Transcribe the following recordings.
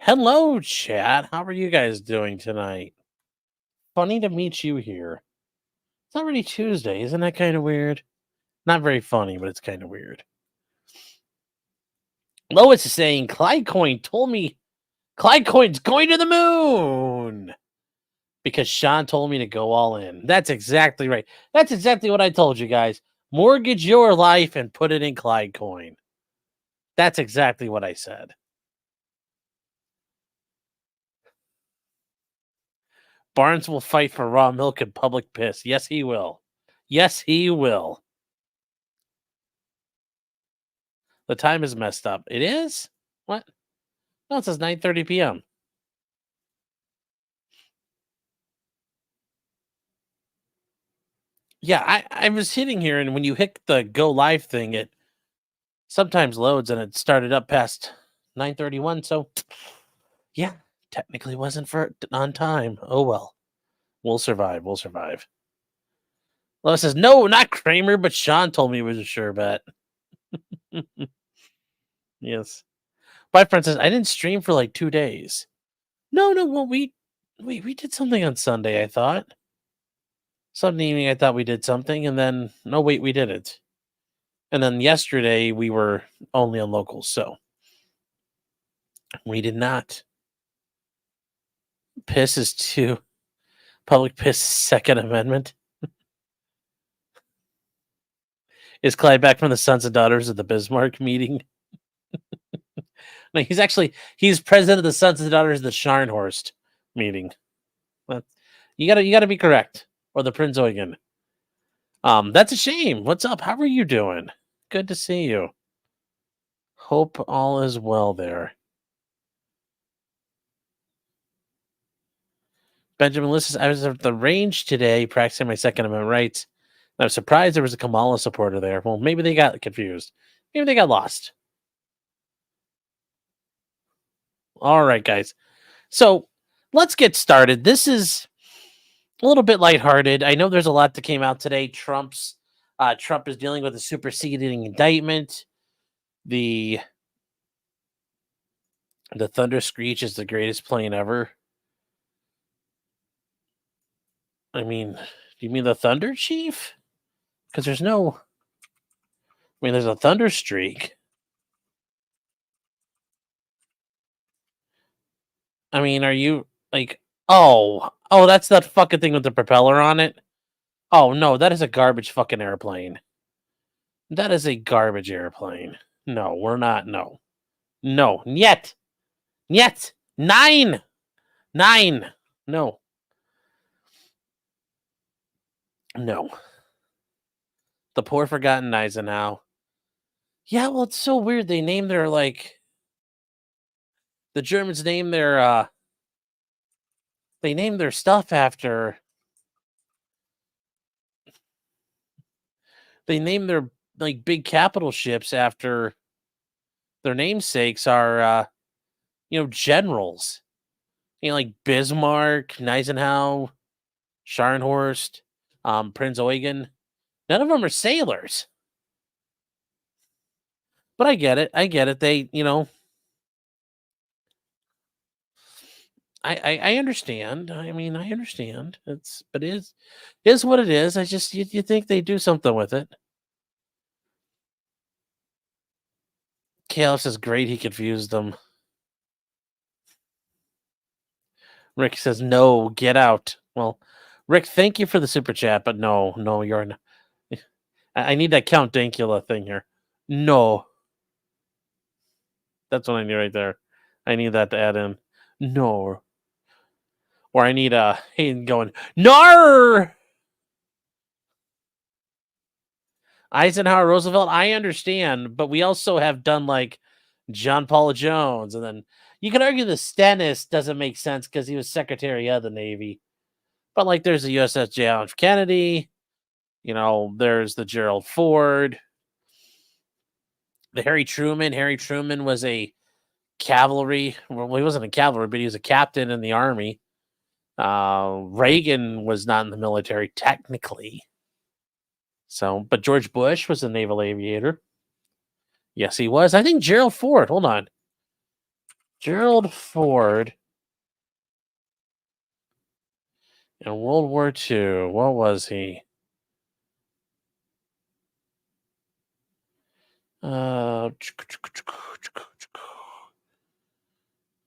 Hello, chat. How are you guys doing tonight? Funny to meet you here. It's already Tuesday. Isn't that kind of weird? Not very funny, but it's kind of weird. Lois is saying Clydecoin told me Clydecoin's going to the moon because Sean told me to go all in. That's exactly right. That's exactly what I told you guys. Mortgage your life and put it in Clydecoin. That's exactly what I said. Barnes will fight for raw milk and public piss. Yes, he will. Yes, he will. The time is messed up. It is? What? No, it says 9:30 p.m. Yeah, I was sitting here, and when you hit the go live thing, it sometimes loads, and it started up past 9:31. So, yeah, technically wasn't on time. Oh well, we'll survive. We'll survive. Lois says, "No, not Kramer, but Sean told me it was a sure bet." Yes. Bye, Princess. I didn't stream for like 2 days. No. Well, we did something on Sunday. I thought Sunday evening. I thought we did something, and then no, wait, we didn't. And then yesterday we were only on locals, so we did not. Piss is to public piss Second Amendment. Is Clyde back from the Sons and Daughters of the Bismarck meeting? No, he's president of the Sons and Daughters of the Scharnhorst meeting. But you gotta be correct, or the Prince Eugen. That's a shame. What's up? How are you doing? Good to see you. Hope all is well there. Benjamin listens. I was at the range today practicing my Second Amendment rights. I was surprised there was a Kamala supporter there. Well, maybe they got confused. Maybe they got lost. All right, guys. So let's get started. This is a little bit lighthearted. I know there's a lot that came out today. Trump is dealing with a superseding indictment. The Thunder Screech is the greatest plane ever. I mean, do you mean the Thunder Chief? Because there's a Thunder Streak. I mean, are you like, oh, that's that fucking thing with the propeller on it? Oh, no, that is a garbage fucking airplane. That is a garbage airplane. No, we're not. No. Yet. 9. No. The poor forgotten Eisenhower. Yeah, well, it's so weird. They name their the Germans name their they name their stuff after. They name their big capital ships after their namesakes are generals. Like Bismarck, Eisenhower, Scharnhorst, Prince Eugen. None of them are sailors. But I get it. They, I understand. I mean, I understand. But it is what it is. I just you think they do something with it. Chaos is great. He confused them. Rick says, "No, get out." Well, Rick, thank you for the super chat, but no, you're not. I need that Count Dankula thing here. No. That's what I need right there. I need that to add in. No. Or I need Hayden going, "Nar!" Eisenhower, Roosevelt, I understand, but we also have done like John Paul Jones, and then you can argue the Stennis doesn't make sense because he was Secretary of the Navy. But like there's the USS John F. Kennedy, there's the Gerald Ford, the Harry Truman. Harry Truman was a cavalry. Well, he wasn't a cavalry, but he was a captain in the army. Reagan was not in the military technically. So, but George Bush was a naval aviator. Yes, he was. I think Gerald Ford. Hold on. Gerald Ford in World War II. What was he? All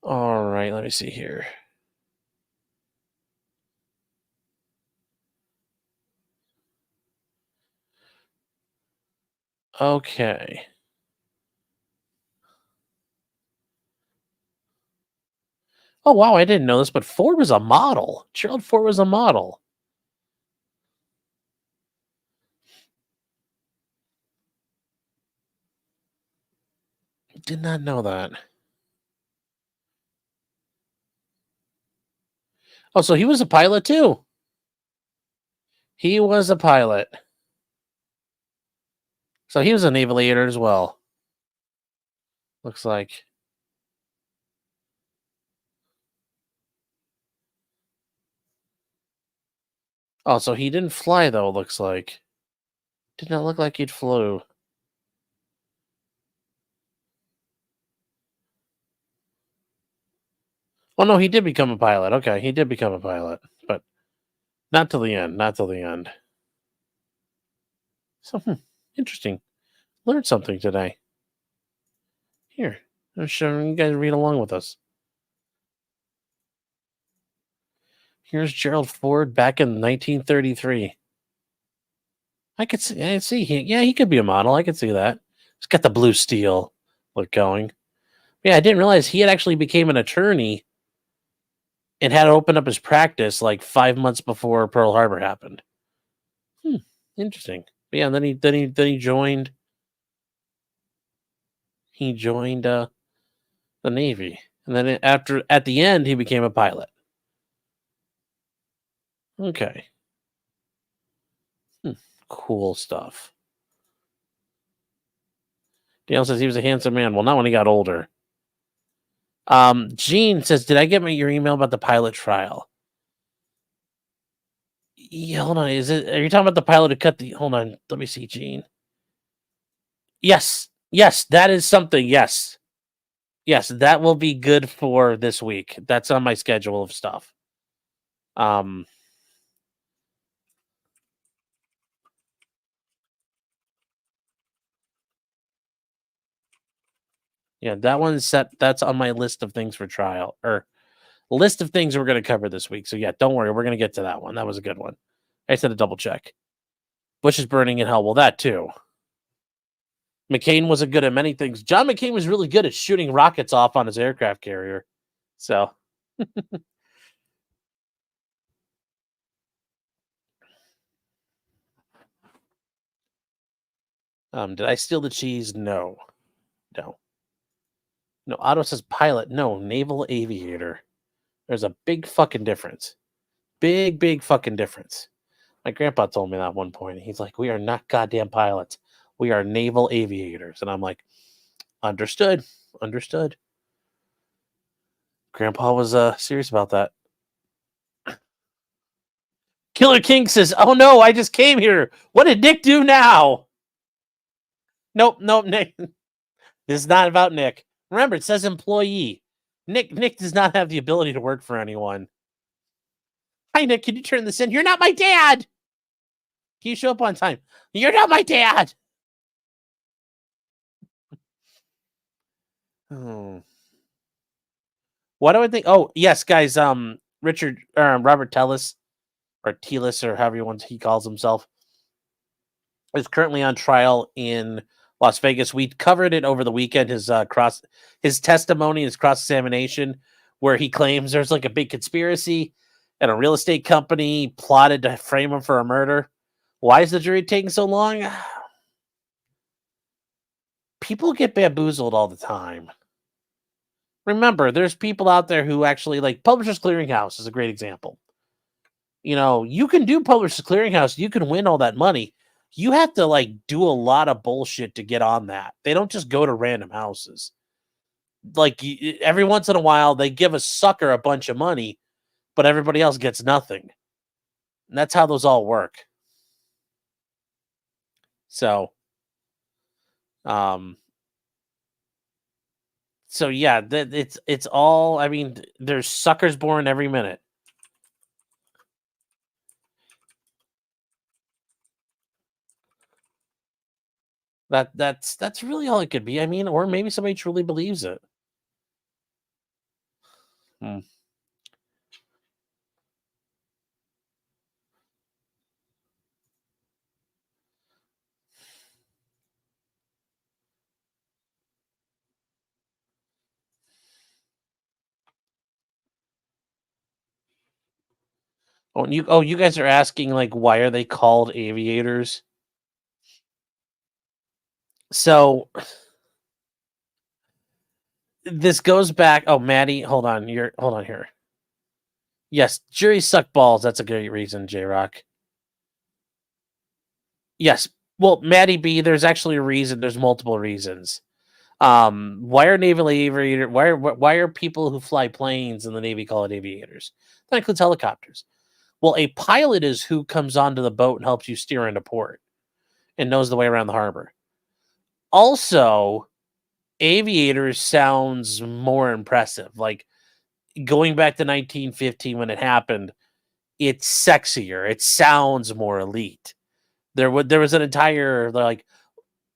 right, let me see here. Okay. Oh, wow, I didn't know this, but Ford was a model. Gerald Ford was a model. Did not know that. Oh, so he was a pilot too. He was a pilot. So he was a naval aviator as well. Looks like. Oh, so he didn't fly though, looks like. Did not look like he'd flew. Oh no, he did become a pilot. Okay, he did become a pilot, but not till the end. Not till the end. So interesting. Learned something today. Here, I'm showing you guys read along with us. Here's Gerald Ford back in 1933. I see. He could be a model. I could see that. He's got the blue steel look going. Yeah, I didn't realize he had actually became an attorney and had opened up his practice like 5 months before Pearl Harbor happened. Interesting. But yeah, and then he joined. He joined the Navy, and then at the end he became a pilot. Okay. Cool stuff. Dale says he was a handsome man. Well, not when he got older. Gene says, "Did I get your email about the pilot trial?" Yeah, hold on. Are you talking about the pilot who cut the? Hold on. Let me see, Gene. Yes, that is something. Yes, that will be good for this week. That's on my schedule of stuff. Yeah, that one's set. That's on my list of things for trial or list of things we're going to cover this week. So yeah, don't worry, we're going to get to that one. That was a good one. I said to double check. Bush is burning in hell. Well, that too. McCain wasn't good at many things. John McCain was really good at shooting rockets off on his aircraft carrier. So, did I steal the cheese? No. Otto says pilot. No, naval aviator. There's a big fucking difference. Big fucking difference. My grandpa told me that at one point. He's like, "We are not goddamn pilots. We are naval aviators." And I'm like, "Understood. Grandpa was serious about that. Killer King says, "Oh no, I just came here. What did Nick do now?" Nope, Nick. This is not about Nick. Remember, it says employee. Nick does not have the ability to work for anyone. Hi, Nick. Can you turn this in? You're not my dad. Can you show up on time? You're not my dad. Oh. What do I think? Oh, yes, guys. Robert Tellis or Telis or however he calls himself is currently on trial in Las Vegas. We covered it over the weekend. His testimony, his cross examination, where he claims there's like a big conspiracy and a real estate company plotted to frame him for a murder. Why is the jury taking so long? People get bamboozled all the time. Remember, there's people out there who actually like Publishers Clearinghouse is a great example. You can do Publishers Clearinghouse, you can win all that money. You have to like do a lot of bullshit to get on that. They don't just go to random houses. Like every once in a while, they give a sucker a bunch of money, but everybody else gets nothing. And that's how those all work. So, So yeah, it's all. I mean, there's suckers born every minute. That's really all it could be. I mean, or maybe somebody truly believes it. Hmm. You guys are asking like why are they called aviators? So this goes back. Oh, Maddie, hold on here. Yes, juries suck balls. That's a great reason, J Rock. Yes. Well, Maddie B, there's actually a reason. There's multiple reasons. Why are naval aviator? Why are people who fly planes in the Navy called aviators? That includes helicopters. Well, a pilot is who comes onto the boat and helps you steer into port and knows the way around the harbor. Also, aviators sounds more impressive. Like going back to 1915 when it happened, it's sexier. It sounds more elite. There was an entire like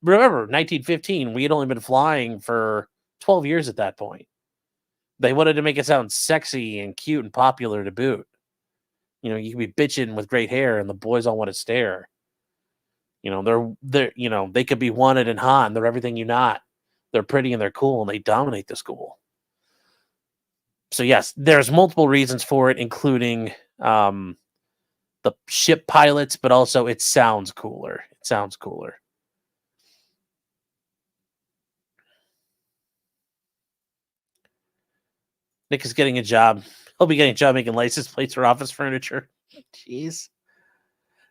remember 1915. We had only been flying for 12 years at that point. They wanted to make it sound sexy and cute and popular to boot. You know, you could be bitching with great hair and the boys all want to stare. You know, they could be wanted and hot and they're everything you not. They're pretty and they're cool and they dominate the school. So yes, there's multiple reasons for it, including the ship pilots, but also it sounds cooler. It sounds cooler. Nick is getting a job. He'll be getting a job making license plates for office furniture. Jeez.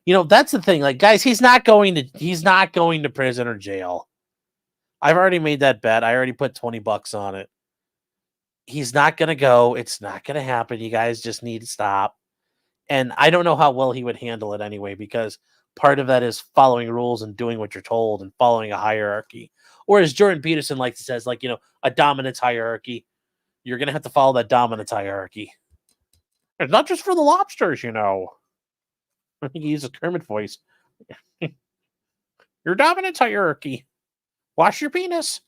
You know, that's the thing. Like, guys, he's not going to prison or jail. I've already made that bet. I already put $20 on it. He's not gonna go. It's not gonna happen. You guys just need to stop. And I don't know how well he would handle it anyway, because part of that is following rules and doing what you're told and following a hierarchy. Or as Jordan Peterson likes to says, like, a dominance hierarchy. You're gonna have to follow that dominance hierarchy. It's not just for the lobsters. I think he uses Kermit voice. Your dominance hierarchy. Wash your penis.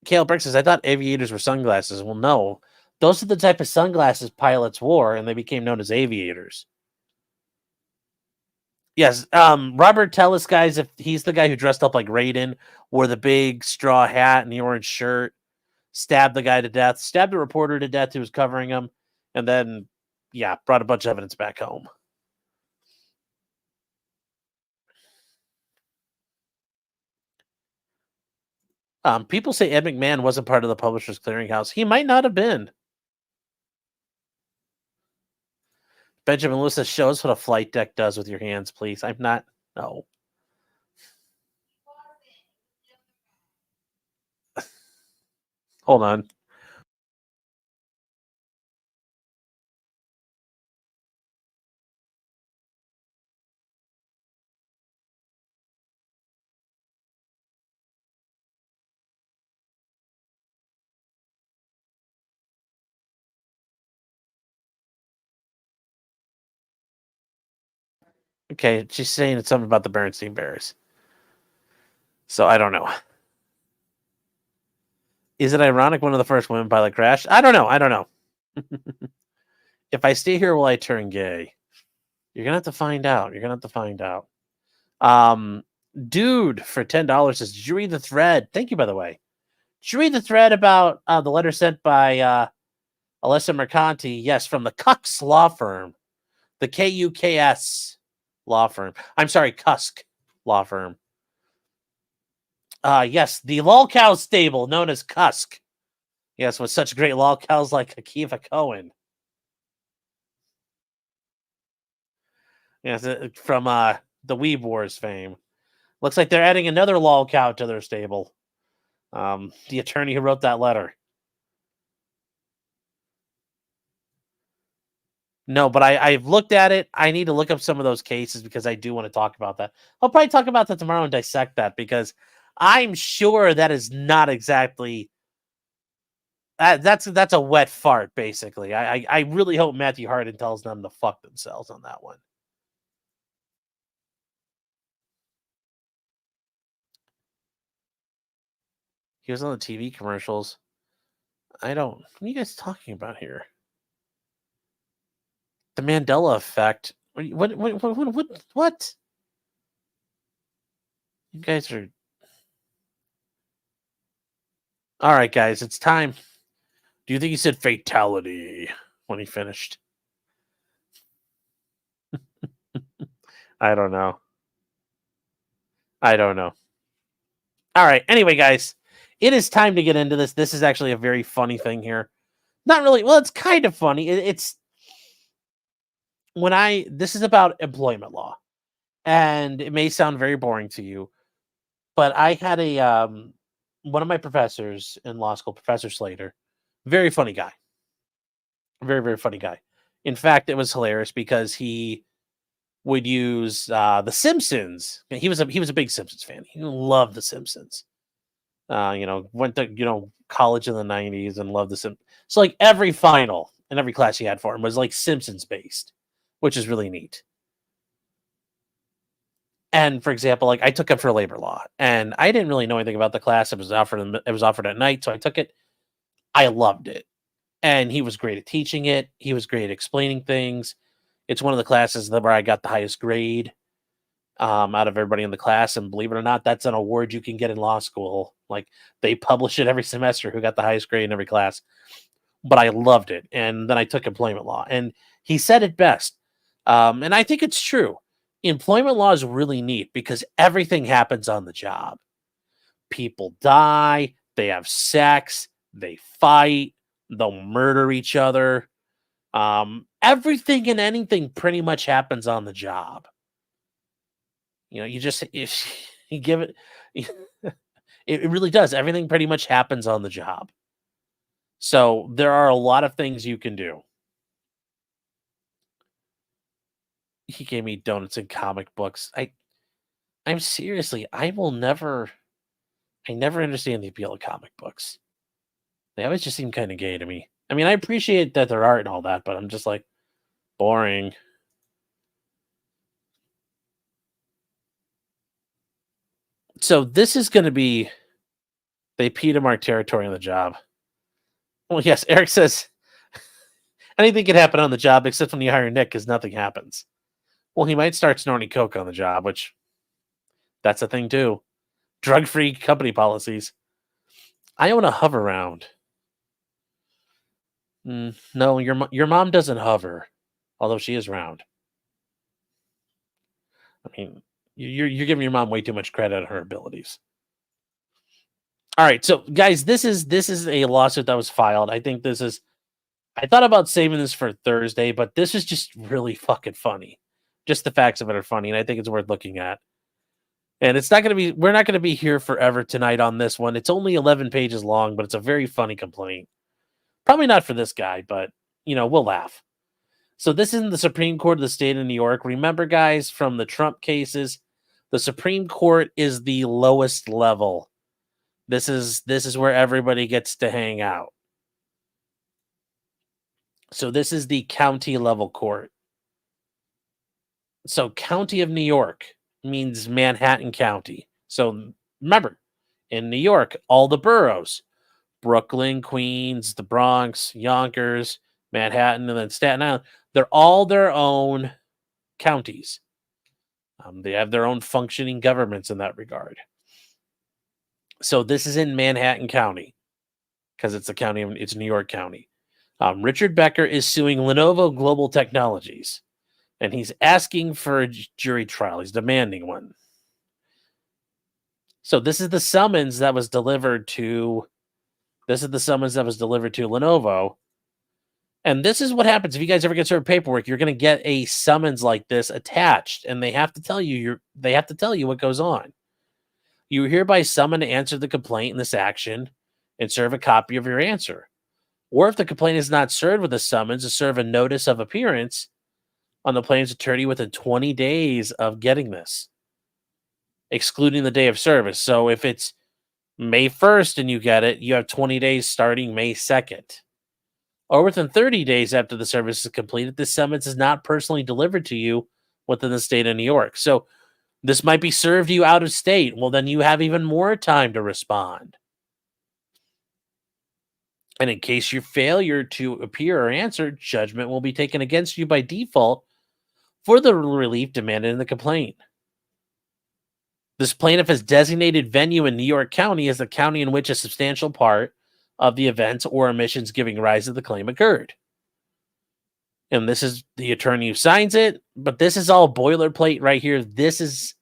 Kale Brick says, I thought aviators were sunglasses. Well, no. Those are the type of sunglasses pilots wore, and they became known as aviators. Yes, Robert Tellis, guys, if he's the guy who dressed up like Raiden, wore the big straw hat and the orange shirt, stabbed the guy to death, stabbed a reporter to death who was covering him, and then, yeah, brought a bunch of evidence back home. People say Ed McMahon wasn't part of the Publishers Clearinghouse. He might not have been. Benjamin Lewis says, show us what a flight deck does with your hands, please. I'm not. No. Hold on. Okay, she's saying it's something about the Bernstein Bears. So I don't know. Is it ironic one of the first women pilot crashed? I don't know. If I stay here, will I turn gay? You're gonna have to find out. Dude for $10 says, did you read the thread? Thank you, by the way. Did you read the thread about the letter sent by Alessa Mercanti? Yes, from the Cux law firm. The KUKS law firm. I'm sorry, Cusk law firm. Yes, the lolcow stable known as Cusk. Yes, with such great lolcows like Akiva Cohen. Yes, from the Weeb Wars fame. Looks like they're adding another lolcow to their stable. The attorney who wrote that letter. No, but I've looked at it. I need to look up some of those cases because I do want to talk about that. I'll probably talk about that tomorrow and dissect that because I'm sure that is not exactly that's a wet fart, basically. I really hope Matthew Harden tells them to fuck themselves on that one. He was on the TV commercials. I don't. What are you guys talking about here? The Mandela effect. What? You guys are all right, guys. It's time. Do you think he said fatality when he finished? I don't know. I don't know. All right. Anyway, guys, it is time to get into this. This is actually a very funny thing here. Not really. Well, it's kind of funny. It's when I. This is about employment law, and it may sound very boring to you, but I had a one of my professors in law school, Professor Slater, very funny guy, very very funny guy. In fact, it was hilarious because he would use The Simpsons. He was a big Simpsons fan. He loved The Simpsons. Went to college in the '90s and loved the Simpsons. So like every final and every class he had for him was like Simpsons based, which is really neat. And for example, like I took him for labor law, and I didn't really know anything about the class. It was offered at night, so I took it. I loved it, and he was great at teaching it. He was great at explaining things. It's one of the classes where I got the highest grade out of everybody in the class. And believe it or not, that's an award you can get in law school. Like they publish it every semester who got the highest grade in every class. But I loved it. And then I took employment law. And he said it best. And I think it's true. Employment law is really neat because everything happens on the job. People die, they have sex, they fight, they'll murder each other. Everything and anything pretty much happens on the job. You just if you give it, it really does. Everything pretty much happens on the job. So there are a lot of things you can do. He gave me donuts and comic books. I'm seriously, I never understand the appeal of comic books. They always just seem kind of gay to me. I mean, I appreciate that there art and all that, but I'm just like boring. So this is going to be they Peter Mark territory on the job. Well, yes, Eric says anything can happen on the job except when you hire Nick because nothing happens. Well, he might start snorting coke on the job, which that's a thing too. Drug-free company policies. I own a hover round. No, your mom doesn't hover, although she is round. I mean, you're giving your mom way too much credit on her abilities. All right, so guys, this is a lawsuit that was filed. I think this is. I thought about saving this for Thursday, but this is just really fucking funny. Just the facts of it are funny, and I think it's worth looking at. And it's not going to be. We're not going to be here forever tonight on this one. It's only 11 pages long, but it's a very funny complaint. Probably not for this guy, but we'll laugh. So this is in the Supreme Court of the state of New York. Remember, guys, from the Trump cases, the Supreme Court is the lowest level. This is where everybody gets to hang out. So this is the county level court. So County of New York means Manhattan County. So remember, in New York, all the boroughs, Brooklyn, Queens, the Bronx, Yonkers, Manhattan, and then Staten Island, they're all their own counties. They have their own functioning governments in that regard. So this is in Manhattan County because it's it's New York County. Richard Becker is suing Lenovo Global Technologies, and he's asking for a jury trial. He's demanding one. So this is the summons that was delivered to. This is the summons that was delivered to Lenovo. And this is what happens if you guys ever get served paperwork. You're going to get a summons like this attached, and they have to tell you what goes on. You hereby summon to answer the complaint in this action and serve a copy of your answer. Or if the complaint is not served with a summons, to serve a notice of appearance on the plaintiff's attorney within 20 days of getting this, excluding the day of service. So if it's May 1st and you get it, you have 20 days starting May 2nd. Or within 30 days after the service is completed, the summons is not personally delivered to you within the state of New York. So this might be served to you out of state. Well, then you have even more time to respond. And in case your failure to appear or answer, judgment will be taken against you by default for the relief demanded in the complaint. This plaintiff has designated venue in New York County as the county in which a substantial part of the events or omissions giving rise to the claim occurred. And this is the attorney who signs it, but this is all boilerplate right here. This is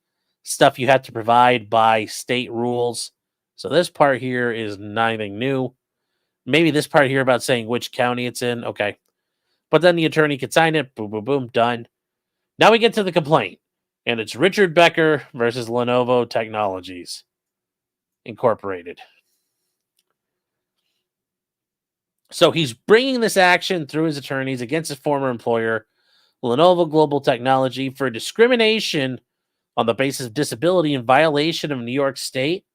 stuff you have to provide by state rules. So this part here is nothing new. Maybe this part here about saying which county it's in. Okay. But then the attorney can sign it. Boom, boom, boom. Done. Now we get to the complaint. And it's Richard Becker versus Lenovo Technologies Incorporated. So he's bringing this action through his attorneys against his former employer, Lenovo Global Technology, for discrimination on the basis of disability in violation of New York State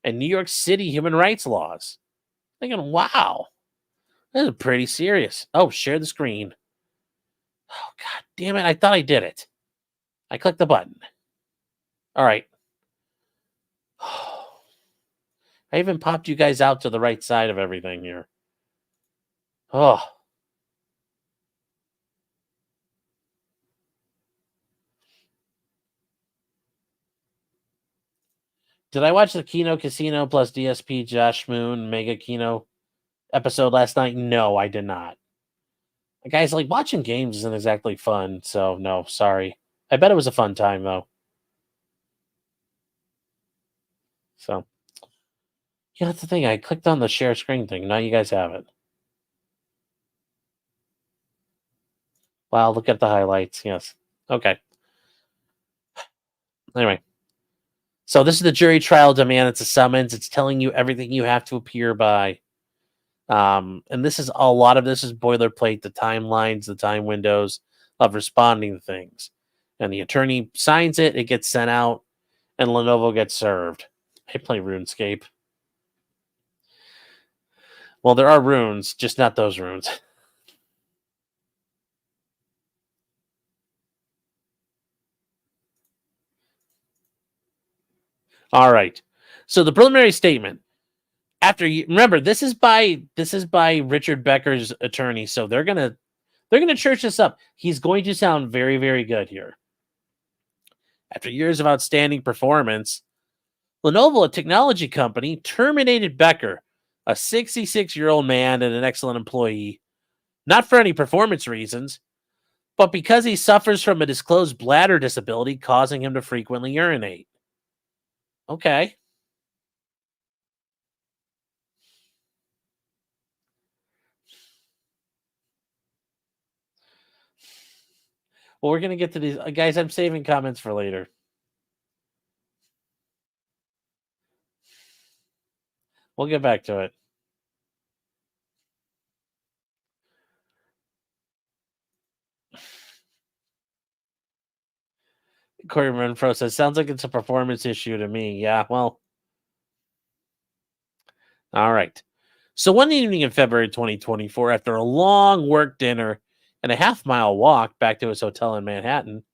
and New York City human rights laws. Thinking, wow, this is pretty serious. Oh, share the screen. Oh, God damn it. I thought I did it. I clicked the button. All right. I even popped you guys out to the right side of everything here. Oh. Did I watch the Kino Casino plus DSP Josh Moon Mega Kino episode last night? No, I did not. Guys, like, watching games isn't exactly fun, so no, sorry. I bet it was a fun time, though. So, yeah, that's the thing. I clicked on the share screen thing. Now you guys have it. Wow, look at the highlights. Yes. Okay. Anyway. So this is the jury trial demand. It's a summons. It's telling you everything you have to appear by. And this is a lot of this is boilerplate, the timelines, the time windows of responding to things. And the attorney signs it, it gets sent out, and Lenovo gets served. I play RuneScape. Well, there are runes, just not those runes. All right. So the preliminary statement. After you remember, this is by Richard Becker's attorney, so they're gonna church this up. He's going to sound very, very good here. After years of outstanding performance, Lenovo, a technology company, terminated Becker, a 66-year-old man and an excellent employee, not for any performance reasons, but because he suffers from a disclosed bladder disability causing him to frequently urinate. Okay. Well, we're going to get to these. Guys, I'm saving comments for later. We'll get back to it. Corey Renfro says, sounds like it's a performance issue to me. Yeah, well. All right. So one evening in February 2024, after a long work dinner and a half-mile walk back to his hotel in Manhattan,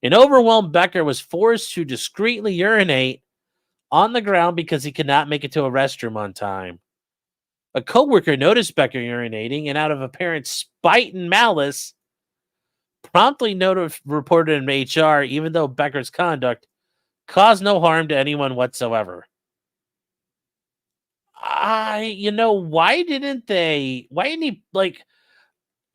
an overwhelmed Becker was forced to discreetly urinate on the ground because he could not make it to a restroom on time. A coworker noticed Becker urinating and, out of apparent spite and malice, promptly reported him to HR, even though Becker's conduct caused no harm to anyone whatsoever. Why didn't he, like,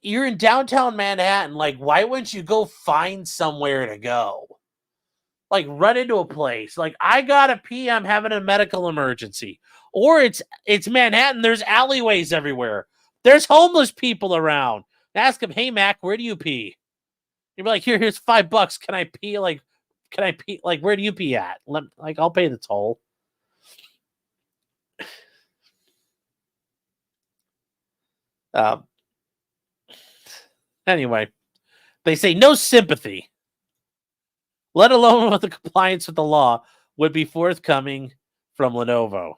you're in downtown Manhattan, like, why wouldn't you go find somewhere to go? Like, run into a place. Like, I gotta pee, I'm having a medical emergency. Or it's Manhattan, there's alleyways everywhere. There's homeless people around. Ask him, hey, Mac, where do you pee? You'd be like, here's $5. Can I pee? Like, where do you pee at? I'll pay the toll. Anyway, they say no sympathy, let alone with the compliance with the law, would be forthcoming from Lenovo.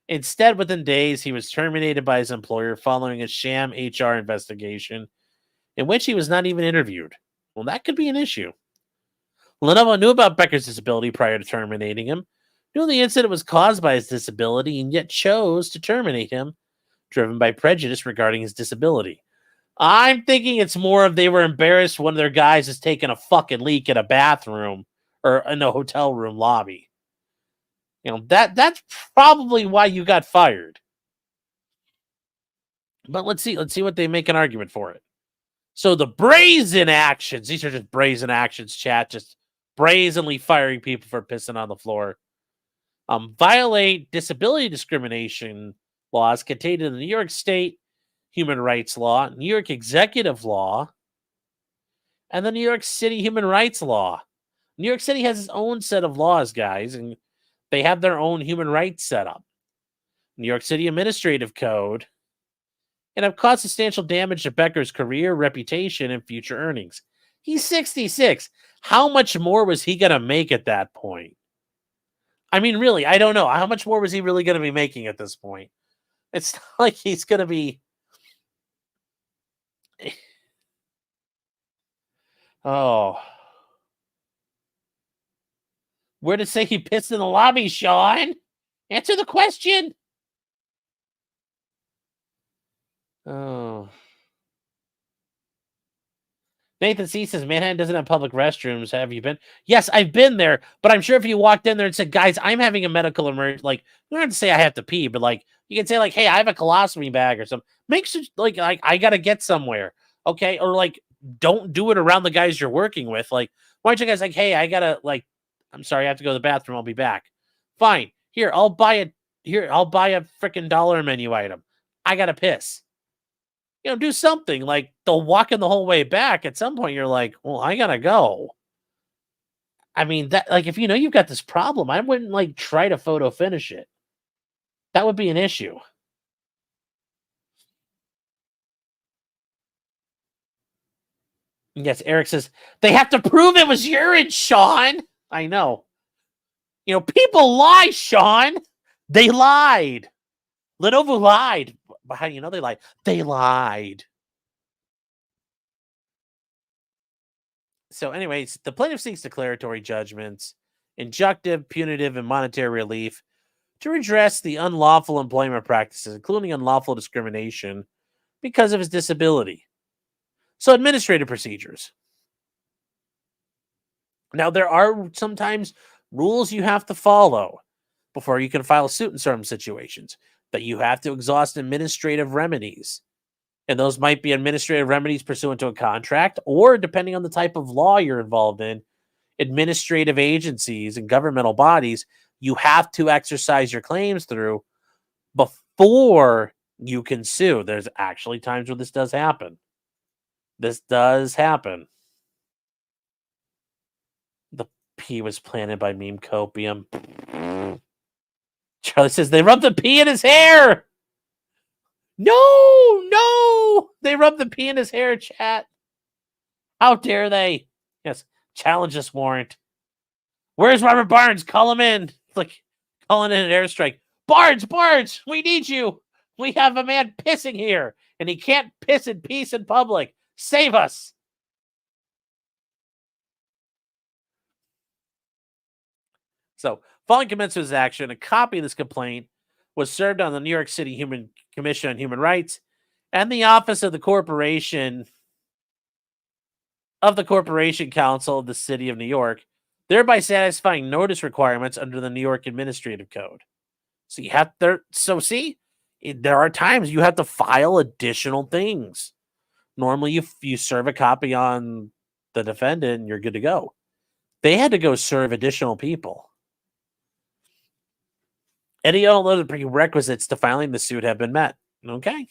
Instead, within days, he was terminated by his employer following a sham HR investigation in which he was not even interviewed. Well, that could be an issue. Lenovo knew about Becker's disability prior to terminating him, knew the incident was caused by his disability, and yet chose to terminate him, driven by prejudice regarding his disability. I'm thinking it's more of they were embarrassed one of their guys is taking a fucking leak in a bathroom or in a hotel room lobby. That's probably why you got fired. But let's see what they make an argument for it. So the brazen actions, these are just brazen actions, chat, just brazenly firing people for pissing on the floor. Violate disability discrimination laws contained in the New York State Human Rights Law, New York Executive Law, and the New York City Human Rights Law. New York City has its own set of laws, guys, and they have their own human rights set up. New York City Administrative Code, and have caused substantial damage to Becker's career, reputation, and future earnings. He's 66. How much more was he going to make at that point? I mean, really, I don't know. How much more was he really going to be making at this point? It's not like he's going to be... Oh. Where did it say he pissed in the lobby, Sean? Answer the question. Oh. Nathan C says, Manhattan doesn't have public restrooms. Have you been? Yes, I've been there, but I'm sure if you walked in there and said, guys, I'm having a medical emergency, like, you don't have to say I have to pee, but like, you can say, like, hey, I have a colostomy bag or something. Make sure, like I got to get somewhere. Okay. Or like, don't do it around the guys you're working with. Like, why don't you guys, like, hey, I got to, like, I'm sorry, I have to go to the bathroom. I'll be back. Fine. Here, I'll buy a freaking dollar menu item. I got to piss. Do something like they'll walk in the whole way back. At some point, you're like, well, I gotta go. I mean, that, like, if you know you've got this problem, I wouldn't like try to photo finish it. That would be an issue. Yes, Eric says they have to prove it was urine, Sean. I know. People lie, Sean. They lied. Lenovo lied. But how do you know they lied? They lied. So, anyways, the plaintiff seeks declaratory judgments, injunctive, punitive, and monetary relief to redress the unlawful employment practices, including unlawful discrimination because of his disability. So, administrative procedures. Now, there are sometimes rules you have to follow before you can file a suit in certain situations, that you have to exhaust administrative remedies. And those might be administrative remedies pursuant to a contract, or depending on the type of law you're involved in, administrative agencies and governmental bodies you have to exercise your claims through before you can sue. There's actually times where this does happen. This does happen. The pee was planted by Meme Copium. Charlie says they rubbed the pee in his hair. No, they rubbed the pee in his hair, chat. How dare they? Yes, challenge this warrant. Where's Robert Barnes? Call him in. Like, calling in an airstrike. Barnes, we need you. We have a man pissing here, and he can't piss in peace in public. Save us. So, following commencement of his action, a copy of this complaint was served on the New York City Commission on Human Rights and the Office of the Corporation Counsel of the City of New York, thereby satisfying notice requirements under the New York Administrative Code. So you have there. So see, there are times you have to file additional things. Normally, you serve a copy on the defendant, and you're good to go. They had to go serve additional people. Any other prerequisites to filing the suit have been met. Okay.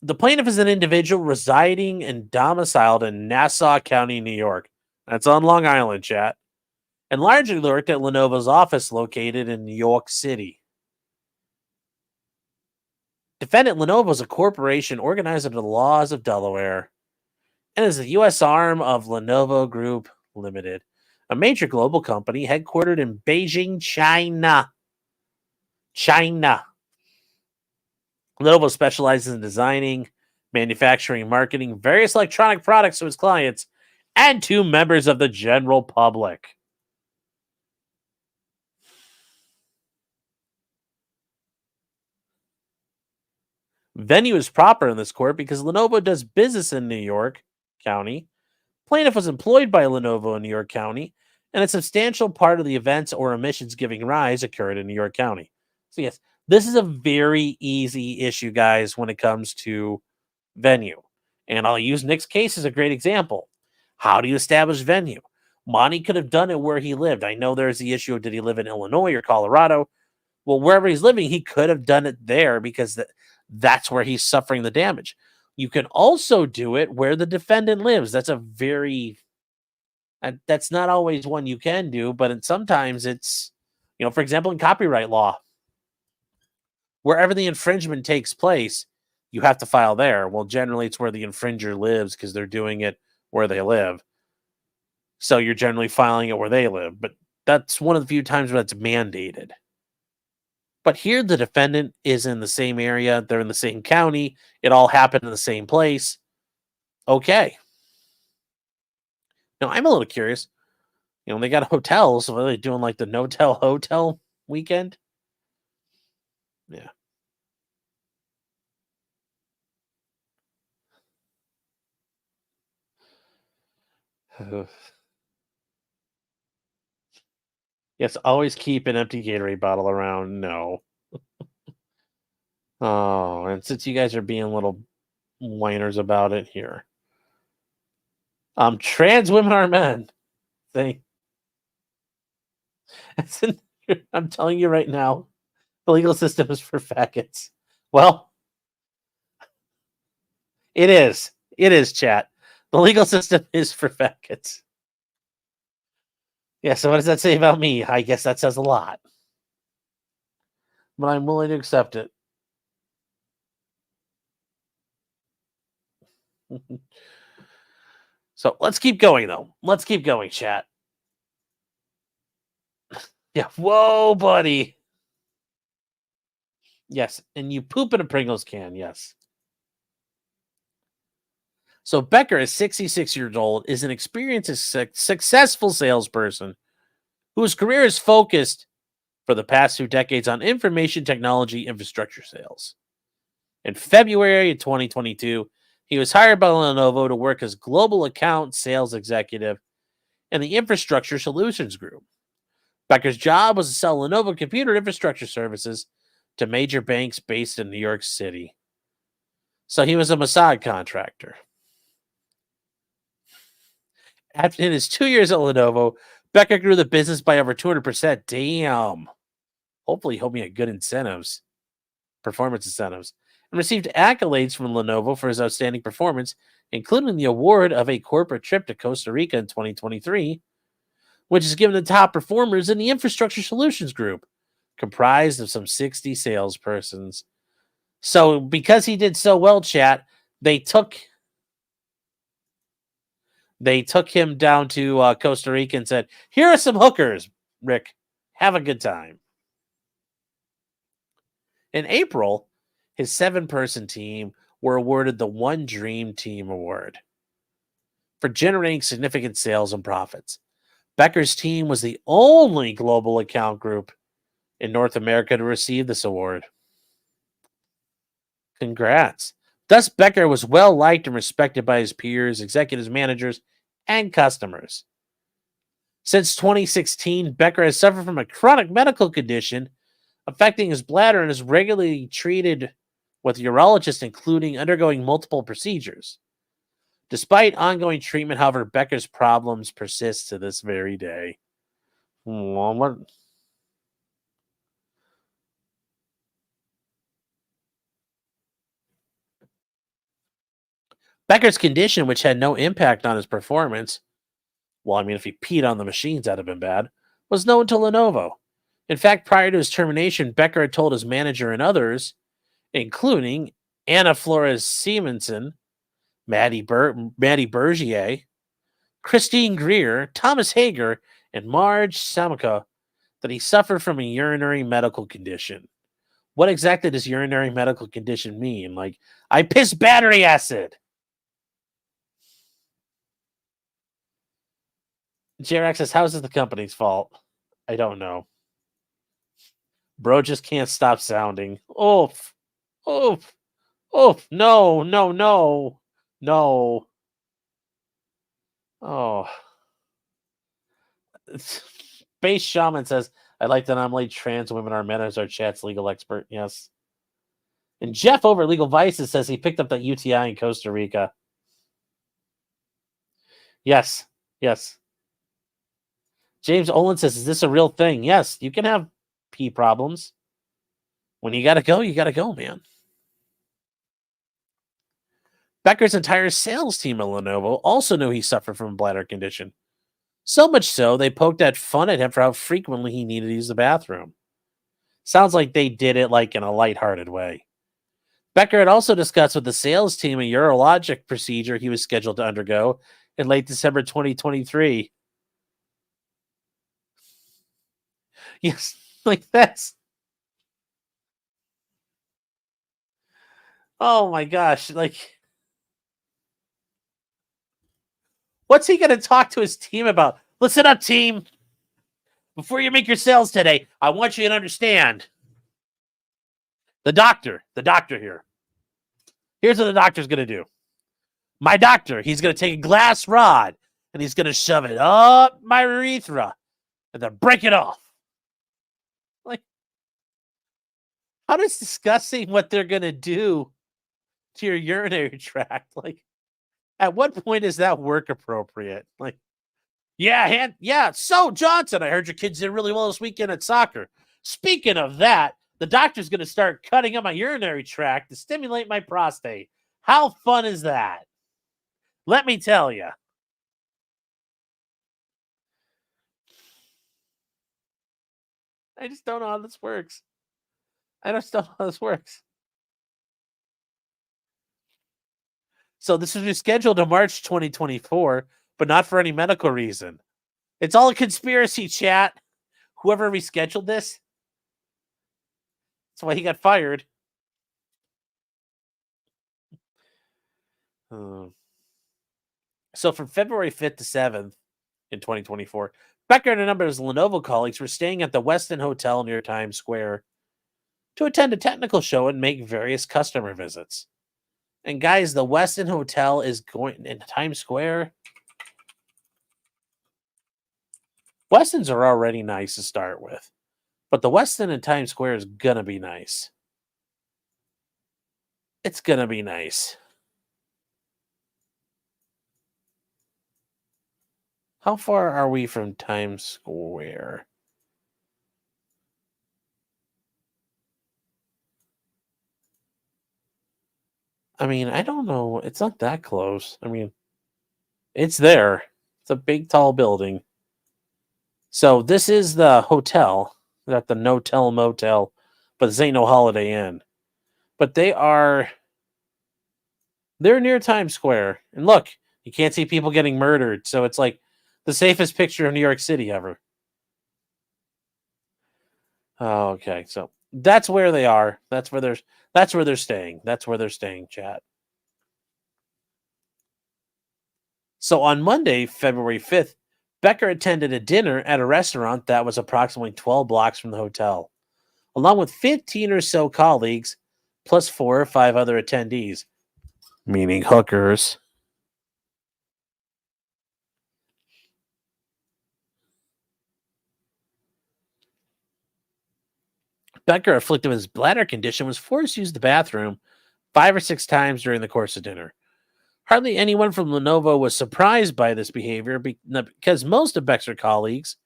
The plaintiff is an individual residing and domiciled in Nassau County, New York. That's on Long Island, chat. And largely worked at Lenovo's office located in New York City. Defendant Lenovo is a corporation organized under the laws of Delaware and is the U.S. arm of Lenovo Group Limited, a major global company headquartered in Beijing, China. China. Lenovo specializes in designing, manufacturing, marketing various electronic products to its clients and to members of the general public. Venue is proper in this court because Lenovo does business in New York County. Plaintiff was employed by Lenovo in New York County, and a substantial part of the events or omissions giving rise occurred in New York County. So, yes, this is a very easy issue, guys, when it comes to venue. And I'll use Nick's case as a great example. How do you establish venue? Monty could have done it where he lived. I know there's the issue of did he live in Illinois or Colorado? Well, wherever he's living, he could have done it there because that's where he's suffering the damage. You can also do it where the defendant lives. That's that's not always one you can do, but sometimes it's, for example, in copyright law, wherever the infringement takes place, you have to file there. Well, generally it's where the infringer lives because they're doing it where they live. So you're generally filing it where they live, but that's one of the few times where that's mandated. But here the defendant is in the same area. They're in the same county. It all happened in the same place. Okay. Now, I'm a little curious. They got hotels. So are they doing like the no-tell hotel weekend? Yeah. Yes, always keep an empty Gatorade bottle around. No. Oh, and since you guys are being little whiners about it here. Trans women are men. I'm telling you right now, the legal system is for faggots. Well, it is. It is, chat. The legal system is for faggots. Yeah, so what does that say about me? I guess that says a lot. But I'm willing to accept it. So let's keep going, though. Let's keep going, chat. Yeah, whoa, buddy. Yes, and you poop in a Pringles can, yes. So Becker, is 66 years old, is an experienced, successful salesperson whose career is focused for the past 2 decades on information technology infrastructure sales. In February of 2022, he was hired by Lenovo to work as global account sales executive in the Infrastructure Solutions Group. Becker's job was to sell Lenovo computer infrastructure services to major banks based in New York City. So he was a Mossad contractor. In his 2 years at Lenovo, Becker grew the business by over 200%. Damn. Hopefully he'll be good incentives, performance incentives, and received accolades from Lenovo for his outstanding performance, including the award of a corporate trip to Costa Rica in 2023, which is given to top performers in the Infrastructure Solutions Group, comprised of some 60 salespersons. So because he did so well, chat, they took him down to Costa Rica and said, here are some hookers, Rick. Have a good time. In April, his 7-person team were awarded the One Dream Team Award for generating significant sales and profits. Becker's team was the only global account group in North America to receive this award. Congrats. Thus, Becker was well liked and respected by his peers, executives, managers, and customers. Since 2016, Becker has suffered from a chronic medical condition affecting his bladder and is regularly treated with urologists, including undergoing multiple procedures. Despite ongoing treatment, however, Becker's problems persist to this very day. Becker's condition, which had no impact on his performance, if he peed on the machines, that'd have been bad, was known to Lenovo. In fact, prior to his termination, Becker had told his manager and others including Anna Flores Simonson, Maddie Bergier, Christine Greer, Thomas Hager, and Marge Samaka, that he suffered from a urinary medical condition. What exactly does urinary medical condition mean? Like, I pissed battery acid. JRX says, how is this the company's fault? I don't know. Bro just can't stop sounding. Oof. Oof. Oof. No, no, no. No. Oh. Base Shaman says, I like to nominate trans women are men as our chat's legal expert. Yes. And Jeff over at Legal Vices says he picked up that UTI in Costa Rica. Yes. Yes. James Olin says, is this a real thing? Yes, you can have pee problems. When you gotta go, man. Becker's entire sales team at Lenovo also knew he suffered from a bladder condition. So much so, they poked at fun at him for how frequently he needed to use the bathroom. Sounds like they did it like in a lighthearted way. Becker had also discussed with the sales team a urologic procedure he was scheduled to undergo in late December 2023. Yes, like that's... Oh my gosh, like... What's he going to talk to his team about? Listen up, team. Before you make your sales today, I want you to understand. The doctor here. Here's what the doctor's going to do. My doctor, he's going to take a glass rod and he's going to shove it up my urethra and then break it off. Like, how does discussing what they're going to do to your urinary tract, like, at what point is that work appropriate? Like, yeah. So, Johnson, I heard your kids did really well this weekend at soccer. Speaking of that, the doctor's going to start cutting up my urinary tract to stimulate my prostate. How fun is that? Let me tell you. I just don't know how this works. So this was rescheduled to March 2024, but not for any medical reason. It's all a conspiracy, chat. Whoever rescheduled this, that's why he got fired. So from February 5th to 7th in 2024, Becker and a number of his Lenovo colleagues were staying at the Westin Hotel near Times Square to attend a technical show and make various customer visits. And guys, the Westin Hotel is going in Times Square. Westins are already nice to start with, but the Westin in Times Square is gonna be nice. It's gonna be nice. How far are we from Times Square? I mean, I don't know. It's not that close. I mean, it's there. It's a big, tall building. So this is the hotel, not the no-tell motel, but this ain't no Holiday Inn. But they're near Times Square. And look, you can't see people getting murdered. So it's like the safest picture of New York City ever. Oh, okay. So that's where they are. That's where they're staying. That's where they're staying, chat. So on Monday, February 5th, Becker attended a dinner at a restaurant that was approximately 12 blocks from the hotel, along with 15 or so colleagues, plus 4 or 5 other attendees, meaning hookers. Becker, afflicted with his bladder condition, was forced to use the bathroom 5 or 6 times during the course of dinner. Hardly anyone from Lenovo was surprised by this behavior because most of Beck's colleagues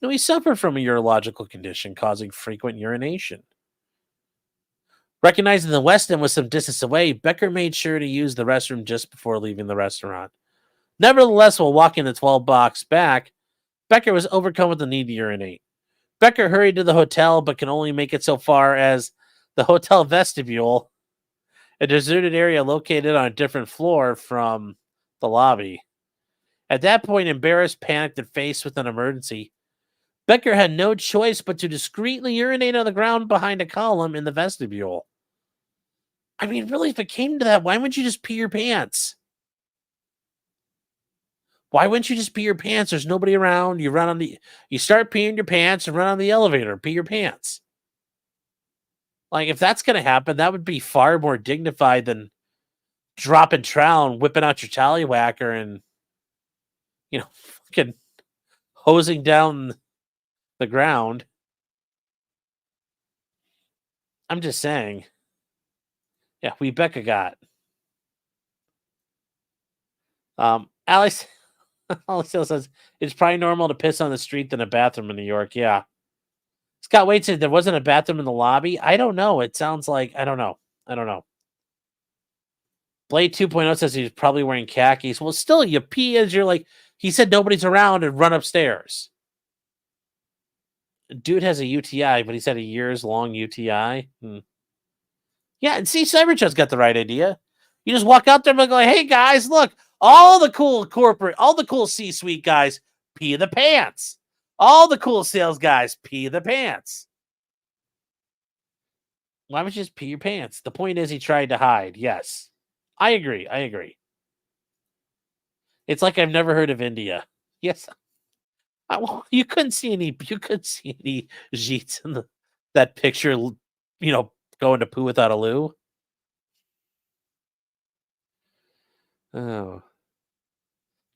knew he suffered from a urological condition causing frequent urination. Recognizing the Westin was some distance away, Becker made sure to use the restroom just before leaving the restaurant. Nevertheless, while walking the 12 blocks back, Becker was overcome with the need to urinate. Becker hurried to the hotel, but can only make it so far as the hotel vestibule, a deserted area located on a different floor from the lobby. At that point, embarrassed, panicked, and faced with an emergency, Becker had no choice but to discreetly urinate on the ground behind a column in the vestibule. I mean, really, if it came to that, why wouldn't you just pee your pants? Why wouldn't you just pee your pants? There's nobody around. You start peeing your pants and run on the elevator, pee your pants. Like, if that's going to happen, that would be far more dignified than dropping trowel and whipping out your tallywhacker and, fucking hosing down the ground. I'm just saying. Yeah, we Becca got. Alex Hill says it's probably normal to piss on the street than a bathroom in New York. Yeah. Scott Wade said there wasn't a bathroom in the lobby. I don't know. It sounds like I don't know. Blade 2.0 says he's probably wearing khakis. Well, still, you pee as you're like, he said nobody's around and run upstairs. Dude has a UTI, but he said a years long UTI. Yeah, and see, Cyberchat's got the right idea. You just walk out there and go, hey guys, look, all the cool C-suite guys pee the pants. All the cool sales guys pee the pants. Why would you just pee your pants? The point is he tried to hide. Yes. I agree. It's like I've never heard of India. Yes. You couldn't see any Jeets in that picture, going to poo without a loo. Oh.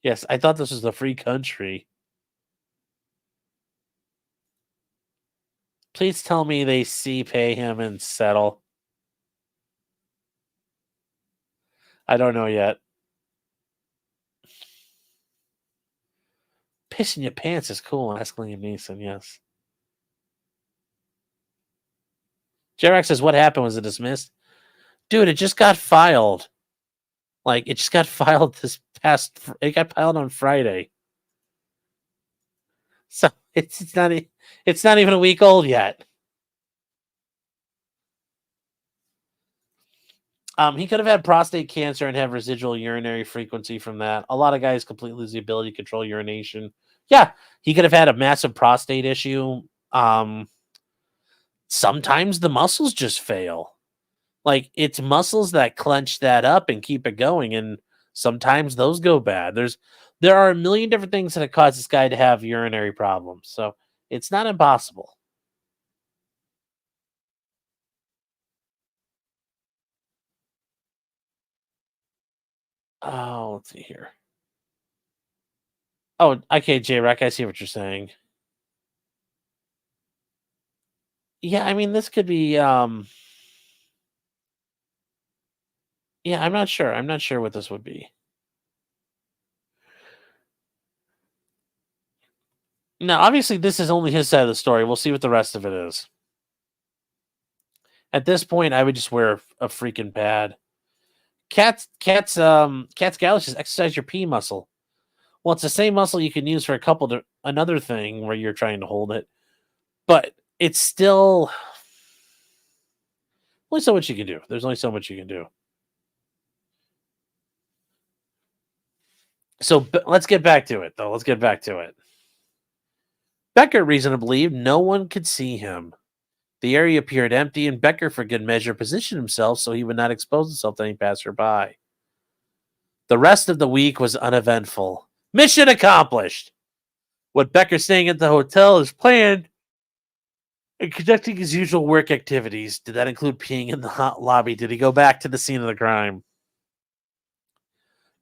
Yes, I thought this was a free country. Please tell me they pay him and settle. I don't know yet. Pissing your pants is cool, ask Liam Neeson, yes. Jerax says, what happened? Was it dismissed? Dude, it just got filed. Like, it just got filed it got filed on Friday. So it's not even a week old yet. He could have had prostate cancer and have residual urinary frequency from that. A lot of guys completely lose the ability to control urination. Yeah, he could have had a massive prostate issue. Sometimes the muscles just fail. Like, it's muscles that clench that up and keep it going, and sometimes those go bad. There are a million different things that cause this guy to have urinary problems, so it's not impossible. Oh, let's see here. Oh, okay, J-Rec, I see what you're saying. Yeah, I mean, this could be, yeah, I'm not sure. I'm not sure what this would be. Now, obviously, this is only his side of the story. We'll see what the rest of it is. At this point, I would just wear a freaking pad. Cat's Gallus says exercise your P muscle. Well, it's the same muscle you can use for another thing where you're trying to hold it, but it's still only so much you can do. There's only so much you can do. So let's get back to it, though. Let's get back to it. Becker reason to believe no one could see him. The area appeared empty, and Becker, for good measure, positioned himself so he would not expose himself to any passerby. The rest of the week was uneventful. Mission accomplished. With Becker staying at the hotel as planned and conducting his usual work activities. Did that include peeing in the hot lobby? Did he go back to the scene of the crime?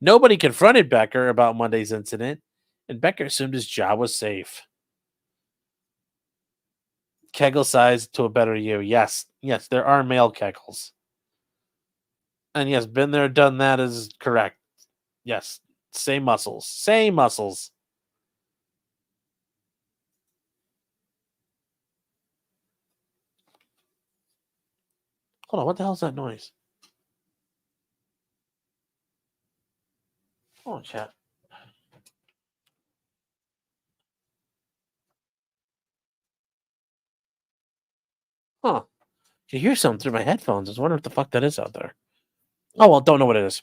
Nobody confronted Becker about Monday's incident, and Becker assumed his job was safe. Kegel size to a better you. Yes, there are male kegels. And yes, been there, done that is correct. Yes, same muscles. Same muscles. Hold on, what the hell is that noise? Oh, chat. Huh. You hear something through my headphones. I was wondering what the fuck that is out there. Oh, well, don't know what it is.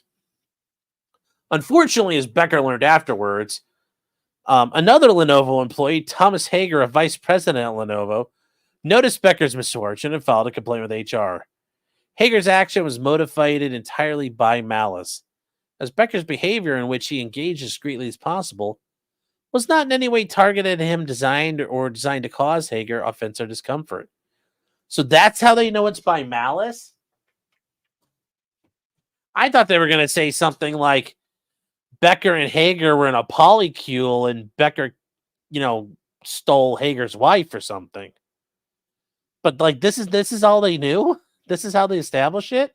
Unfortunately, as Becker learned afterwards, another Lenovo employee, Thomas Hager, a vice president at Lenovo, noticed Becker's misfortune and filed a complaint with HR. Hager's action was motivated entirely by malice, as Becker's behavior, in which he engaged as discreetly as possible, was not in any way targeted at him, designed to cause Hager offense or discomfort. So that's how they know it's by malice? I thought they were going to say something like Becker and Hager were in a polycule and Becker, stole Hager's wife or something. But like this is all they knew? This is how they establish it?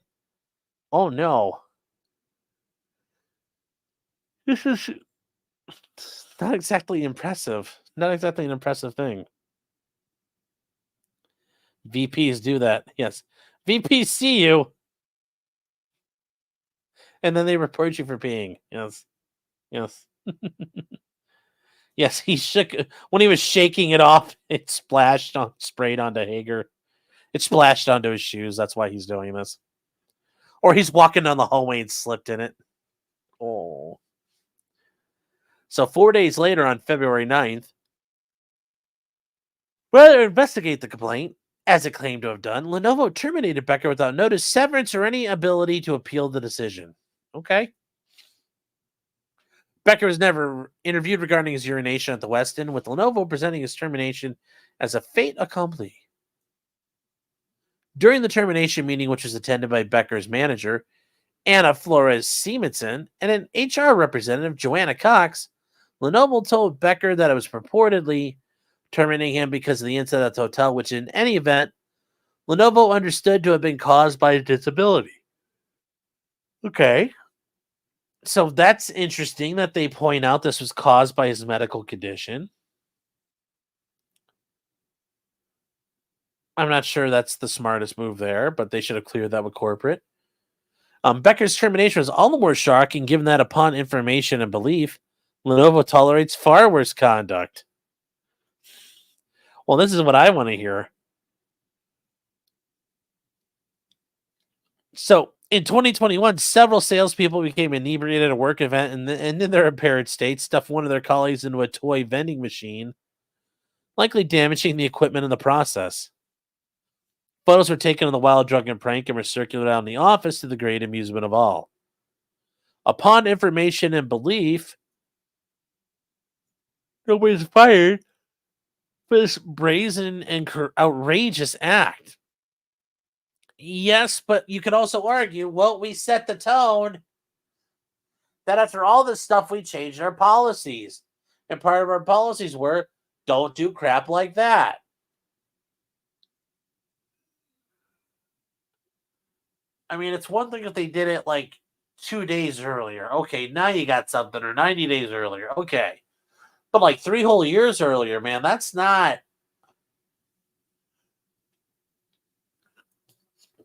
Oh no. This is not exactly impressive. Not exactly an impressive thing. VPs do that. Yes. VPs see you and then they report you for peeing. Yes. Yes. Yes, he shook when he was shaking it off, it sprayed onto Hager. It splashed onto his shoes. That's why he's doing this. Or he's walking down the hallway and slipped in it. Oh. So 4 days later, on February 9th, rather than investigate the complaint, as it claimed to have done, Lenovo terminated Becker without notice, severance, or any ability to appeal the decision. Okay. Becker was never interviewed regarding his urination at the Westin, with Lenovo presenting his termination as a fait accompli. During the termination meeting, which was attended by Becker's manager, Anna Flores Simonson, and an HR representative, Joanna Cox, Lenovo told Becker that it was purportedly terminating him because of the incident at the hotel, which in any event, Lenovo understood to have been caused by a disability. Okay. So that's interesting that they point out this was caused by his medical condition. I'm not sure that's the smartest move there, but they should have cleared that with corporate. Becker's termination was all the more shocking given that upon information and belief, Lenovo tolerates far worse conduct. Well, this is what I want to hear. So, in 2021, several salespeople became inebriated at a work event and in their impaired state stuffed one of their colleagues into a toy vending machine, likely damaging the equipment in the process. Photos were taken of the wild drunken prank and were circulated out in the office to the great amusement of all. Upon information and belief, nobody was fired for this brazen and outrageous act. Yes, but you could also argue, well, we set the tone that after all this stuff, we changed our policies. And part of our policies were don't do crap like that. I mean, it's one thing if they did it like 2 days earlier. Okay, now you got something, or 90 days earlier. Okay. But like 3 whole years earlier, man, that's not.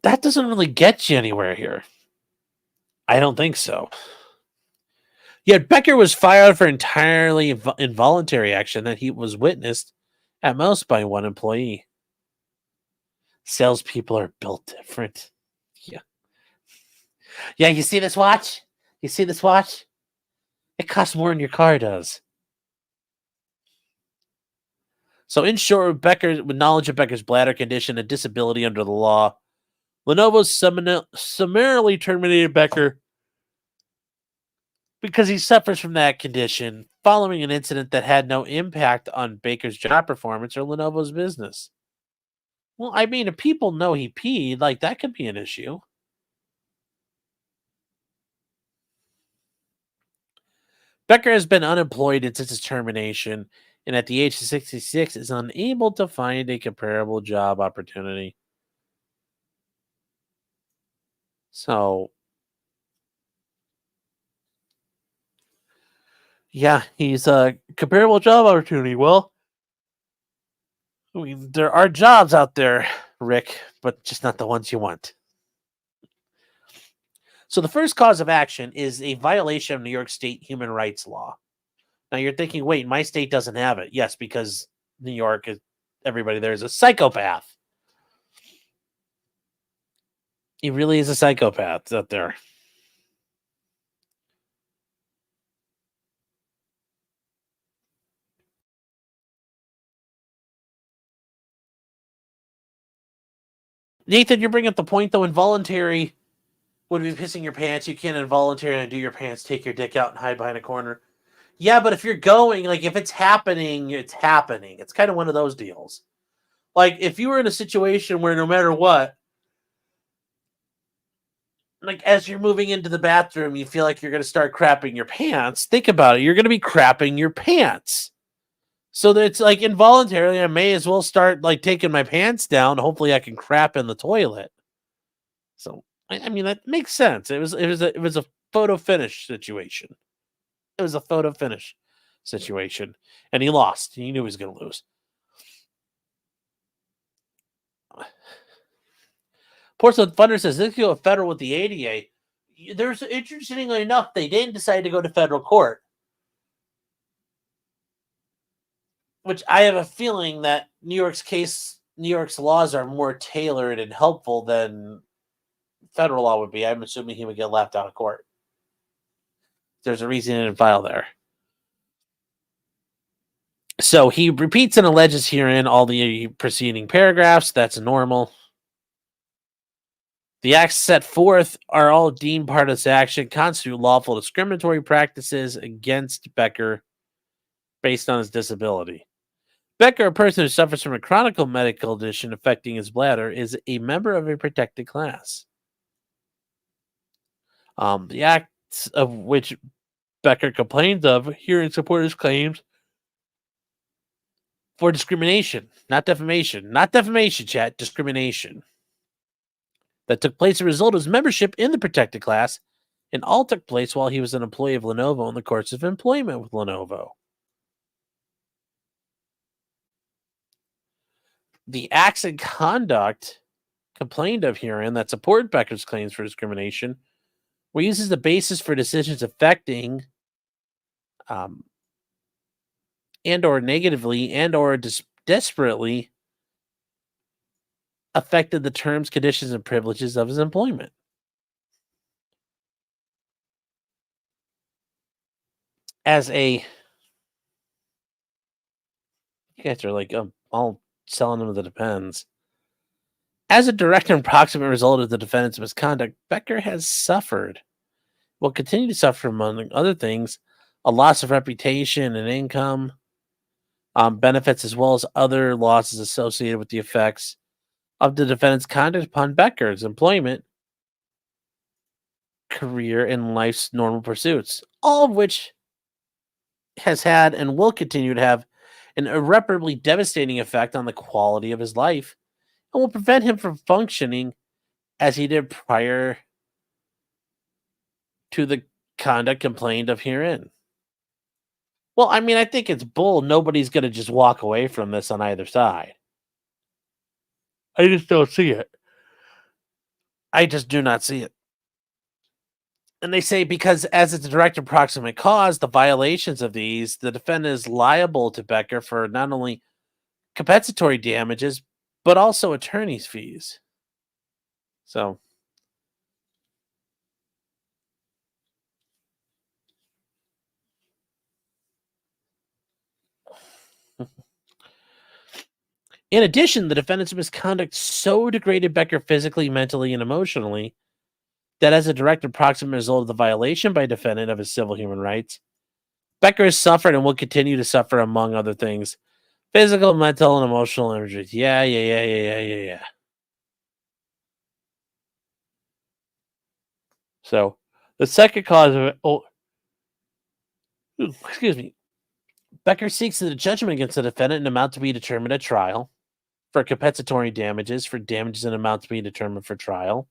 That doesn't really get you anywhere here. I don't think so. Yet Becker was fired for entirely involuntary action that he was witnessed at most by one employee. Salespeople are built different. Yeah. Yeah, you see this watch? You see this watch? It costs more than your car does. So, in short, with knowledge of Becker's bladder condition and disability under the law, Lenovo summarily terminated Becker because he suffers from that condition following an incident that had no impact on Baker's job performance or Lenovo's business. Well, I mean, if people know he peed, like that could be an issue. Becker has been unemployed since his termination, and at the age of 66 is unable to find a comparable job opportunity. So, yeah, he's a comparable job opportunity. Well, I mean, there are jobs out there, Rick, but just not the ones you want. So the first cause of action is a violation of New York State human rights law. Now you're thinking, wait, my state doesn't have it. Yes, because New York is everybody there is a psychopath. He really is a psychopath out there. Nathan, you're bringing up the point, though. Involuntary would be pissing your pants. You can't involuntarily do your pants, take your dick out, and hide behind a corner. Yeah, but if you're going, like, if it's happening, it's happening. It's kind of one of those deals. Like, if you were in a situation where no matter what, like, as you're moving into the bathroom, you feel like you're going to start crapping your pants. Think about it. You're going to be crapping your pants. So that it's like involuntarily, I may as well start like taking my pants down. Hopefully, I can crap in the toilet. So, I mean, that makes sense. It was a photo finish situation. It was a photo finish situation, and he lost. He knew he was going to lose. Porcelain Thunder says this could go federal with the ADA. There's interestingly enough, they didn't decide to go to federal court, which I have a feeling that New York's laws are more tailored and helpful than federal law would be. I'm assuming he would get left out of court. There's a reason he didn't file there. So he repeats and alleges herein all the preceding paragraphs. That's normal. The acts set forth are all deemed part of this action, constitute lawful discriminatory practices against Becker based on his disability. Becker, a person who suffers from a chronic medical condition affecting his bladder, is a member of a protected class. The acts of which Becker complains of here in support of his claims for discrimination, not defamation. Not defamation, chat, discrimination. That took place as a result of his membership in the protected class, and all took place while he was an employee of Lenovo in the course of employment with Lenovo. The acts and conduct complained of herein that support Becker's claims for discrimination were used as the basis for decisions affecting and or negatively and or desperately affected the terms, conditions, and privileges of his employment. As a, you guys are like all selling them the depends. As a direct and proximate result of the defendant's misconduct, Becker has suffered, will continue to suffer, among other things, a loss of reputation and income, benefits, as well as other losses associated with the effects of the defendant's conduct upon Becker's employment, career, and life's normal pursuits, all of which has had and will continue to have an irreparably devastating effect on the quality of his life and will prevent him from functioning as he did prior to the conduct complained of herein. Well, I mean, I think it's bull. Nobody's going to just walk away from this on either side. I just don't see it. I just do not see it. And they say because as it's a direct and proximate cause, the violations of these, the defendant is liable to Becker for not only compensatory damages, but also attorney's fees. So, in addition, the defendant's misconduct so degraded Becker physically, mentally, and emotionally that as a direct and proximate result of the violation by defendant of his civil human rights, Becker has suffered and will continue to suffer, among other things, physical, mental, and emotional injuries. Yeah. So, the second cause of it, excuse me, Becker seeks that a judgment against the defendant in amount to be determined at trial for compensatory damages for damages in amount to be determined for trial.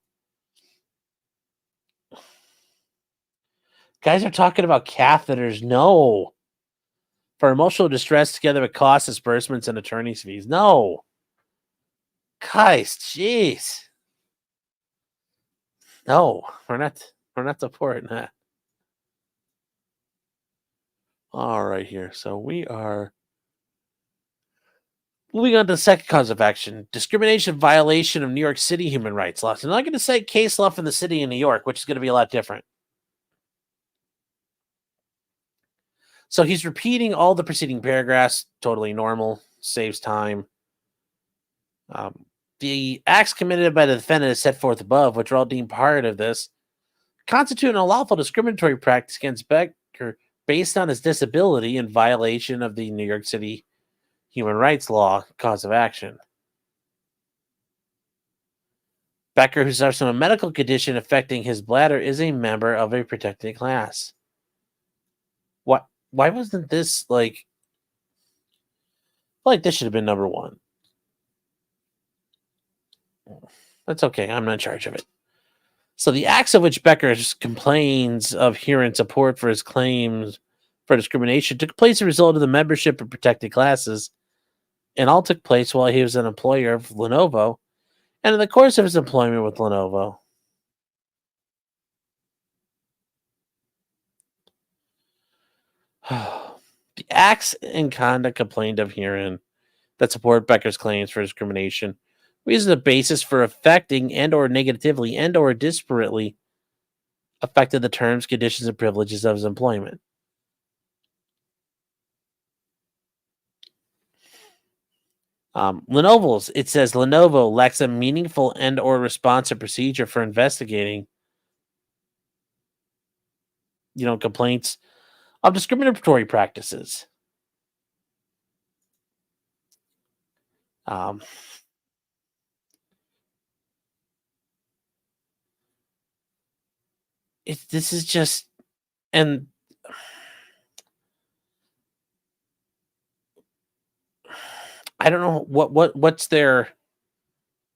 Guys are talking about catheters. No. For emotional distress together with cost disbursements and attorney's fees. No. Guys, jeez. No, we're not supporting that. All right here. So we are Moving on to the second cause of action, discrimination violation of New York City human rights laws. I'm not going to say case law from the city of New York, which is going to be a lot different. So he's repeating all the preceding paragraphs, totally normal, saves time. The acts committed by the defendant as set forth above, which are all deemed part of this, constitute an unlawful discriminatory practice against Becker based on his disability in violation of the New York City human rights law cause of action. Becker, who suffers from a medical condition affecting his bladder, is a member of a protected class. What? Why wasn't this like? Like this should have been number one. That's okay. I'm not in charge of it. So the acts of which Becker complains of here in support for his claims for discrimination took place as a result of the membership of protected classes, and all took place while he was an employer of Lenovo, and in the course of his employment with Lenovo. The acts and conduct complained of herein that support Becker's claims for discrimination is the basis for affecting and or negatively and or disparately affected the terms, conditions, and privileges of his employment. It says Lenovo lacks a meaningful and or responsive procedure for investigating, complaints of discriminatory practices. This is just, and I don't know what's their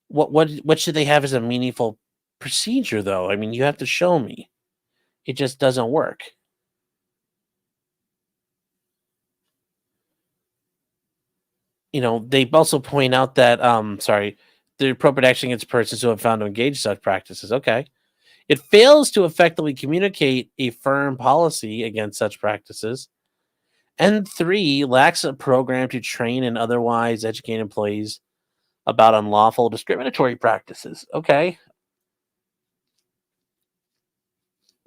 what should they have as a meaningful procedure though? I mean, you have to show me. It just doesn't work. They also point out that the appropriate action against persons who have found to engage in such practices. Okay. It fails to effectively communicate a firm policy against such practices. And 3, lacks a program to train and otherwise educate employees about unlawful discriminatory practices. Okay.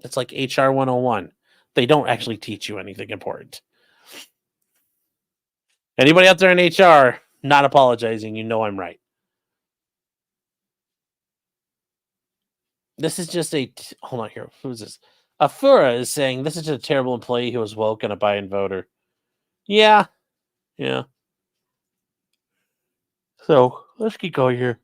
It's like HR 101. They don't actually teach you anything important. Anybody out there in HR not apologizing, I'm right. This is just hold on here. Who's this? Afura is saying this is a terrible employee who was woke and a buy-in voter. Yeah. So let's keep going here.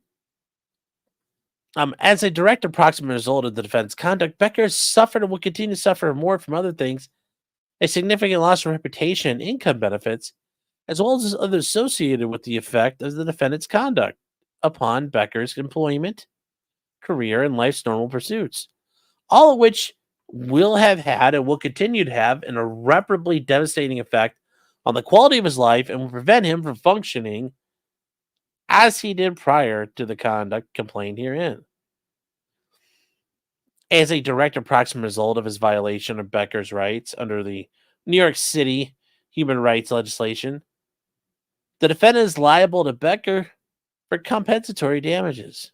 As a direct approximate result of the defense conduct, Becker suffered and will continue to suffer more from other things, a significant loss of reputation and income benefits, as well as others associated with the effect of the defendant's conduct upon Becker's employment, career, and life's normal pursuits, all of which will have had and will continue to have an irreparably devastating effect on the quality of his life and will prevent him from functioning as he did prior to the conduct complained herein. As a direct approximate result of his violation of Becker's rights under the New York City human rights legislation, the defendant is liable to Becker for compensatory damages.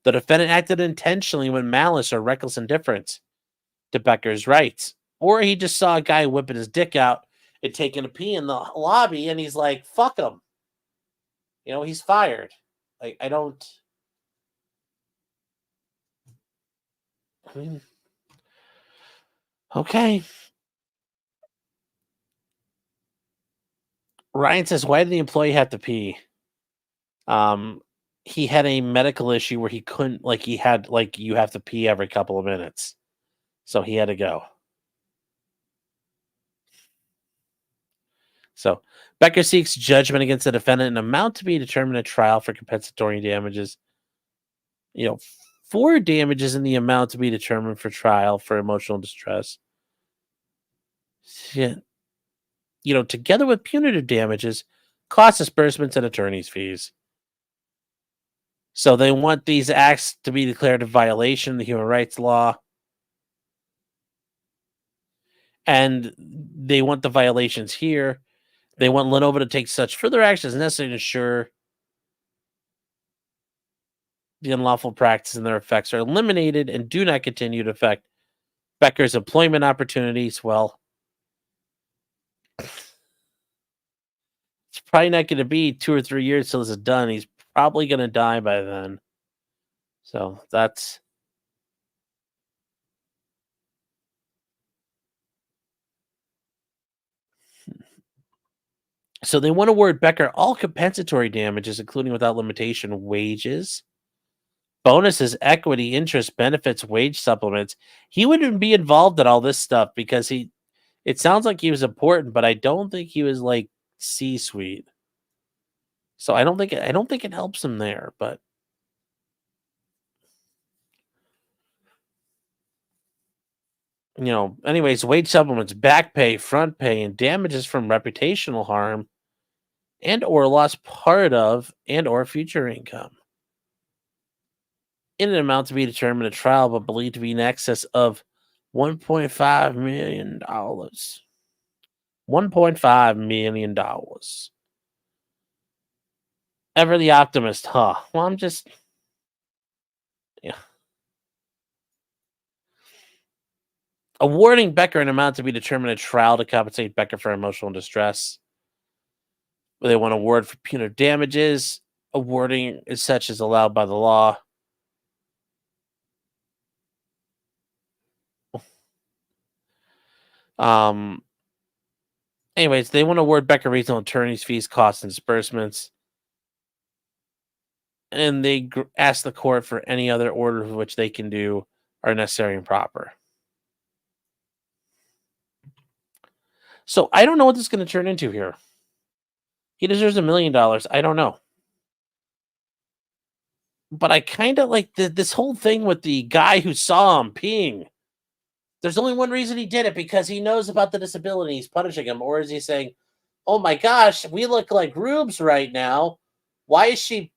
The defendant acted intentionally with malice or reckless indifference to Becker's rights, or he just saw a guy whipping his dick out and taking a pee in the lobby, and he's like, "Fuck him," he's fired. I don't. I mean, okay. Ryan says, "Why did the employee have to pee?" He had a medical issue where he couldn't, you have to pee every couple of minutes, so he had to go. So Becker seeks judgment against the defendant in amount to be determined at trial for compensatory damages. 4 damages in the amount to be determined for trial for emotional distress. Yeah. Together with punitive damages, cost disbursements, and attorney's fees. So they want these acts to be declared a violation of the human rights law. And they want the violations here. They want Lenovo to take such further actions as necessary to ensure the unlawful practice and their effects are eliminated and do not continue to affect Becker's employment opportunities. Well, it's probably not going to be 2 or 3 years till this is done. He's probably going to die by then. So that's so they want to award Becker all compensatory damages, including without limitation wages, bonuses, equity, interest, benefits, wage supplements. He wouldn't be involved in all this stuff because it sounds like he was important, but I don't think he was like C-suite. So I don't think it helps him there, but anyways, wage supplements, back pay, front pay, and damages from reputational harm and or lost part of and or future income in an amount to be determined at trial, but believed to be in excess of $1.5 million. $1.5 million. Ever the optimist, huh? Well, I'm just, yeah. Awarding Becker an amount to be determined at trial to compensate Becker for emotional distress. They want to award for punitive damages. Awarding is such as allowed by the law. Um. Anyways, they want to award Becker reasonable attorney's fees, costs, and disbursements. And they ask the court for any other orders which they can do are necessary and proper. So I don't know what this is going to turn into here. He deserves $1 million. I don't know. But I kind of like this whole thing with the guy who saw him peeing. There's only one reason he did it, because he knows about the disability. He's punishing him. Or is he saying, oh my gosh, we look like rubes right now. Why is she,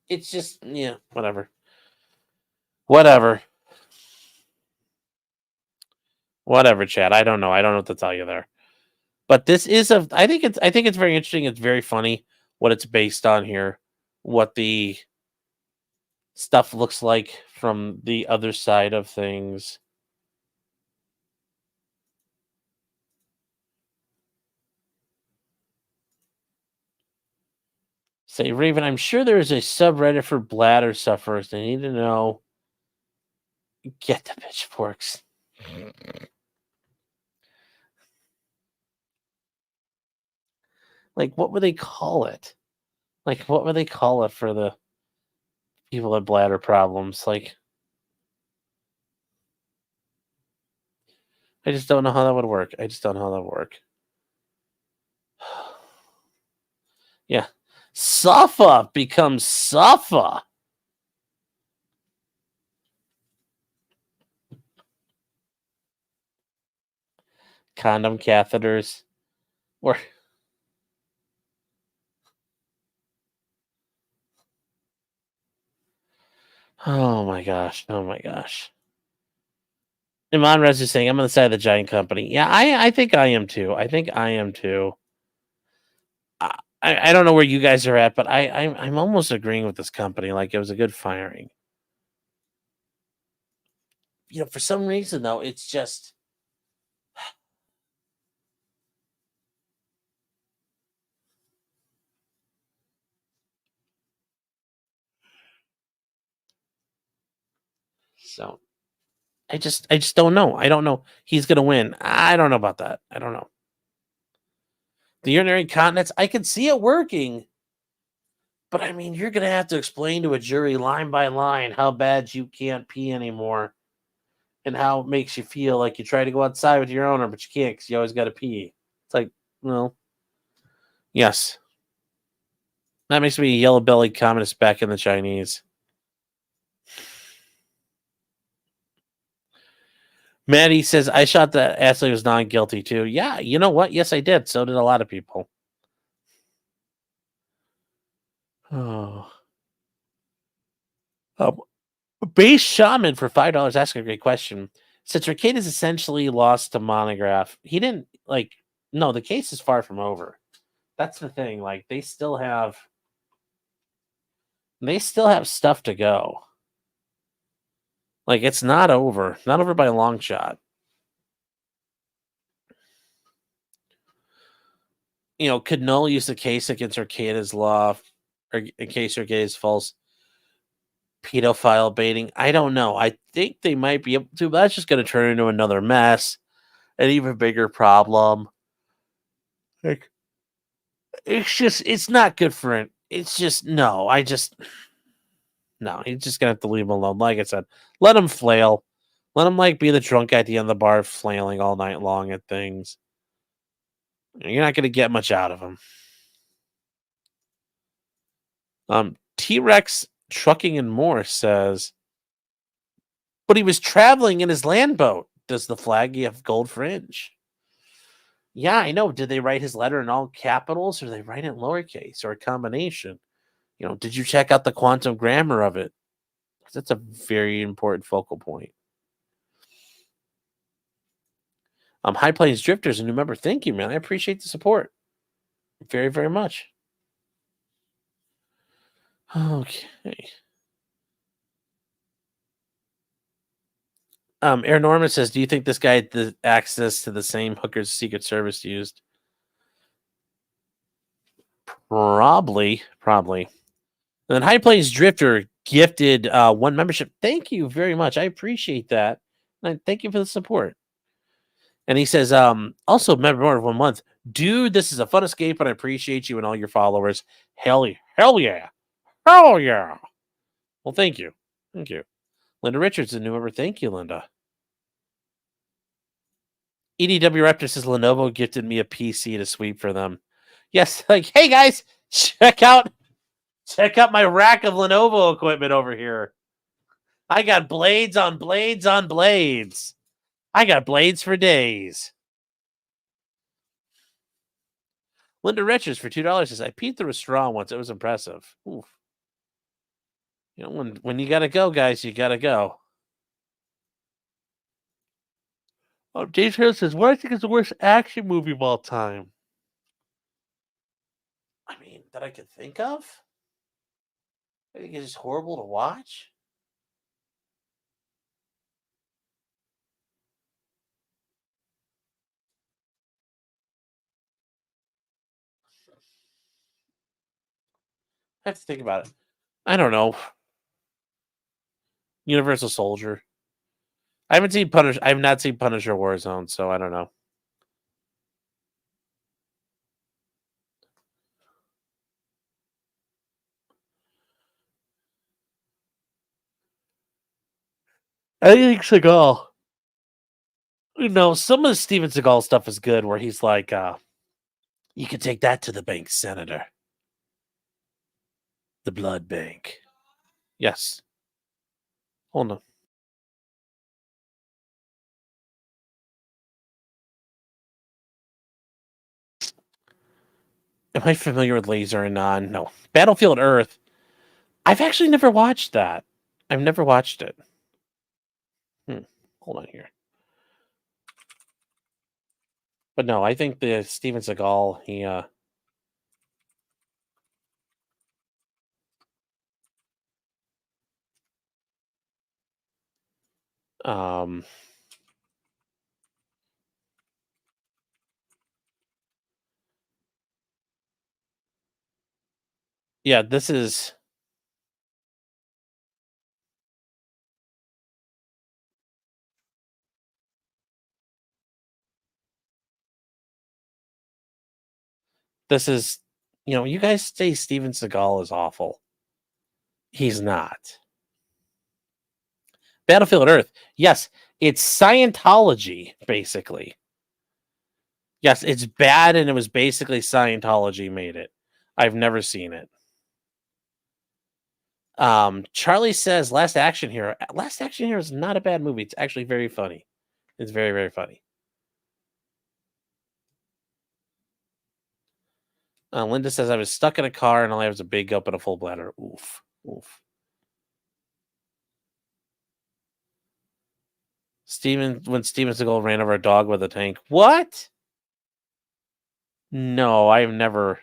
it's just, yeah, whatever. Whatever, Chad. I don't know. I don't know what to tell you there. But this is I think it's very interesting. It's very funny what it's based on here. What the stuff looks like from the other side of things. Say, Raven, I'm sure there is a subreddit for bladder sufferers. They need to know. Get the pitchforks. Like, what would they call it? Like, what would they call it for the people with bladder problems? Like, I just don't know how that would work. I just don't know how that would work. Yeah. Suffer becomes suffer. Condom catheters. Or oh my gosh. Oh my gosh. Iman Rez is saying, I'm on the side of the giant company. Yeah, I think I am too. I think I am too. I don't know where you guys are at, but I'm almost agreeing with this company. Like, it was a good firing. For some reason though, it's just so I just don't know. I don't know. He's gonna win. I don't know about that. I don't know. The urinary incontinence, I can see it working. But I mean, you're gonna have to explain to a jury line by line how bad you can't pee anymore, and how it makes you feel. Like, you try to go outside with your owner, but you can't because you always got to pee. It's like, well, yes, that makes me a yellow-bellied communist back in the Chinese. Maddie says, I shot that Ashley was not guilty too. Yeah, you know what? Yes, I did. So did a lot of people. Oh. Base Shaman for $5 asking a great question. Since Rekieta is essentially lost to Monograph, he didn't like. No, the case is far from over. That's the thing. Like they still have stuff to go. Like it's not over. Not over by a long shot. Could Null use the case against Rekieta's law, or in case Rekieta's false pedophile baiting? I don't know. I think they might be able to, but that's just going to turn into another mess, an even bigger problem. Like, it's not good for it. It's just, no, no, he's just going to have to leave him alone. Like I said, let him flail. Let him, be the drunk at the end of the bar flailing all night long at things. You're not going to get much out of him. T-Rex Trucking and More says, but he was traveling in his land boat. Does the flag have gold fringe? Yeah, I know. Did they write his letter in all capitals, or they write it in lowercase, or a combination? Did you check out the quantum grammar of it? That's a very important focal point. High Plains Drifters, a new member. Thank you, man. I appreciate the support very, very much. Okay. Aaron Norman says, do you think this guy had the access to the same hookers Secret Service used? Probably. And then High Plains Drifter gifted 1 membership. Thank you very much. I appreciate that. And thank you for the support. And he says, also member of 1 month. Dude, this is a fun escape, and I appreciate you and all your followers. Hell yeah. Hell yeah. Hell yeah. Well, thank you. Thank you. Linda Richards, a new member. Thank you, Linda. EDW Raptor says Lenovo gifted me a PC to sweep for them. Yes, hey guys, check out my rack of Lenovo equipment over here. I got blades on blades on blades. I got blades for days. Linda Richards for $2 says I peed through a straw once. It was impressive. Oof. When you gotta go, guys, you gotta go. Oh, James Hill says, what I think is the worst action movie of all time? I mean, that I could think of? I think it's just horrible to watch. I have to think about it. I don't know. Universal Soldier. I have not seen Punisher Warzone, so I don't know. I think Seagal. Some of the Steven Seagal stuff is good, where he's like, you can take that to the bank, Senator. The blood bank. Yes. Hold on. Am I familiar with Laser and Non? No. Battlefield Earth. I've actually never watched that. I've never watched it. Hold on here. But no, I think the Steven Seagal, he yeah, this is you guys say Steven Seagal is awful. He's not. Battlefield Earth. Yes, it's Scientology, basically. Yes, it's bad, and it was basically Scientology made it. I've never seen it. Charlie says Last Action Hero. Last Action Hero is not a bad movie. It's actually very funny. It's very, very funny. Linda says I was stuck in a car and all I have was a big gulp and a full bladder. Oof. When Steven Seagal ran over a dog with a tank. What? No, I've never.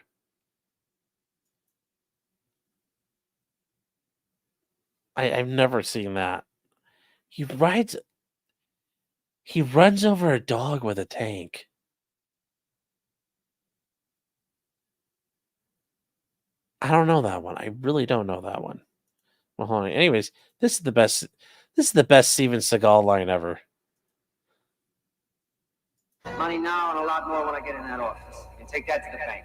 I've never seen that. He rides. He runs over a dog with a tank. I don't know that one. I really don't know that one. Well, hold on. Anyways, this is the best. This is the best Steven Seagal line ever. Money now and a lot more when I get in that office. You can take that to the bank.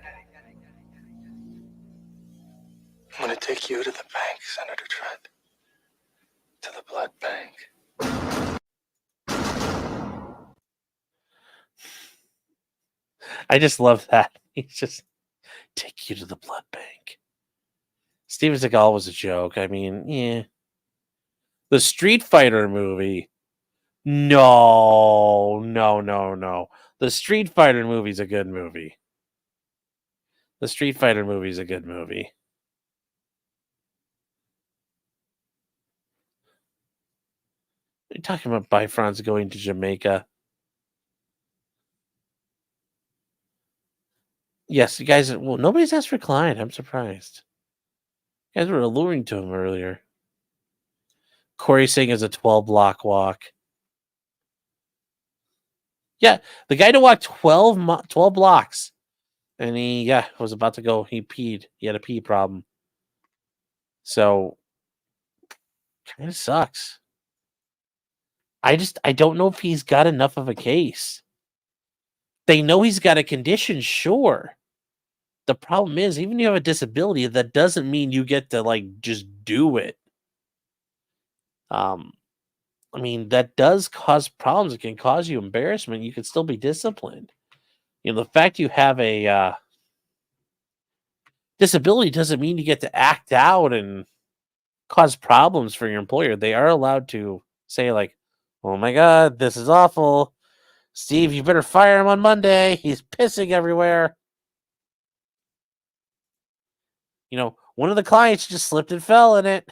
I'm gonna take you to the bank, Senator Trent. To the blood bank. I just love that. He's just take you to the blood bank. Steven Seagal was a joke. I mean, yeah. The Street Fighter movie. No. The Street Fighter movie's a good movie. The Street Fighter movie's a good movie. You're talking about Bifrons going to Jamaica. Yes, you guys. Well, nobody's asked for Klein. I'm surprised. You guys were alluring to him earlier. Corey saying is a 12-block walk. Yeah, the guy to walk 12 blocks. And he, was about to go. He peed. He had a pee problem. So, kind of sucks. I don't know if he's got enough of a case. They know he's got a condition, sure. The problem is, even if you have a disability, that doesn't mean you get to, just do it. I mean, that does cause problems. It can cause you embarrassment. You can still be disciplined. The fact you have a disability doesn't mean you get to act out and cause problems for your employer. They are allowed to say, oh my God, this is awful. Steve, you better fire him on Monday. He's pissing everywhere. One of the clients just slipped and fell in it.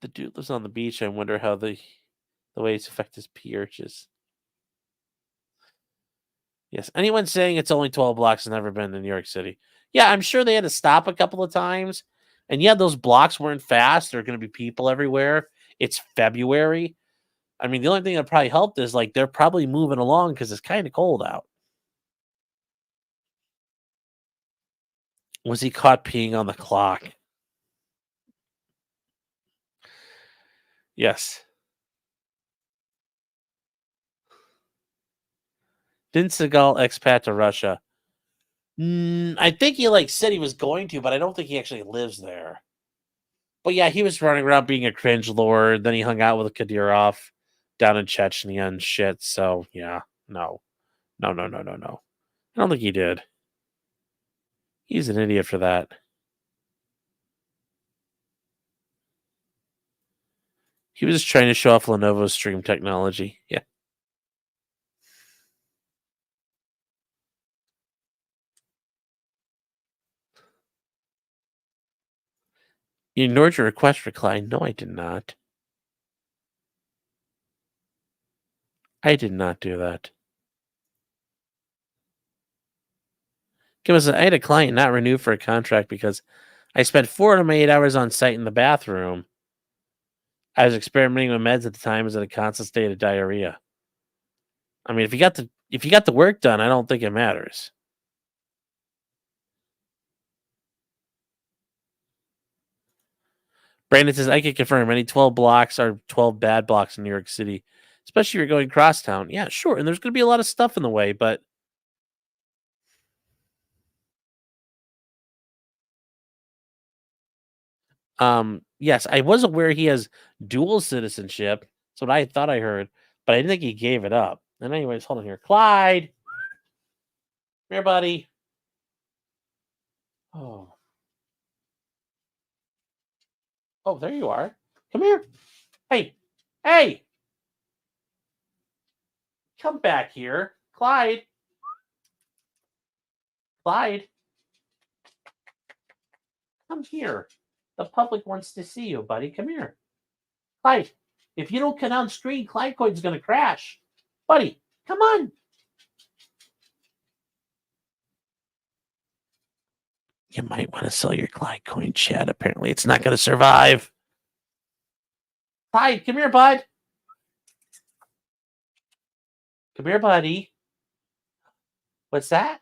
The dude lives on the beach. I wonder how the waves affect his pee urges. Yes, anyone saying it's only 12 blocks has never been to New York City. Yeah, I'm sure they had to stop a couple of times. And yeah, those blocks weren't fast. There are going to be people everywhere. It's February. I mean, the only thing that probably helped is they're probably moving along because it's kind of cold out. Was he caught peeing on the clock? Yes. Didn't Seagal expat to Russia? I think he said he was going to, but I don't think he actually lives there. But yeah, he was running around being a cringe lord. Then he hung out with Kadyrov down in Chechnya and shit. So yeah, no. I don't think he did. He's an idiot for that. He was just trying to show off Lenovo's stream technology. Yeah. You ignored your request for Klein. No, I did not. I did not do that. I had a client not renew for a contract because I spent 4 of my 8 hours on site in the bathroom. I was experimenting with meds at the time. I was in a constant state of diarrhea. I mean, if you got the work done, I don't think it matters. Brandon says, I can confirm any 12 blocks are 12 bad blocks in New York City, especially if you're going crosstown. Yeah, sure. And there's going to be a lot of stuff in the way, but yes, I was aware he has dual citizenship. That's what I thought I heard, but I didn't think he gave it up. And anyways, hold on here. Clyde. Come here, buddy. Oh. Oh, there you are. Come here. Hey. Hey. Come back here. Clyde. Clyde. Come here. The public wants to see you, buddy. Come here. Clyde, if you don't come on screen, Clyde Coin's going to crash. Buddy, come on. You might want to sell your Clyde Coin, Chad. Apparently, it's not going to survive. Clyde, come here, bud. Come here, buddy. What's that?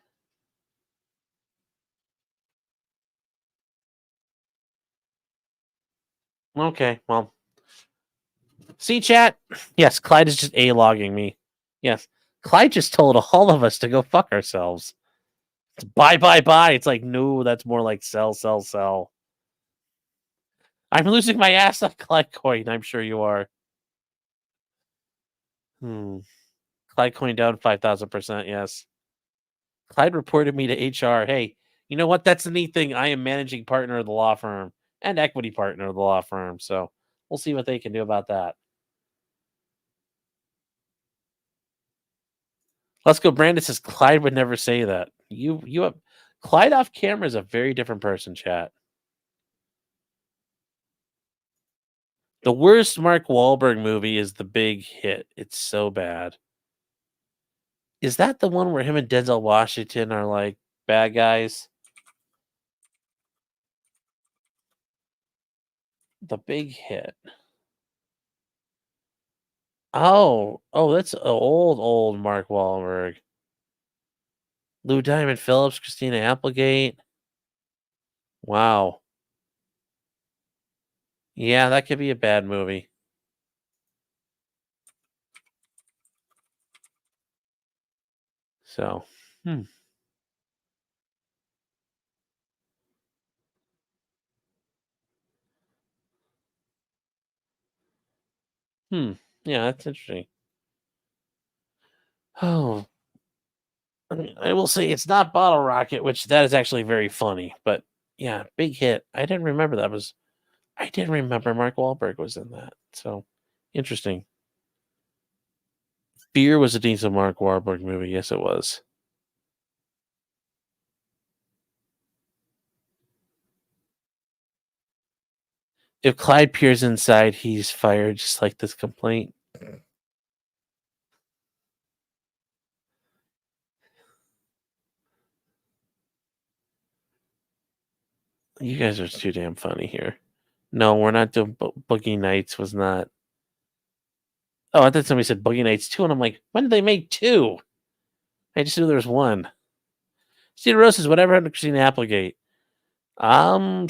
Okay, well. See, chat? Yes, Clyde is just A-logging me. Yes. Clyde just told all of us to go fuck ourselves. It's buy, buy, buy. It's like, no, that's more like sell, sell, sell. I'm losing my ass on Clyde Coin. I'm sure you are. Clyde Coin down 5,000%, yes. Clyde reported me to HR. Hey, you know what? That's the neat thing. I am managing partner of the law firm and equity partner of the law firm. So we'll see what they can do about that. Let's go. Brandon says Clyde would never say that. You have Clyde off camera is a very different person, chat. The worst Mark Wahlberg movie is The Big Hit. It's so bad. Is that the one where him and Denzel Washington are like bad guys? The Big Hit. Oh, that's old Mark Wahlberg. Lou Diamond Phillips, Christina Applegate. Wow. Yeah, that could be a bad movie. So, Yeah, that's interesting. Oh, I will say it's not Bottle Rocket, which that is actually very funny. But yeah, Big Hit. I didn't remember that was. I didn't remember Mark Wahlberg was in that. So interesting. Fear was a decent Mark Wahlberg movie. Yes, it was. If Clyde peers inside, he's fired, just like this complaint. You guys are too damn funny here. No, we're not doing Boogie Nights. Was not. Oh, I thought somebody said Boogie Nights 2, and I'm like, when did they make 2? I just knew there was 1. Cedar Roses, whatever happened to Christina Applegate?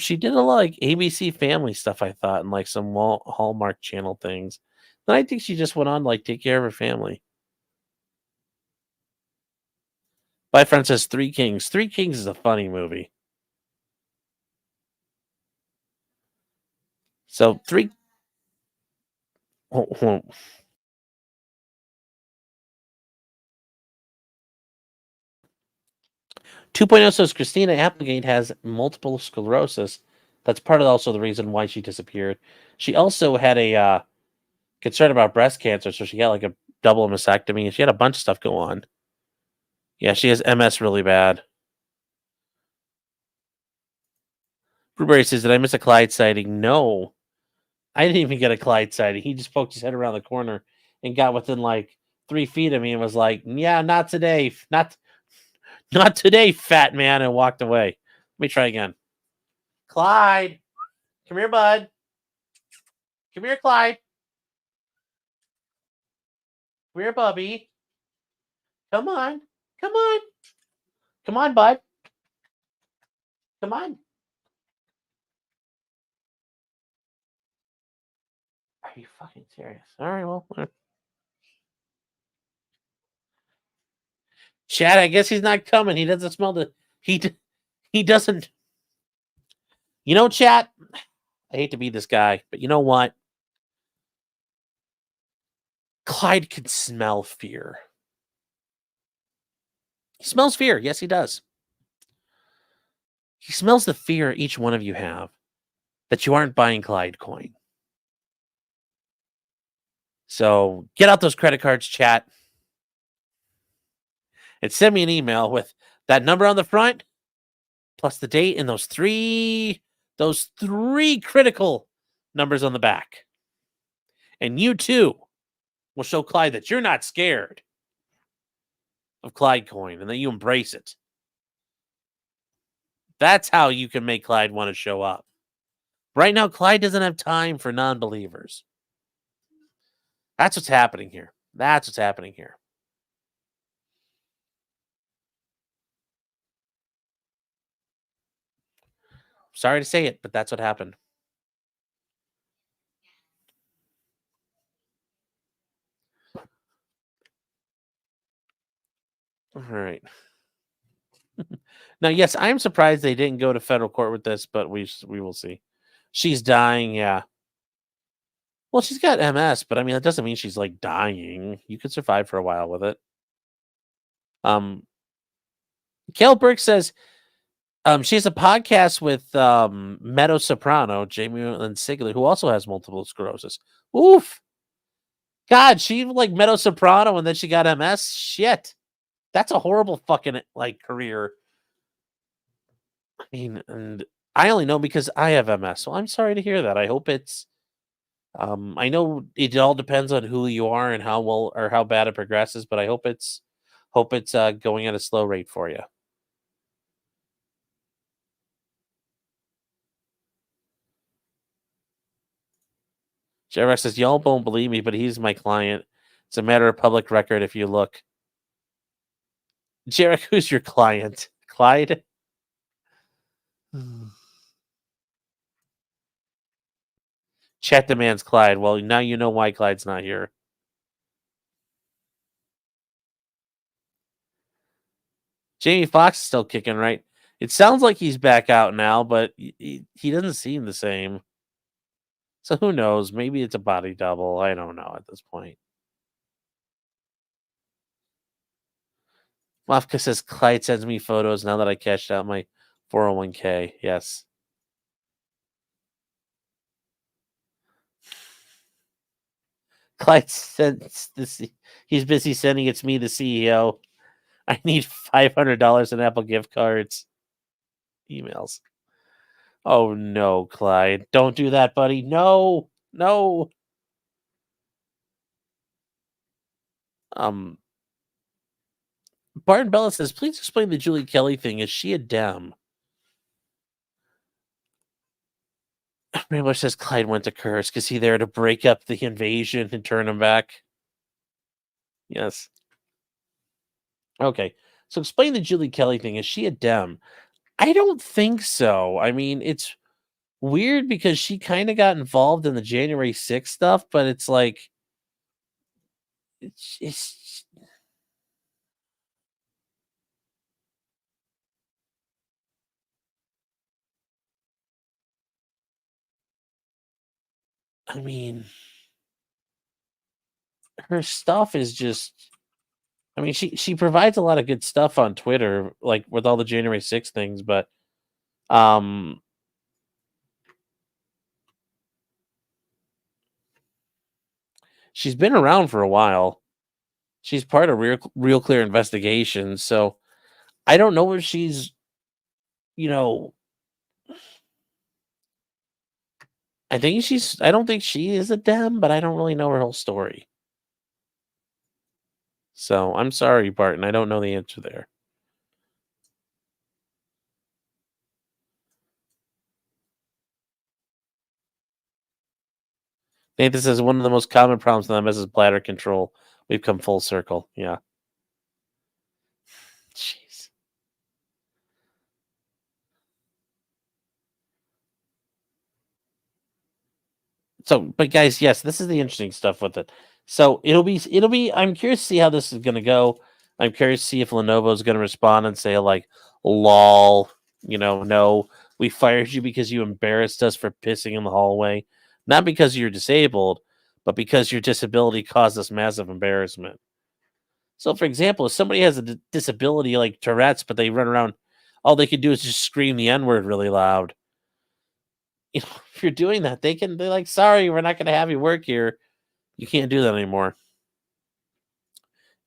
She did a lot like ABC Family stuff, I thought, and like some Hallmark Channel things. Then I think she just went on to like take care of her family. My friend says Three Kings. Three Kings is a funny movie. So 2.0 says Christina Applegate has multiple sclerosis. That's part of also the reason why she disappeared. She also had a concern about breast cancer, so she got like a double mastectomy. She had a bunch of stuff go on. Yeah, she has MS really bad. Blueberry says, did I miss a Clyde sighting? No. I didn't even get a Clyde sighting. He just poked his head around the corner and got within like 3 feet of me and was like, yeah, not today. Not today, fat man, and walked away. Let me try again. Clyde. Come here, bud. Come here, Clyde. Come here, Bubby. Come on. Come on. Come on, bud. Come on. Are you fucking serious? All right, well. Chad, I guess he's not coming. He doesn't smell the... He doesn't... You know, chat, I hate to be this guy, but you know what? Clyde can smell fear. He smells fear. Yes, he does. He smells the fear each one of you have that you aren't buying Clyde coin. So get out those credit cards, chat, and send me an email with that number on the front plus the date and those three Those 3 critical numbers on the back. And you too will show Clyde that you're not scared of Clyde coin and that you embrace it. That's how you can make Clyde want to show up. Right now, Clyde doesn't have time for non-believers. That's what's happening here. That's what's happening here. Sorry to say it, but that's what happened. All right. Now, yes, I'm surprised they didn't go to federal court with this, but we will see. She's dying, yeah. Well, she's got MS, but I mean that doesn't mean she's like dying. You could survive for a while with it. Kel Burke says she has a podcast with Meadow Soprano, Jamie Lynn Sigler, who also has multiple sclerosis. Oof. God, she like Meadow Soprano and then she got MS. Shit. That's a horrible fucking like career. I mean, and I only know because I have MS. So I'm sorry to hear that. I hope it's I know it all depends on who you are and how well or how bad it progresses, but I hope it's going at a slow rate for you. JRX says, y'all won't believe me, but he's my client. It's a matter of public record if you look. JRX, who's your client? Clyde? Chat demands Clyde. Well, now you know why Clyde's not here. Jamie Foxx is still kicking, right? It sounds like he's back out now, but he doesn't seem the same. So who knows? Maybe it's a body double. I don't know at this point. Mafka says Clyde sends me photos now that I cashed out my 401k. Yes. Clyde sends this. He's busy sending it's me, the CEO. I need $500 in Apple gift cards. Emails. Oh no, Clyde. Don't do that, buddy. No. No. Barton Bella says, please explain the Julie Kelly thing. Is she a Dem? Rainbow says Clyde went to Kursk. Is he there to break up the invasion and turn him back? Yes. Okay. So explain the Julie Kelly thing. Is she a Dem? I don't think so. I mean, it's weird because she kind of got involved in the January 6th stuff, but it's like it's I mean, her stuff is just I mean, she provides a lot of good stuff on Twitter, like with all the January 6th things, but she's been around for a while. She's part of Real Clear Investigations, so I don't know if she's, you know, I don't think she is a Dem, but I don't really know her whole story. So I'm sorry, Barton. I don't know the answer there. Nathan says one of the most common problems in MS is bladder control. We've come full circle. Yeah. Jeez. So, but guys, yes, this is the interesting stuff with it. So it'll be. I'm curious to see how this is going to go. I'm curious to see if Lenovo is going to respond and say like, "Lol, no, we fired you because you embarrassed us for pissing in the hallway, not because you're disabled, but because your disability caused us massive embarrassment." So, for example, if somebody has a disability like Tourette's, but they run around, all they can do is just scream the N-word really loud. If you're doing that, they're like, sorry, we're not going to have you work here. You can't do that anymore.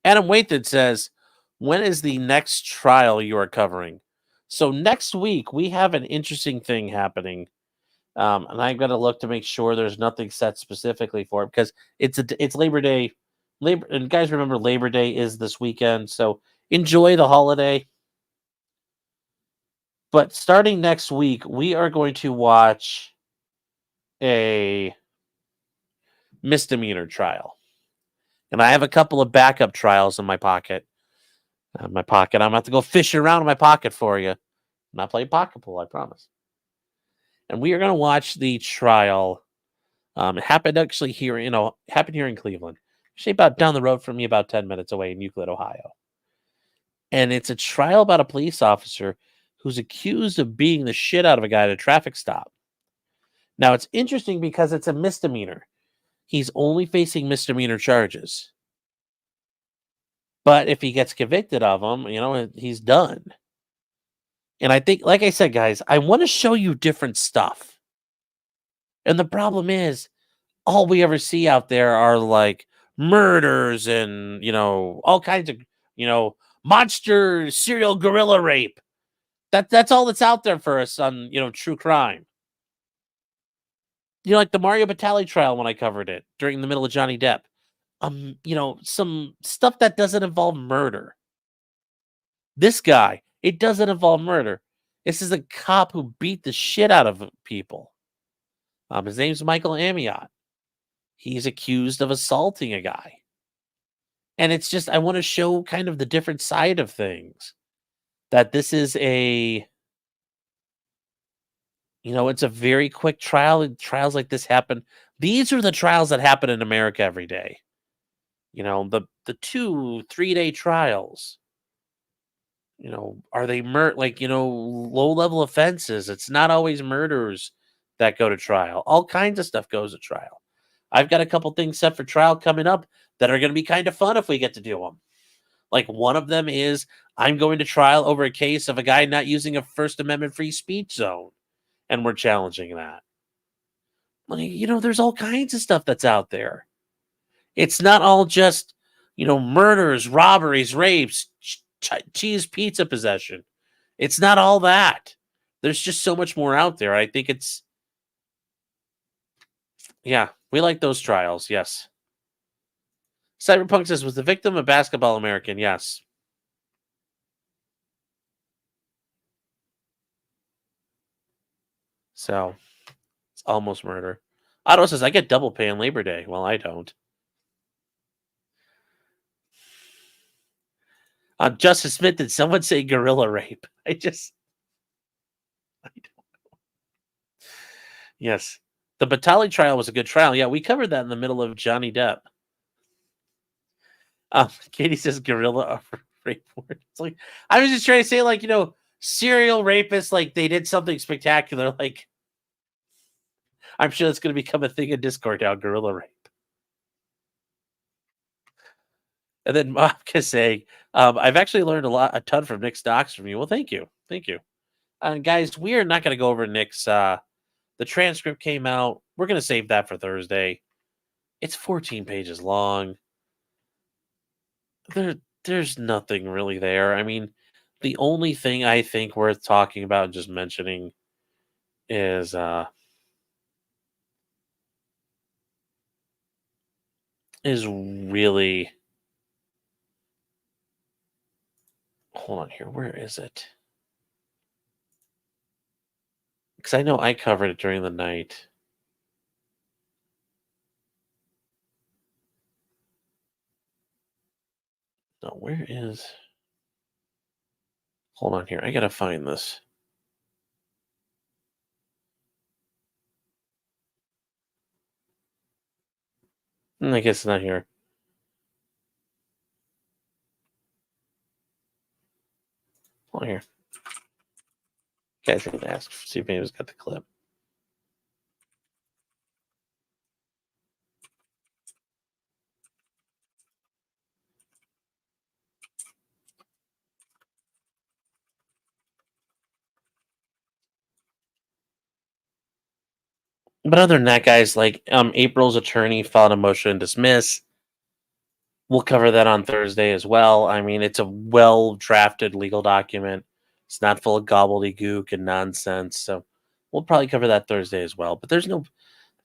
Adam Waithed says, when is the next trial you are covering? So next week, we have an interesting thing happening. And I'm gonna look to make sure there's nothing set specifically for it because it's Labor Day. And guys, remember Labor Day is this weekend, so enjoy the holiday. But starting next week, we are going to watch a misdemeanor trial, and I have a couple of backup trials in my pocket. I'm gonna have to go fishing around in my pocket for you. I'm not playing pocket pool, I promise. And we are going to watch the trial. It happened actually here, happened here in Cleveland. Actually, about down the road from me, about 10 minutes away in Euclid, Ohio. And it's a trial about a police officer who's accused of beating the shit out of a guy at a traffic stop. Now, it's interesting because it's a misdemeanor. He's only facing misdemeanor charges. But if he gets convicted of them, he's done. And I think, like I said, guys, I want to show you different stuff. And the problem is, all we ever see out there are like murders and, all kinds of, monster serial gorilla rape. That's all that's out there for us on, true crime. Like the Mario Batali trial when I covered it during the middle of Johnny Depp. Some stuff that doesn't involve murder. This guy, it doesn't involve murder. This is a cop who beat the shit out of people. His name's Michael Amiot. He's accused of assaulting a guy. And it's just, I want to show kind of the different side of things. That this is it's a very quick trial. Trials like this happen. These are the trials that happen in America every day. The 2-3 day trials. Are they low level offenses? It's not always murders that go to trial. All kinds of stuff goes to trial. I've got a couple things set for trial coming up that are going to be kind of fun if we get to do them. Like one of them is I'm going to trial over a case of a guy not using a First Amendment free speech zone. And we're challenging that. There's all kinds of stuff that's out there. It's not all just, murders, robberies, rapes, cheese pizza possession. It's not all that. There's just so much more out there. I think we like those trials. Yes. Cyberpunk says, was the victim a basketball American? Yes. So, it's almost murder. Otto says, I get double pay on Labor Day. Well, I don't. Justice Smith, did someone say gorilla rape? I don't know. Yes. The Batali trial was a good trial. Yeah, we covered that in the middle of Johnny Depp. Katie says gorilla rape. It's like, I was just trying to say, serial rapists, they did something spectacular. I'm sure that's going to become a thing in Discord now, gorilla rape. And then Mopka saying, I've actually learned a ton from Nick's docs from you. Well, thank you. Thank you. And guys, we are not going to go over Nick's, the transcript came out. We're going to save that for Thursday. It's 14 pages long. There's nothing really there. I mean, the only thing I think worth talking about and just mentioning is really, hold on here. Where is it? Because I know I covered it during the night. No, where is... Hold on here. I gotta find this. I guess it's not here. Hold on here. Guys, I need to ask, see if anyone's got the clip. But other than that, guys, April's attorney filed a motion to dismiss. We'll cover that on Thursday as well. I mean, it's a well-drafted legal document. It's not full of gobbledygook and nonsense. So We'll probably cover that Thursday as well. But there's no,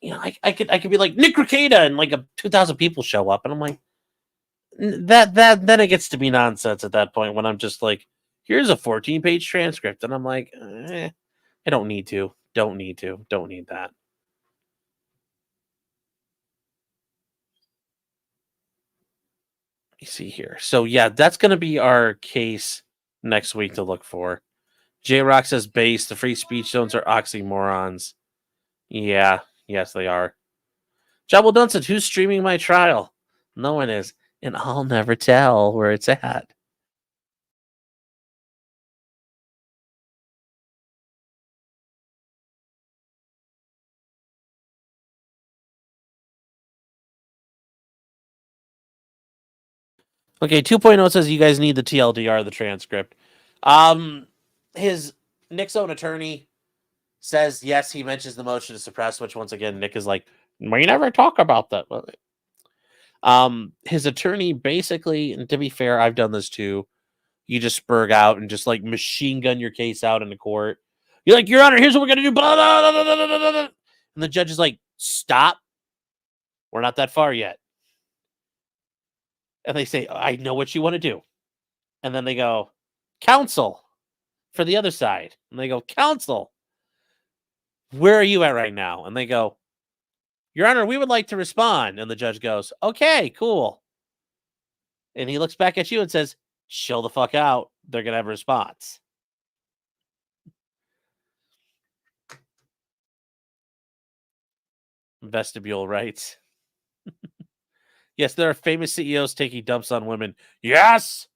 I could be like Nick Rekieta and like 2,000 people show up, and I'm like, that then it gets to be nonsense at that point when I'm just like, here's a 14-page transcript, and I'm like, I don't need that. You see here. So yeah, that's going to be our case next week to look for. J-Rock says base. The free speech zones are oxymorons. Yeah, yes they are. Job well done said, who's streaming my trial? No one is, and I'll never tell where it's at. Okay, 2.0 says you guys need the TLDR, the transcript. His Nick's own attorney says yes, he mentions the motion to suppress, which once again Nick is like, we never talk about that. His attorney basically, and to be fair, I've done this too. You just spurg out and just like machine gun your case out in the court. You're like, Your Honor, here's what we're gonna do. Blah, blah, blah, blah, blah, blah. And the judge is like, stop. We're not that far yet. And they say, I know what you want to do. And then they go, counsel for the other side. And they go, counsel, where are you at right now? And they go, Your Honor, we would like to respond. And the judge goes, okay, cool. And he looks back at you and says, chill the fuck out. They're going to have a response. Vestibule rights. Yes, there are famous CEOs taking dumps on women. Yes.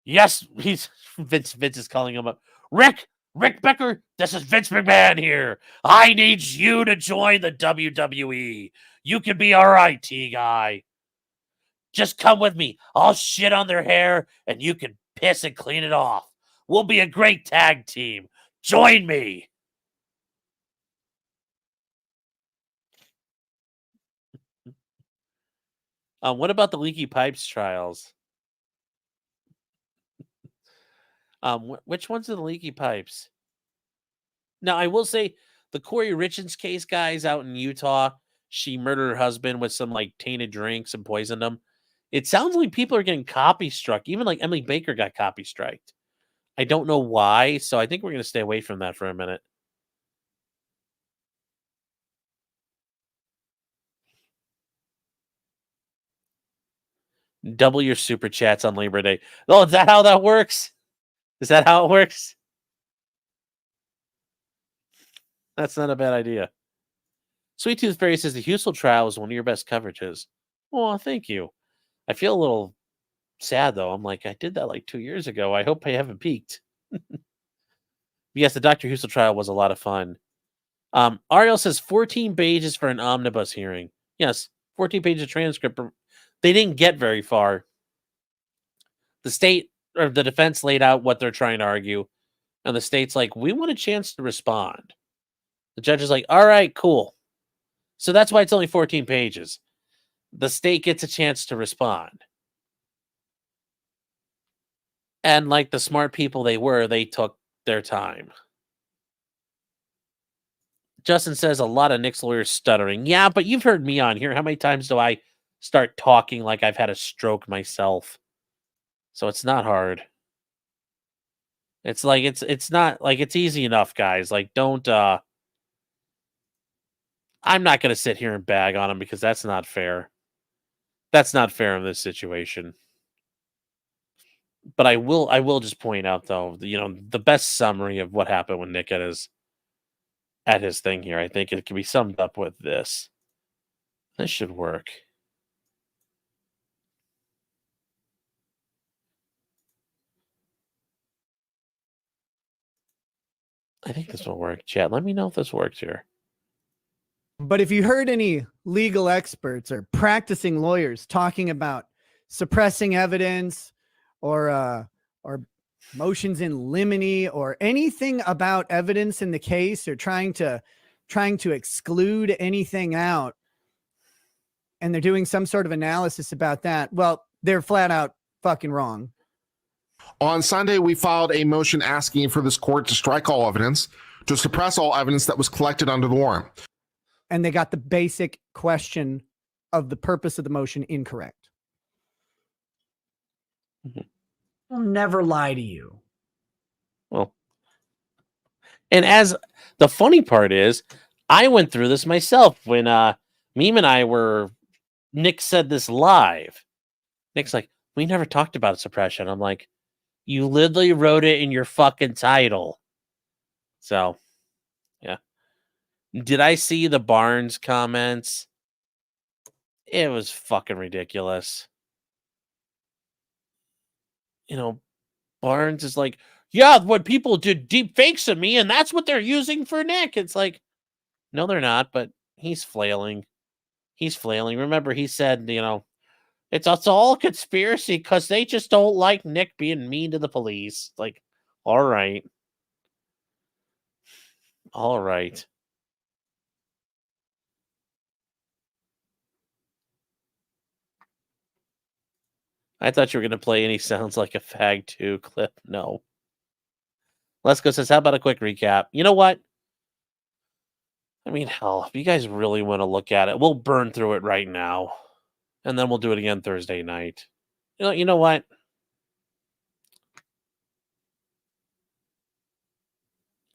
Yes. Vince is calling him up. Rick Becker, this is Vince McMahon here. I need you to join the WWE. You can be our IT guy. Just come with me. I'll shit on their hair and you can piss and clean it off. We'll be a great tag team. Join me. What about the leaky pipes trials? Which ones are the leaky pipes? Now, I will say the Corey Richards case, guys, out in Utah, she murdered her husband with some like tainted drinks and poisoned him. It sounds like people are getting copy struck. Even like Emily Baker got copy striked. I don't know why, so I think we're going to stay away from that for a minute. Double your super chats on Labor Day. Oh, is that how that works? Is that how it works? That's not a bad idea. Sweet Tooth Fairy says the Husel trial was one of your best coverages. Oh, thank you. I feel a little sad though. I'm like, I did that like 2 years ago. I hope I haven't peaked. Yes, the Dr. Husel trial was a lot of fun. Ariel says 14 pages for an omnibus hearing. Yes, 14 pages of transcript. They didn't get very far. The state or the defense laid out what they're trying to argue, and the state's like, we want a chance to respond. The judge is like, all right, cool. So that's why it's only 14 pages. The state gets a chance to respond. And like the smart people they were, they took their time. Justin says a lot of Nick's lawyers stuttering. Yeah, but you've heard me on here. How many times do I start talking like I've had a stroke myself? So it's not hard. It's like it's not like it's easy enough, guys. Like don't I'm not going to sit here and bag on him because that's not fair. That's not fair in this situation. But I will just point out though, the best summary of what happened when Nick at his thing here. I think it can be summed up with this. This should work. I think this will work. Chat, let me know if this works here. But if you heard any legal experts or practicing lawyers talking about suppressing evidence or motions in limine or anything about evidence in the case or trying to exclude anything out, and they're doing some sort of analysis about that, well, they're flat out fucking wrong. On Sunday, we filed a motion asking for this court to strike all evidence, to suppress all evidence that was collected under the warrant. And they got the basic question of the purpose of the motion incorrect. I'll never lie to you. Well, and as the funny part is, I went through this myself when Meme and I were. Nick said this live. Nick's like, "We never talked about suppression." I'm like, "You literally wrote it in your fucking title." So, yeah. Did I see the Barnes comments? It was fucking ridiculous. You know, Barnes is like, "Yeah, when people did deep fakes of me, and that's what they're using for Nick." It's like, no, they're not, but he's flailing. He's flailing. Remember, he said, it's all conspiracy because they just don't like Nick being mean to the police. Like, all right. All right. I thought you were going to play any Sounds Like a Fag 2 clip. No. Lesko says, how about a quick recap? You know what? I mean, hell, if you guys really want to look at it, we'll burn through it right now. And then we'll do it again Thursday night. You know what?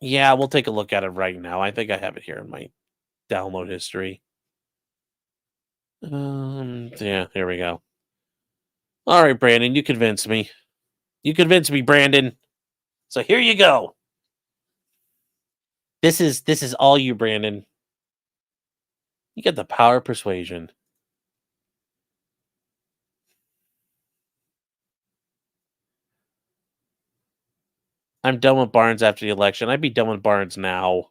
Yeah, we'll take a look at it right now. I think I have it here in my download history. Yeah, here we go. All right, Brandon, you convinced me. You convinced me, Brandon. So here you go. This is all you, Brandon. You get the power of persuasion. I'm done with Barnes after the election. I'd be done with Barnes now.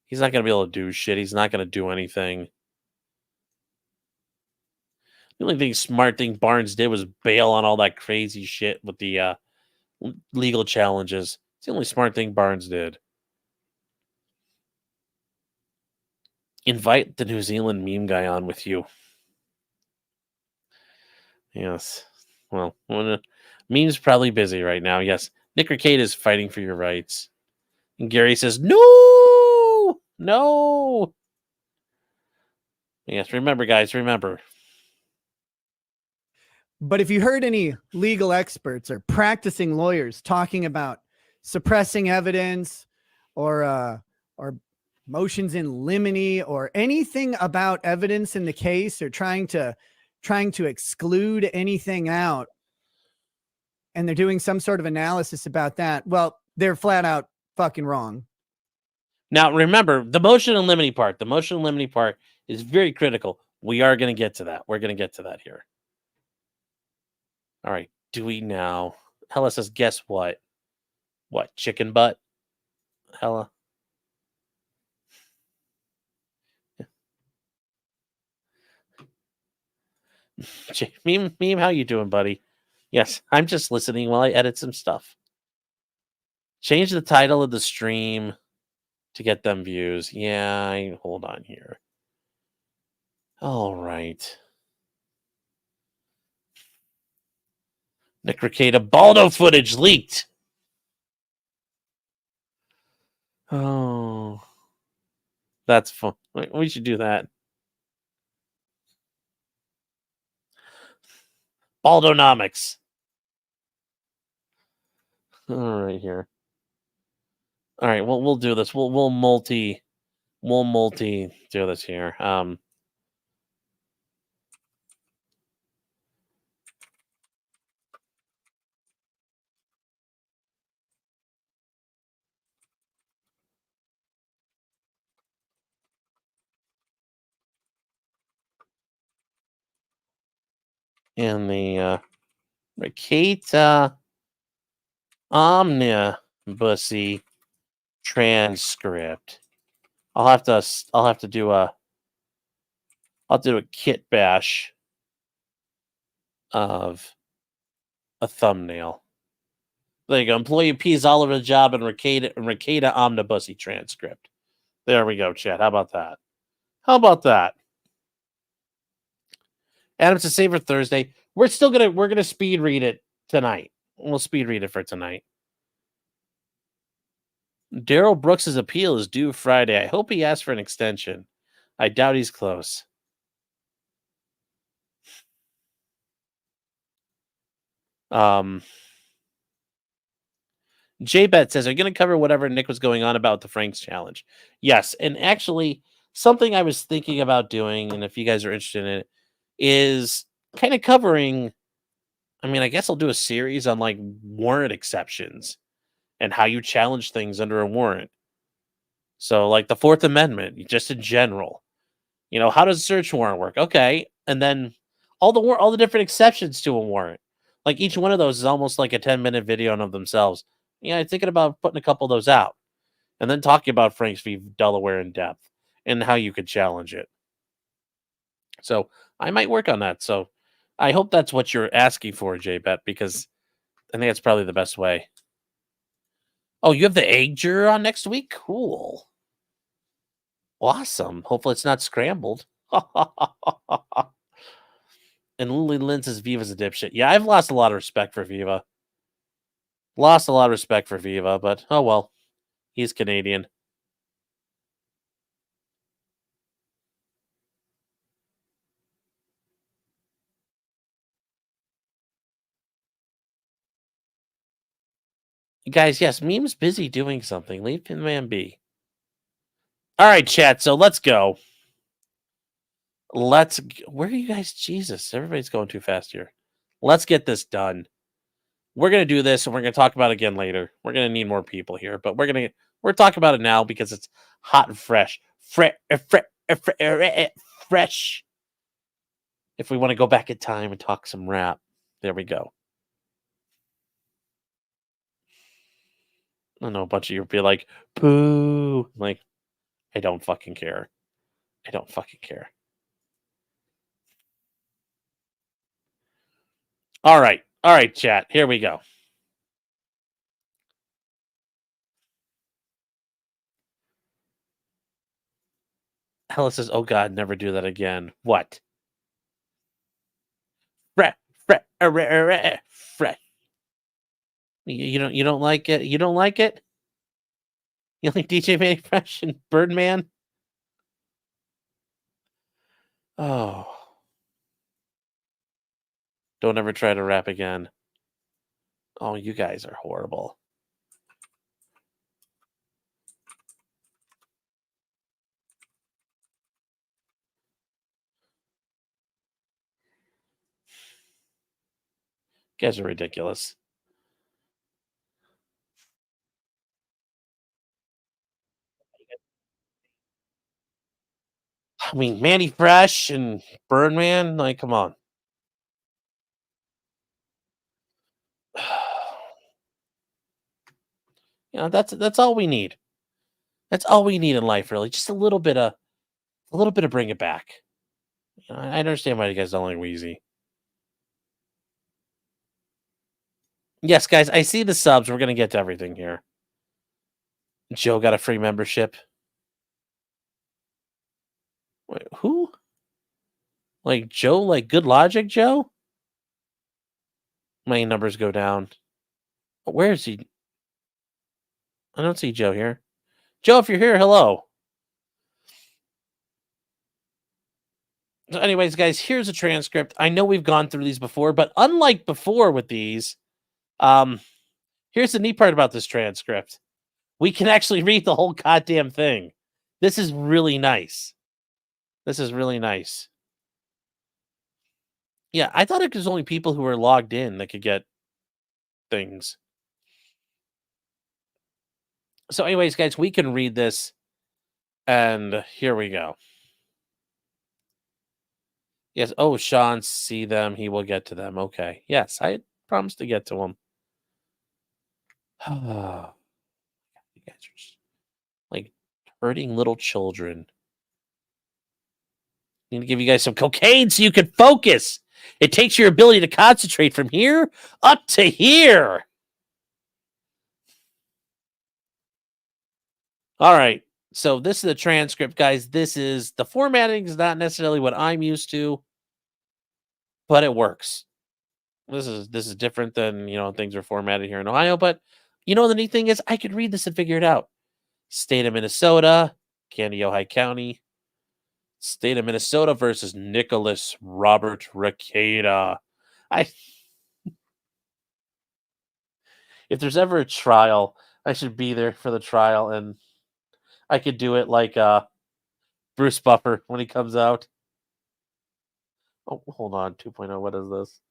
He's not going to be able to do shit. He's not going to do anything. The only smart thing Barnes did was bail on all that crazy shit with the legal challenges. It's the only smart thing Barnes did. Invite the New Zealand meme guy on with you. Yes. Well, meme's probably busy right now. Yes. Nick Rekieta is fighting for your rights. And Gary says, no! No! Yes, remember, guys, remember. But if you heard any legal experts or practicing lawyers talking about suppressing evidence or motions in limine or anything about evidence in the case or trying to exclude anything out, and they're doing some sort of analysis about that, well, they're flat out fucking wrong. Now, remember, the motion in limine part is very critical. We are going to get to that. We're going to get to that here. All right. Do we now? Hella says, guess what? What? Chicken butt? Hella. Meme, how you doing, buddy? Yes, I'm just listening while I edit some stuff. Change the title of the stream to get them views. Yeah, hold on here. All right. Nick Rekieta Balldo footage leaked. Oh, that's fun. We should do that. Baldonomics. All right, here. All right, well, we'll do this. We'll multi do this here. In the Rekieta Omnibussy transcript. I'll do a kit bash of a thumbnail. There you go. Employee pees all over the job in Rekieta Omnibussy transcript. There we go, chat. How about that? How about that? Adam says save for Thursday. We're gonna speed read it tonight. We'll speed read it for tonight. Daryl Brooks's appeal is due Friday. I hope he asks for an extension. I doubt he's close. J-Bet says, are you going to cover whatever Nick was going on about the Frank's challenge? Yes. And actually, something I was thinking about doing, and if you guys are interested in it, is kind of covering, I mean, I guess I'll do a series on like warrant exceptions and how you challenge things under a warrant. So like the Fourth Amendment, just in general. You know, how does a search warrant work? Okay. And then all the different exceptions to a warrant. Like each one of those is almost like a 10-minute video in of themselves. Yeah, I'm thinking about putting a couple of those out. And then talking about Franks v. Delaware in depth and how you could challenge it. So I might work on that. So I hope that's what you're asking for, JBet, because I think that's probably the best way. Oh, you have the egg juror on next week? Cool. Awesome. Hopefully it's not scrambled. And Lily Lynn says Viva's a dipshit. Yeah, I've lost a lot of respect for Viva. Lost a lot of respect for Viva, but oh well. He's Canadian. Guys, yes, Meme's busy doing something. Leave Pinman be. All right, chat, so let's go. Where are you guys? Jesus, everybody's going too fast here. Let's get this done. We're going to do this, and we're going to talk about it again later. We're going to need more people here, but we're talking about it now because it's hot and fresh. Fresh. If we want to go back in time and talk some rap, there we go. I know a bunch of you will be like, "Boo!" Like, I don't fucking care. I don't fucking care. All right, chat. Here we go. Hella says, "Oh God, never do that again." What? Fresh. You don't like it? You don't like it? You like DJ Manny Fresh and Birdman? Oh. Don't ever try to rap again. Oh, you guys are horrible. You guys are ridiculous. I mean, Manny Fresh and Birdman, like, come on. You know, that's all we need. That's all we need in life, really. Just a little bit of bring it back. You know, I understand why you guys don't like Wheezy. Yes, guys, I see the subs. We're gonna get to everything here. Joe got a free membership. Wait, who? Like Joe? Like Good Logic, Joe? My numbers go down. Where is he? I don't see Joe here. Joe, if you're here, hello. So anyways, guys, here's a transcript. I know we've gone through these before, but unlike before with these, here's the neat part about this transcript. We can actually read the whole goddamn thing. This is really nice. This is really nice. Yeah, I thought it was only people who were logged in that could get things. So anyways, guys, we can read this. And here we go. Yes. Oh, Sean, see them. He will get to them. Okay. Yes, I promised to get to them. You guys are just like hurting little children. I need to give you guys some cocaine so you can focus. It takes your ability to concentrate from here up to here. All right. So this is the transcript, guys. This is the formatting is not necessarily what I'm used to, but it works. This is different than, you know, things are formatted here in Ohio, but you know, the neat thing is I could read this and figure it out. State of Minnesota, Kandiyohi County. State of Minnesota versus Nicholas Robert Rekieta. If there's ever a trial, I should be there for the trial, and I could do it like Bruce Buffer when he comes out. Oh, hold on, 2.0. What is this?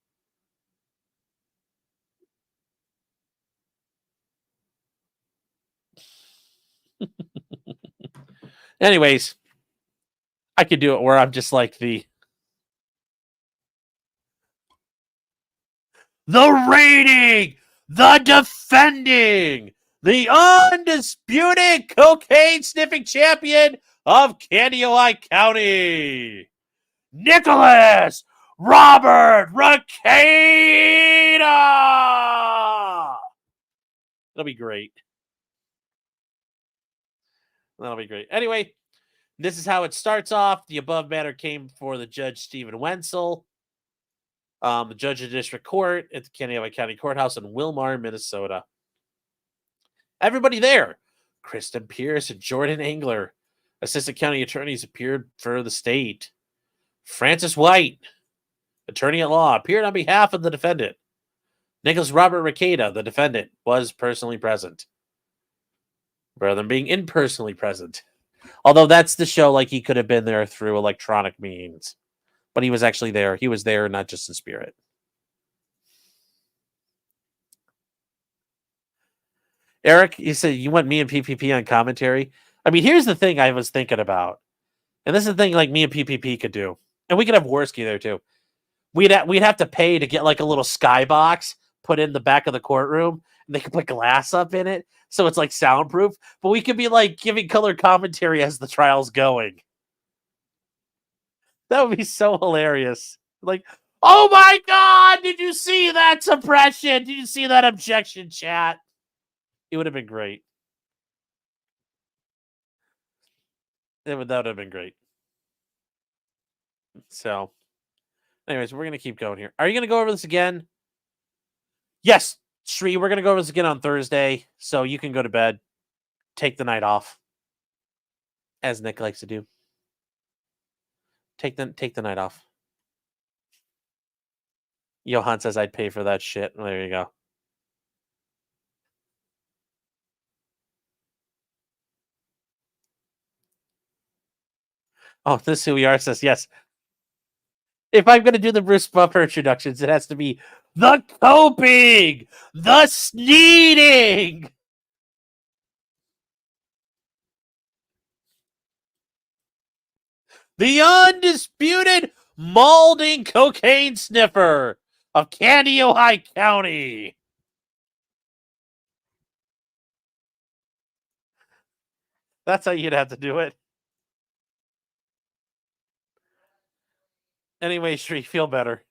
Anyways, I could do it where I'm just like the reigning, the defending, the undisputed cocaine sniffing champion of Kandiyohi County, Nicholas Robert Rekieta. That'll be great. That'll be great. Anyway, this is how it starts off. The above matter came before the judge, Stephen Wenzel, the judge of the district court at the Kandiyohi County Courthouse in Wilmar, Minnesota. Everybody there. Kristen Pierce and Jordan Engler, assistant county attorneys, appeared for the state. Francis White, attorney at law, appeared on behalf of the defendant. Nicholas Robert Rekieta, the defendant, was personally present, rather than being impersonally present. Although that's the show, like he could have been there through electronic means. But he was actually there. He was there, not just in spirit. Eric, you said you want me and PPP on commentary? I mean, here's the thing I was thinking about. And this is the thing like me and PPP could do. And we could have Worski there too. We'd have to pay to get like a little skybox put in the back of the courtroom. And they could put glass up in it. So it's like soundproof. But we could be like giving color commentary as the trial's going. That would be so hilarious. Like, oh my God, did you see that suppression? Did you see that objection, chat? It would have been great. That would have been great. So, anyways, we're going to keep going here. Are you going to go over this again? Yes, Sri, we're going to go over this again on Thursday. So you can go to bed. Take the night off. As Nick likes to do. Take the night off. Johan says I'd pay for that shit. Well, there you go. Oh, this is who we are says yes. If I'm going to do the Bruce Buffer introductions, it has to be the coping, the sneezing, the undisputed malding cocaine sniffer of Kandiyohi County. That's how you'd have to do it. Anyway, Shri, feel better.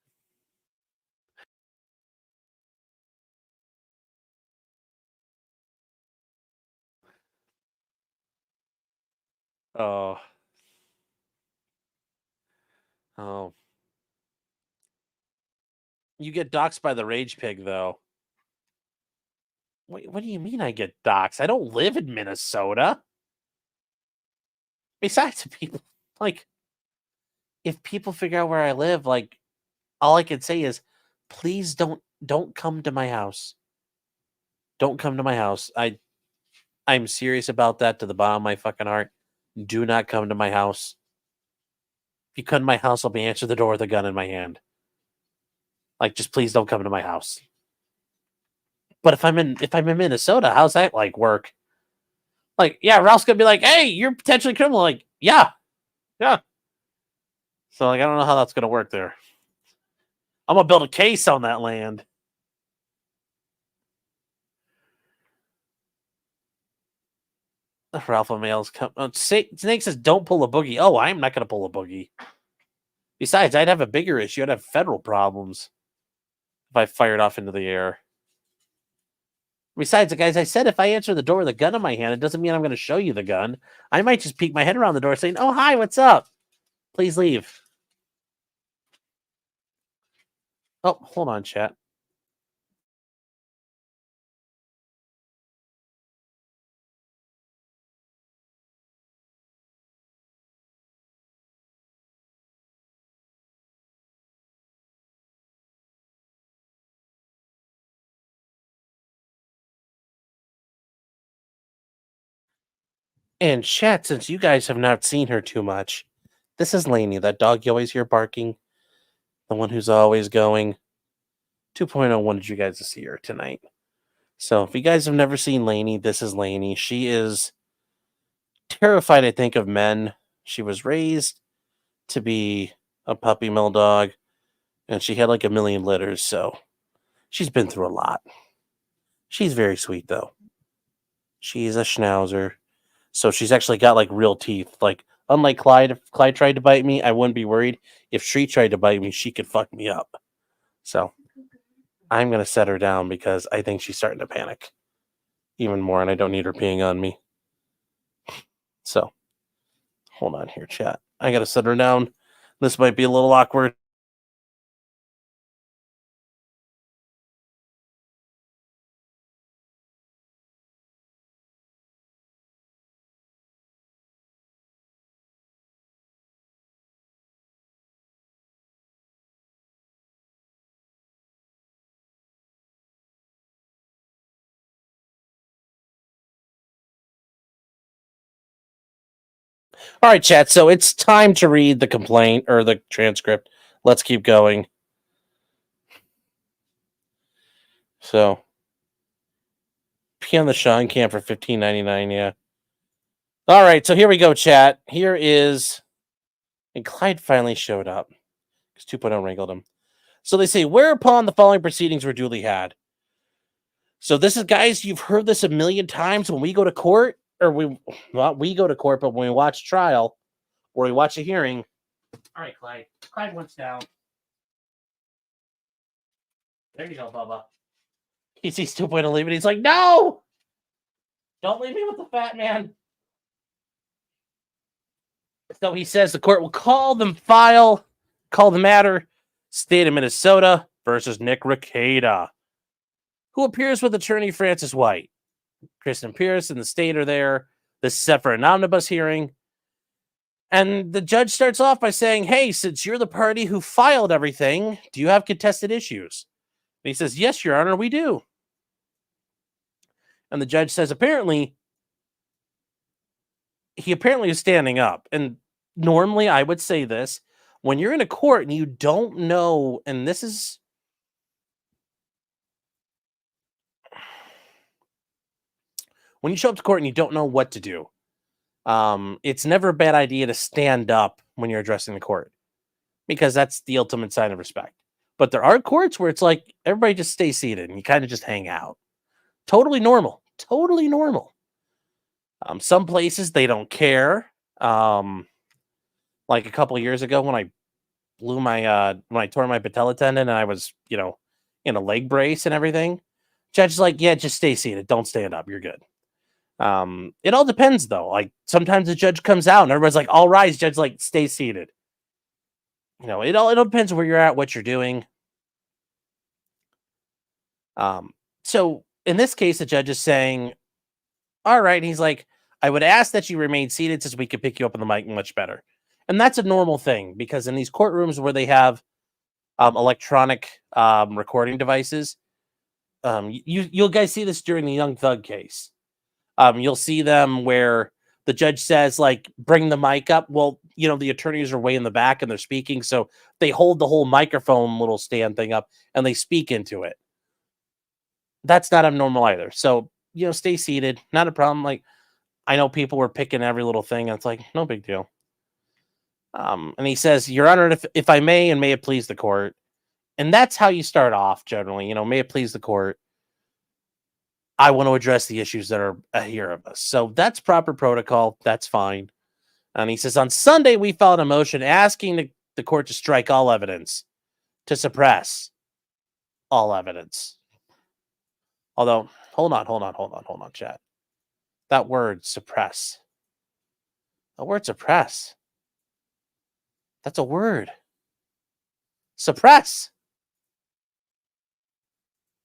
Oh. Oh. You get doxxed by the Rage Pig, though. Wait, what do you mean I get doxxed? I don't live in Minnesota. Besides, people, like, if people figure out where I live, like, all I can say is, please don't come to my house. Don't come to my house. I'm serious about that to the bottom of my fucking heart. Do not come to my house. If you come to my house, I'll be answering the door with a gun in my hand. Like, just please don't come to my house. But if I'm in Minnesota, how's that like work? Like, yeah, Ralph's gonna be like, hey, you're potentially criminal. Like, yeah. So like I don't know how that's gonna work there. I'm gonna build a case on that land. Ralph Mails come. Snake says, "Don't pull a boogie." Oh, I'm not gonna pull a boogie. Besides, I'd have a bigger issue. I'd have federal problems if I fired off into the air. Besides, guys, I said if I answer the door with a gun in my hand, it doesn't mean I'm going to show you the gun. I might just peek my head around the door saying, "Oh, hi, what's up? Please leave." Oh, hold on, chat. And chat, since you guys have not seen her too much, this is Lainey, that dog you always hear barking, the one who's always going. 2.0 wanted you guys to see her tonight. So if you guys have never seen Lainey, this is Lainey. She is terrified, I think, of men. She was raised to be a puppy mill dog, and she had like 1 million litters, so she's been through a lot. She's very sweet, though. She's a schnauzer. So she's actually got like real teeth. Like, unlike Clyde, if Clyde tried to bite me, I wouldn't be worried. If she tried to bite me, she could fuck me up. So I'm going to set her down because I think she's starting to panic even more, and I don't need her peeing on me. So hold on here, chat. I got to set her down. This might be a little awkward. All right, chat. So it's time to read the complaint or the transcript. Let's keep going. So, pee on the Sean Cam for $15.99. Yeah. All right. So here we go, chat. Here is, and Clyde finally showed up because 2.0 wrangled him. So they say, whereupon the following proceedings were duly had. So this is, guys, you've heard this 1 million times when we go to court, or we go to court, but when we watch trial or we watch a hearing. All right, Clyde. Clyde went down. There you go, Bubba. He sees 2.0 leaving. He's like, no! Don't leave me with the fat man. So he says the court will call the matter, State of Minnesota versus Nick Rekieta, who appears with attorney Francis White. Kristen Pierce and the state are there. This is set for an omnibus hearing. And the judge starts off by saying, hey, since you're the party who filed everything, do you have contested issues? And he says, yes, Your Honor, we do. And the judge says, he apparently is standing up. And normally I would say this, when you're in a court and you don't know, and this is, when you show up to court and you don't know what to do, it's never a bad idea to stand up when you're addressing the court, because that's the ultimate sign of respect. But there are courts where it's like everybody just stays seated and you kind of just hang out. Totally normal. Totally normal. Some places they don't care. Like a couple of years ago when I blew my when I tore my patella tendon and I was, in a leg brace and everything. Judge's like, yeah, just stay seated. Don't stand up. You're good. It all depends though. Like sometimes the judge comes out and everybody's like, all rise. Judge's like, stay seated. It all depends where you're at, what you're doing. So in this case, the judge is saying, all right. And he's like, I would ask that you remain seated since we could pick you up on the mic much better. And that's a normal thing because in these courtrooms where they have electronic recording devices, you'll guys see this during the Young Thug case. You'll see them where the judge says, like, bring the mic up. Well, the attorneys are way in the back and they're speaking. So they hold the whole microphone little stand thing up and they speak into it. That's not abnormal either. So, stay seated. Not a problem. Like, I know people were picking every little thing. And it's like, no big deal. And he says, Your Honor, if I may, and may it please the court. And that's how you start off generally. May it please the court. I want to address the issues that are ahead of us. So that's proper protocol. That's fine. And he says, on Sunday, we filed a motion asking the court to strike all evidence, to suppress all evidence. Although, hold on, chat. That word, suppress. The word suppress. That's a word. Suppress.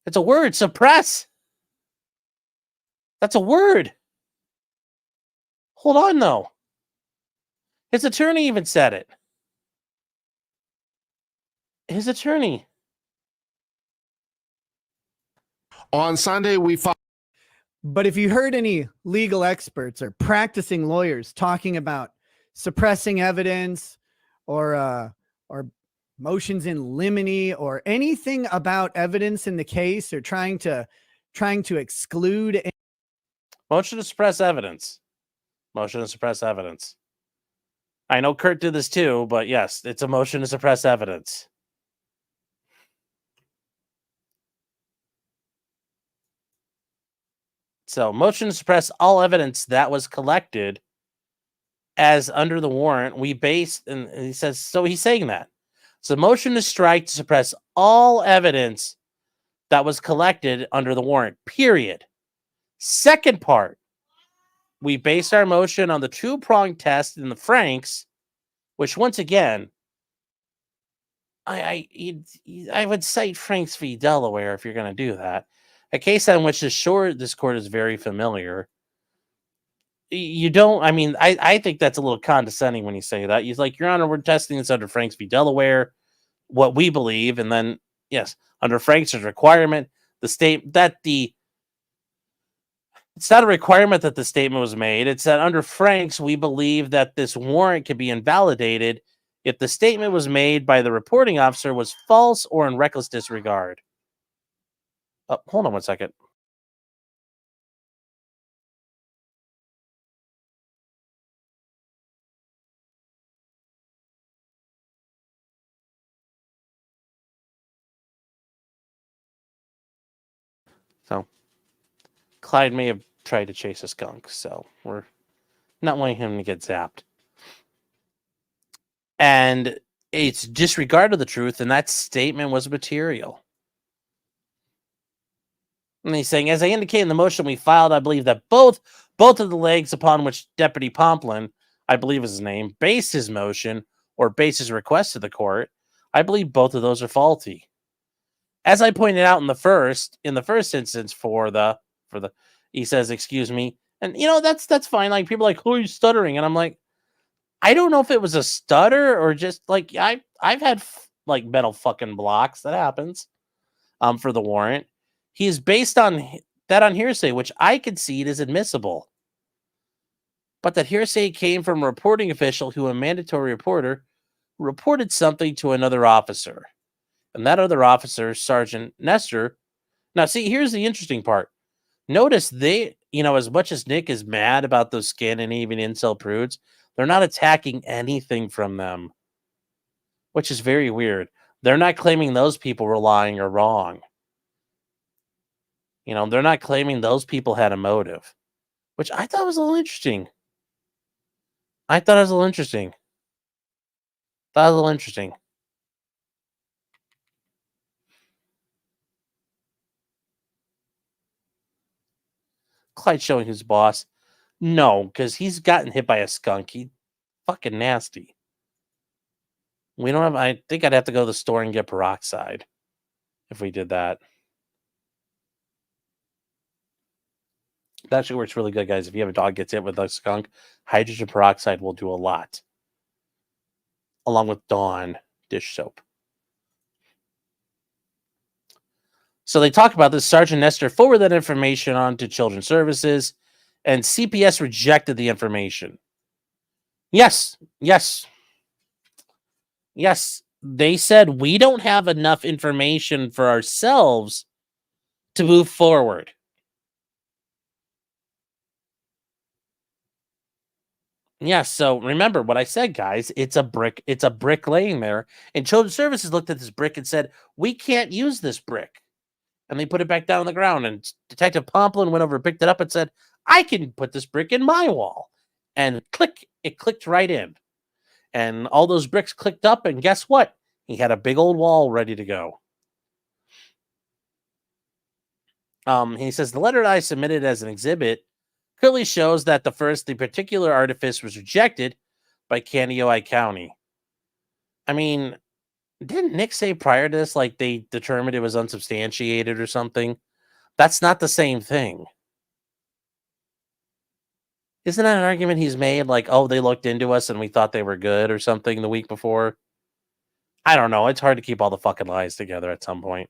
It's a word, suppress. That's a word. Hold on, though. His attorney even said it. His attorney. On Sunday, we filed. But if you heard any legal experts or practicing lawyers talking about suppressing evidence or motions in limine or anything about evidence in the case or trying to exclude Motion to suppress evidence. Motion to suppress evidence. I know Kurt did this too, but yes, it's a motion to suppress evidence. So, motion to suppress all evidence that was collected as under the warrant. We based, and he says, so he's saying that. So, motion to strike to suppress all evidence that was collected under the warrant, period. Second part, we based our motion on the two-prong test in the Franks, which once again, I would cite Franks v. Delaware if you're going to do that. A case on which this court is very familiar. You don't, I mean, I think that's a little condescending when you say that. He's like, Your Honor, we're testing this under Franks v. Delaware, what we believe, and then, yes, under Franks' requirement, it's not a requirement that the statement was made. It's that under Franks, we believe that this warrant can be invalidated if the statement was made by the reporting officer was false or in reckless disregard. Hold on one second. So, Clyde may have tried to chase a skunk, so we're not wanting him to get zapped. And it's disregard of the truth, and that statement was material. And he's saying, as I indicated in the motion we filed, I believe that both of the legs upon which Deputy Pomplin, I believe is his name, based his motion or based his request to the court, I believe both of those are faulty. As I pointed out in the first instance he says, excuse me. And that's fine. Like, people are like, who are you stuttering? And I'm like, I don't know if it was a stutter or just like I've had like metal fucking blocks. That happens. For the warrant. He is based on hearsay, which I concede is admissible. But that hearsay came from a reporting official who, a mandatory reporter, reported something to another officer. And that other officer, Sergeant Nestor. Now, see, here's the interesting part. Notice as much as Nick is mad about those Scandinavian incel prudes, they're not attacking anything from them, which is very weird. They're not claiming those people were lying or wrong. They're not claiming those people had a motive, which I thought was a little interesting. Clyde showing his boss. No, because he's gotten hit by a skunk. He fucking nasty. I think I'd have to go to the store and get peroxide if we did that. That actually works really good, guys. If you have a dog gets hit with a skunk, hydrogen peroxide will do a lot. Along with Dawn dish soap. So they talk about this. Sergeant Nestor forwarded that information on to Children's Services, and CPS rejected the information. Yes. They said, we don't have enough information for ourselves to move forward. Yeah, so remember what I said, guys. It's a brick laying there. And Children's Services looked at this brick and said, we can't use this brick. And they put it back down on the ground. And Detective Pomplin went over, picked it up, and said, I can put this brick in my wall. And it clicked right in. And all those bricks clicked up, and guess what? He had a big old wall ready to go. He says, the letter that I submitted as an exhibit clearly shows that the particular artifice was rejected by Kaneohe County. I mean, didn't Nick say prior to this, like, they determined it was unsubstantiated or something? That's not the same thing. Isn't that an argument he's made? Like, oh, they looked into us and we thought they were good or something the week before? I don't know. It's hard to keep all the fucking lies together at some point.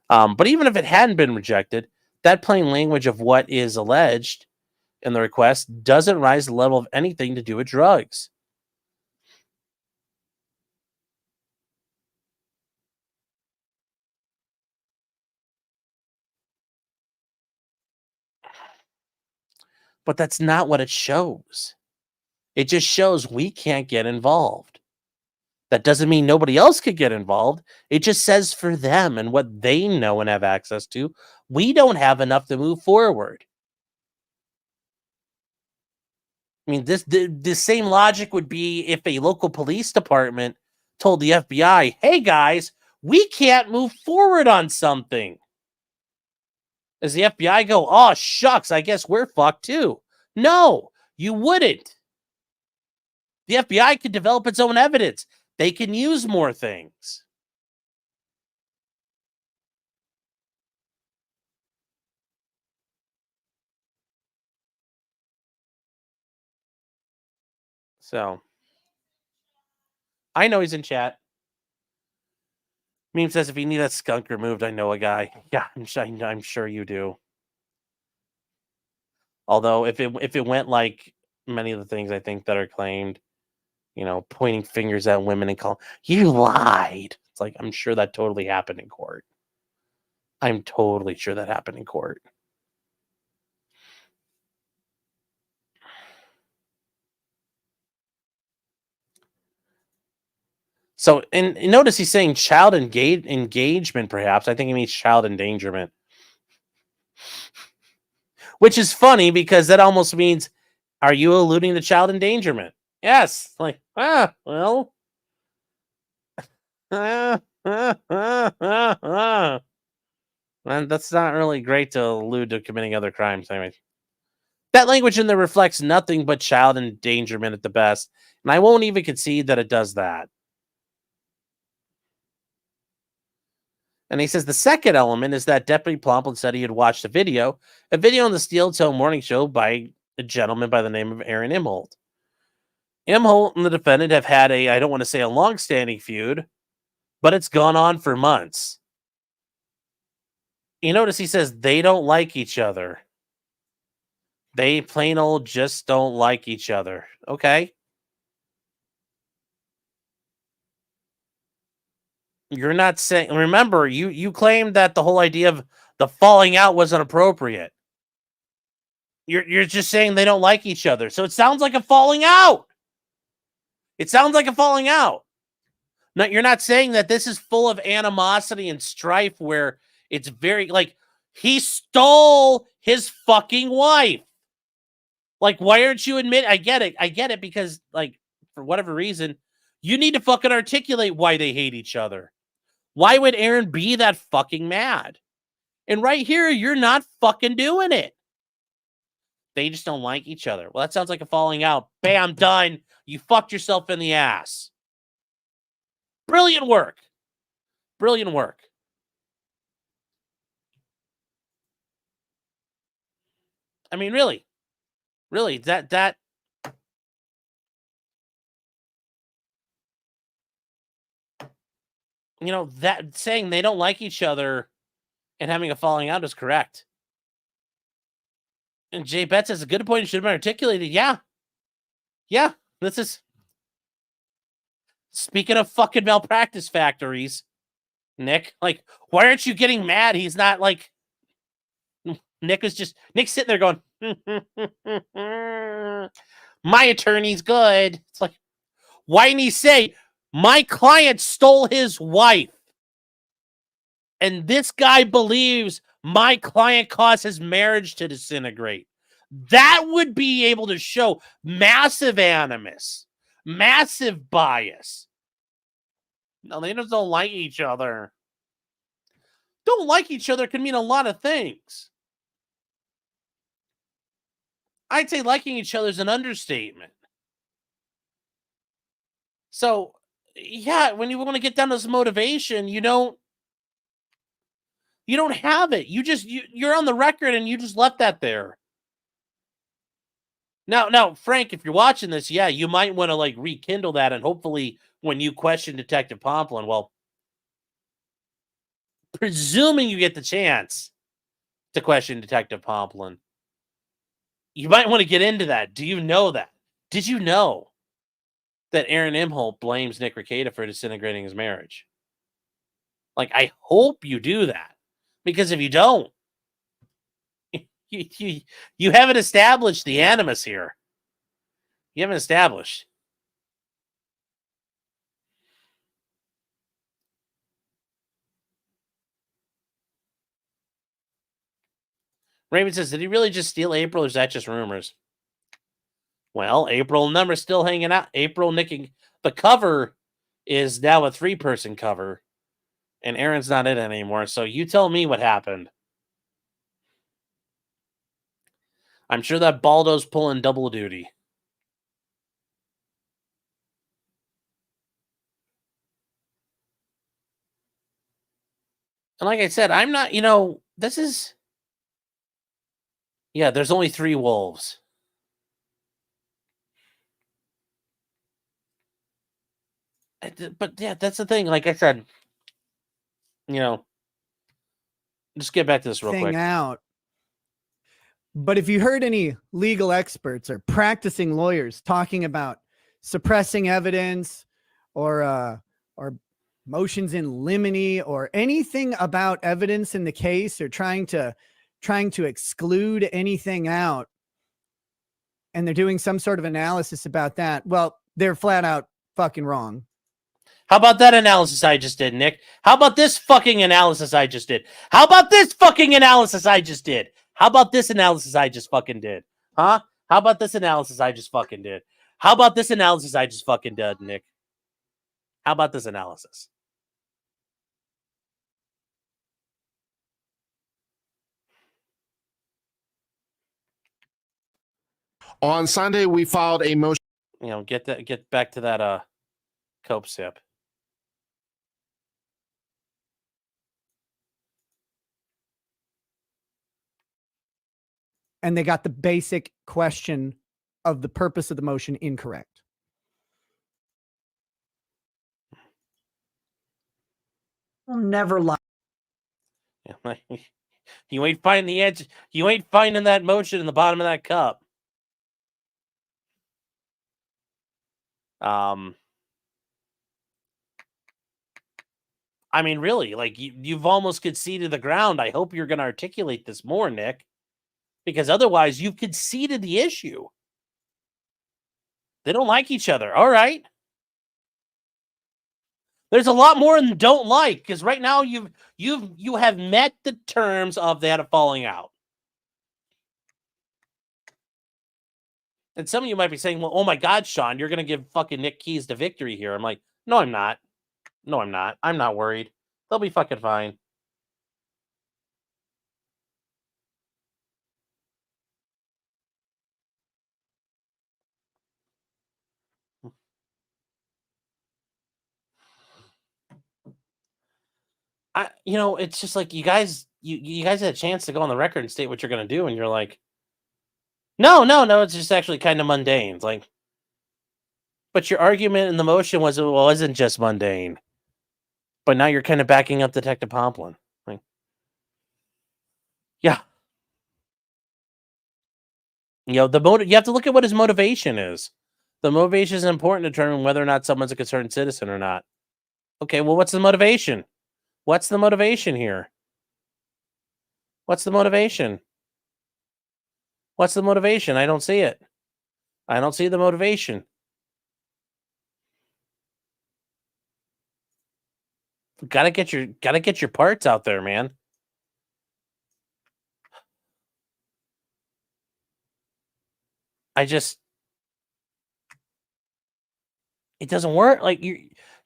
But even if it hadn't been rejected, that plain language of what is alleged in the request doesn't rise to the level of anything to do with drugs. But that's not what it shows. It just shows we can't get involved. That doesn't mean nobody else could get involved. It just says for them and what they know and have access to, we don't have enough to move forward. I mean, the same logic would be if a local police department told the FBI, hey guys, we can't move forward on something. Does the FBI go, oh, shucks, I guess we're fucked too? No, you wouldn't. The FBI could develop its own evidence. They can use more things. So, I know he's in chat. Meme says, if you need that skunk removed, I know a guy. Yeah, I'm sure you do. Although, if it went like many of the things I think that are claimed, you know, pointing fingers at women and calling, you lied. It's like, I'm sure that totally happened in court. I'm totally sure that happened in court. So, and notice he's saying child engagement, perhaps. I think he means child endangerment. Which is funny because that almost means, are you alluding to child endangerment? Yes. Like, well. And that's not really great to allude to committing other crimes. Anyway, that language in there reflects nothing but child endangerment at the best. And I won't even concede that it does that. And he says the second element is that Deputy Plomplin said he had watched a video on the Steel Toe Morning Show by a gentleman by the name of Aaron Imholt. Imholt and the defendant have had I don't want to say a long-standing feud, but it's gone on for months. You notice he says they don't like each other. They plain old just don't like each other. Okay. You're not saying, remember, you claimed that the whole idea of the falling out was inappropriate. You're just saying they don't like each other. So it sounds like a falling out. It sounds like a falling out. No, you're not saying that this is full of animosity and strife where it's very, like, he stole his fucking wife. Like, why aren't you admit? I get it because, like, for whatever reason, you need to fucking articulate why they hate each other. Why would Aaron be that fucking mad? And right here, you're not fucking doing it. They just don't like each other. Well, that sounds like a falling out. Bam, done. You fucked yourself in the ass. Brilliant work. Brilliant work. I mean, really, that you know, that saying they don't like each other and having a falling out is correct. And Jay Betts has a good point. It should have been articulated. Yeah. This is, speaking of fucking malpractice factories, Nick, like, why aren't you getting mad? He's not like, Nick's sitting there going, my attorney's good. It's like, why didn't he say, my client stole his wife, and this guy believes my client caused his marriage to disintegrate? That would be able to show massive animus, massive bias. No, they just don't like each other. Don't like each other can mean a lot of things. I'd say liking each other is an understatement. So, yeah, when you want to get down to this motivation, you don't have it. You're on the record and you just left that there. Now, Frank, if you're watching this, yeah, you might want to like rekindle that, and hopefully when you question Detective Pomplin, well, presuming you get the chance, to question Detective Pomplin. You might want to get into that. Do you know that? Did you know that Aaron Imholt blames Nick Rekieta for disintegrating his marriage? Like, I hope you do that. Because if you don't, you haven't established the animus here. You haven't established. Raymond says, did he really just steal April, or is that just rumors? Well, April number's still hanging out. April nicking. The cover is now a 3-person cover, and Aaron's not in it anymore. So you tell me what happened. I'm sure that Balldo's pulling double duty. And like I said, I'm not, this is... Yeah, there's only 3 wolves. But yeah, that's the thing. Like I said, just get back to this real quick. Out. But if you heard any legal experts or practicing lawyers talking about suppressing evidence or motions in limine or anything about evidence in the case, or trying to exclude anything out, and they're doing some sort of analysis about that, well, they're flat out fucking wrong. How about that analysis I just did, Nick? How about this fucking analysis I just did? How about this fucking analysis I just did? How about this analysis I just fucking did? Huh? How about this analysis I just fucking did? How about this analysis I just fucking did, Nick? How about this analysis? On Sunday, we filed a motion. Get back to that cope sip. And they got the basic question of the purpose of the motion incorrect. I'll never lie. Yeah, you ain't finding the answer. You ain't finding that motion in the bottom of that cup. I mean, really, like you've almost conceded the ground. I hope you're going to articulate this more, Nick, because otherwise you've conceded the issue. They don't like each other. All right. There's a lot more than don't like, because right now you have met the terms of that falling out. And some of you might be saying, well, oh my God, Sean, you're going to give fucking Nick keys to victory here. I'm like, no, I'm not. No, I'm not. I'm not worried. They'll be fucking fine. It's just like you guys had a chance to go on the record and state what you're going to do, and you're like, no, it's just actually kind of mundane. It's like, but your argument in the motion wasn't just mundane. But now you're kind of backing up Detective Pomplin. Like, yeah. You have to look at what his motivation is. The motivation is important to determine whether or not someone's a concerned citizen or not. Okay, well, what's the motivation? What's the motivation here? What's the motivation? What's the motivation? I don't see it. I don't see the motivation. Gotta get your parts out there, man. It doesn't work. Like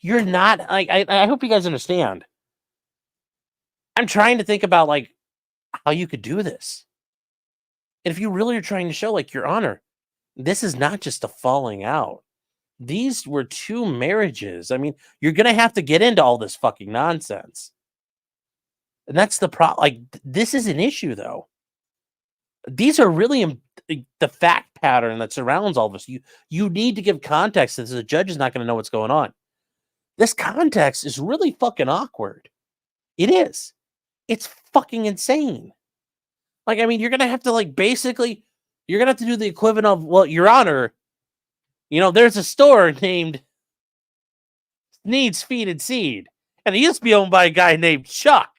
you're not like I hope you guys understand. I'm trying to think about like how you could do this. And if you really are trying to show like your honor, this is not just a falling out. These were 2 marriages. I mean, you're going to have to get into all this fucking nonsense. And that's the problem. Like, this is an issue, though. These are really the fact pattern that surrounds all this. You need to give context. The judge is not going to know what's going on. This context is really fucking awkward. It is. It's fucking insane. Like, I mean, you're gonna have to basically, you're gonna have to do the equivalent of, well, Your Honor, there's a store named Needs Feed and Seed, and it used to be owned by a guy named Chuck.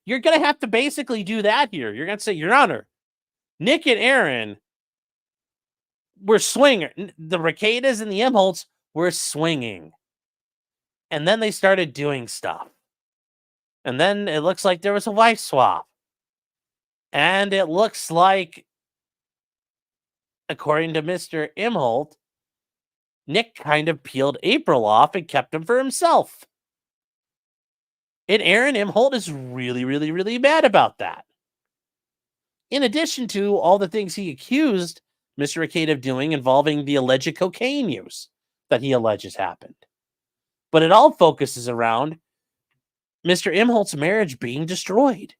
You're gonna have to basically do that here. You're gonna say, Your Honor, Nick and Aaron were swinging. The Rekietas and the Imholts were swinging. And then they started doing stuff. And then it looks like there was a wife swap. And it looks like, according to Mr. Imholt, Nick kind of peeled April off and kept him for himself. And Aaron Imholt is really, really, really mad about that. In addition to all the things he accused Mr. Rekieta of doing involving the alleged cocaine use that he alleges happened. But it all focuses around Mr. Imholt's marriage being destroyed.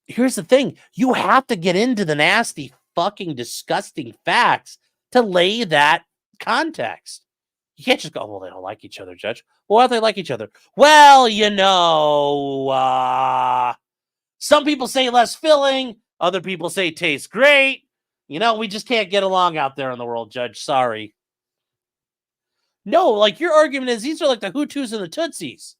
Here's the thing. You have to get into the nasty, fucking disgusting facts to lay that context. You can't just go, well, they don't like each other, Judge. Well, why don't they like each other? Well, some people say less filling. Other people say tastes great. We just can't get along out there in the world, Judge. Sorry. No, your argument is these are like the Hutus and the Tutsis.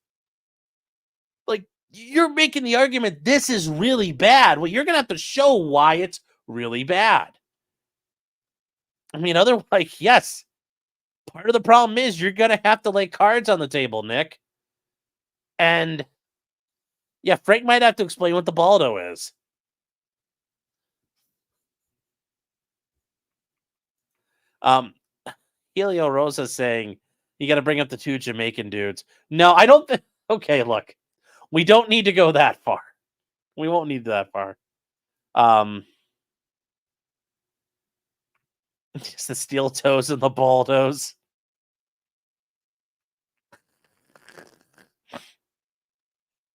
You're making the argument this is really bad. Well, you're going to have to show why it's really bad. I mean, otherwise, yes. Part of the problem is you're going to have to lay cards on the table, Nick. And, yeah, Frank might have to explain what the Balldo is. Helio Rosa saying, you got to bring up the two Jamaican dudes. No, I don't think... Okay, look. We don't need to go that far. We won't need that far. Just the steel toes and the Baldos.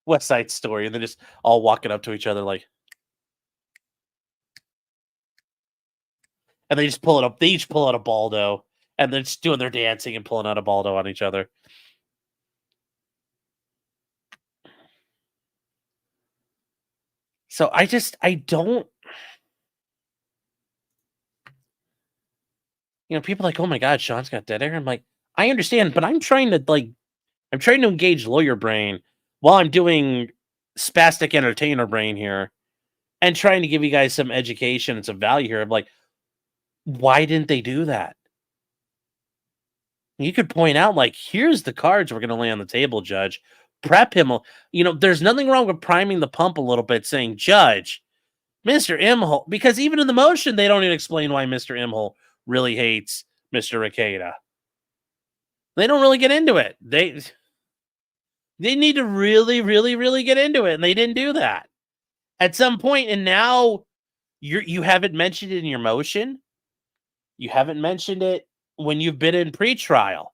West Side Story, and they're just all walking up to each other and they just pull it up. They each pull out a Balldo, and they're just doing their dancing and pulling out a Balldo on each other. So I don't. People are like, oh my God, Sean's got dead air. I'm like, I understand, but I'm trying to engage lawyer brain while I'm doing spastic entertainer brain here and trying to give you guys some education and some value here. I'm like, why didn't they do that? You could point out, here's the cards we're going to lay on the table, Judge. Prep him. There's nothing wrong with priming the pump a little bit, saying, Judge, Mr. Imholt, because even in the motion, they don't even explain why Mr. Imholt really hates Mr. Rekieta. They don't really get into it. They need to really, really, really get into it, and they didn't do that. At some point, and now you haven't mentioned it in your motion. You haven't mentioned it when you've been in pretrial.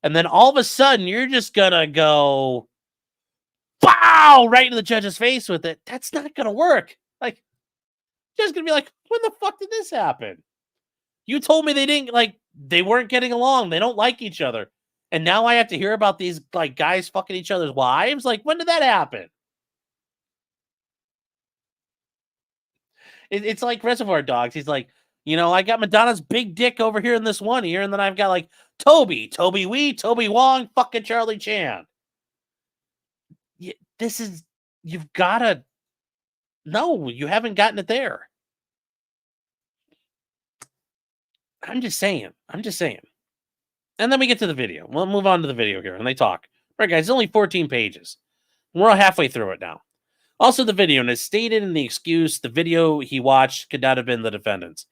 And then all of a sudden, you're just going to go, pow, right into the judge's face with it. That's not going to work. Just going to be like, when the fuck did this happen? You told me they weren't getting along. They don't like each other. And now I have to hear about these guys fucking each other's wives? When did that happen? It's like Reservoir Dogs. He's like, I got Madonna's big dick over here in this one ear, and then I've got Toby Wee, Toby Wong, fucking Charlie Chan. You've got to. No, you haven't gotten it there. I'm just saying. And then we get to the video. We'll move on to the video here, and they talk. All right, guys, it's only 14 pages. We're all halfway through it now. Also, the video, and as stated in the excuse, the video he watched could not have been the defendant's.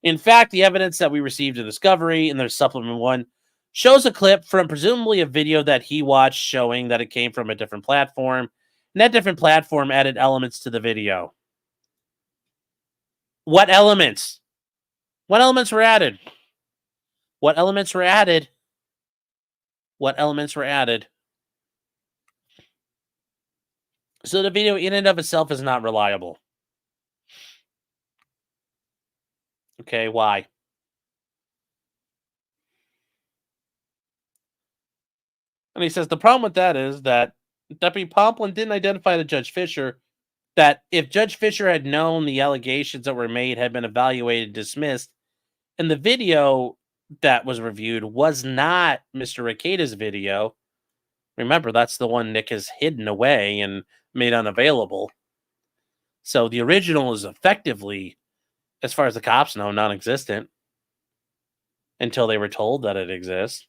In fact, the evidence that we received in Discovery, and there's Supplement 1, shows a clip from presumably a video that he watched showing that it came from a different platform, and that different platform added elements to the video. What elements? What elements were added? What elements were added? What elements were added? So the video in and of itself is not reliable. Okay, why? And he says the problem with that is that Deputy Pomplin didn't identify the Judge Fisher that if Judge Fisher had known the allegations that were made had been evaluated, dismissed, and the video that was reviewed was not Mr. Rekieta's video. Remember, that's the one Nick has hidden away and made unavailable. So the original is effectively, as far as the cops know, non-existent until they were told that it exists.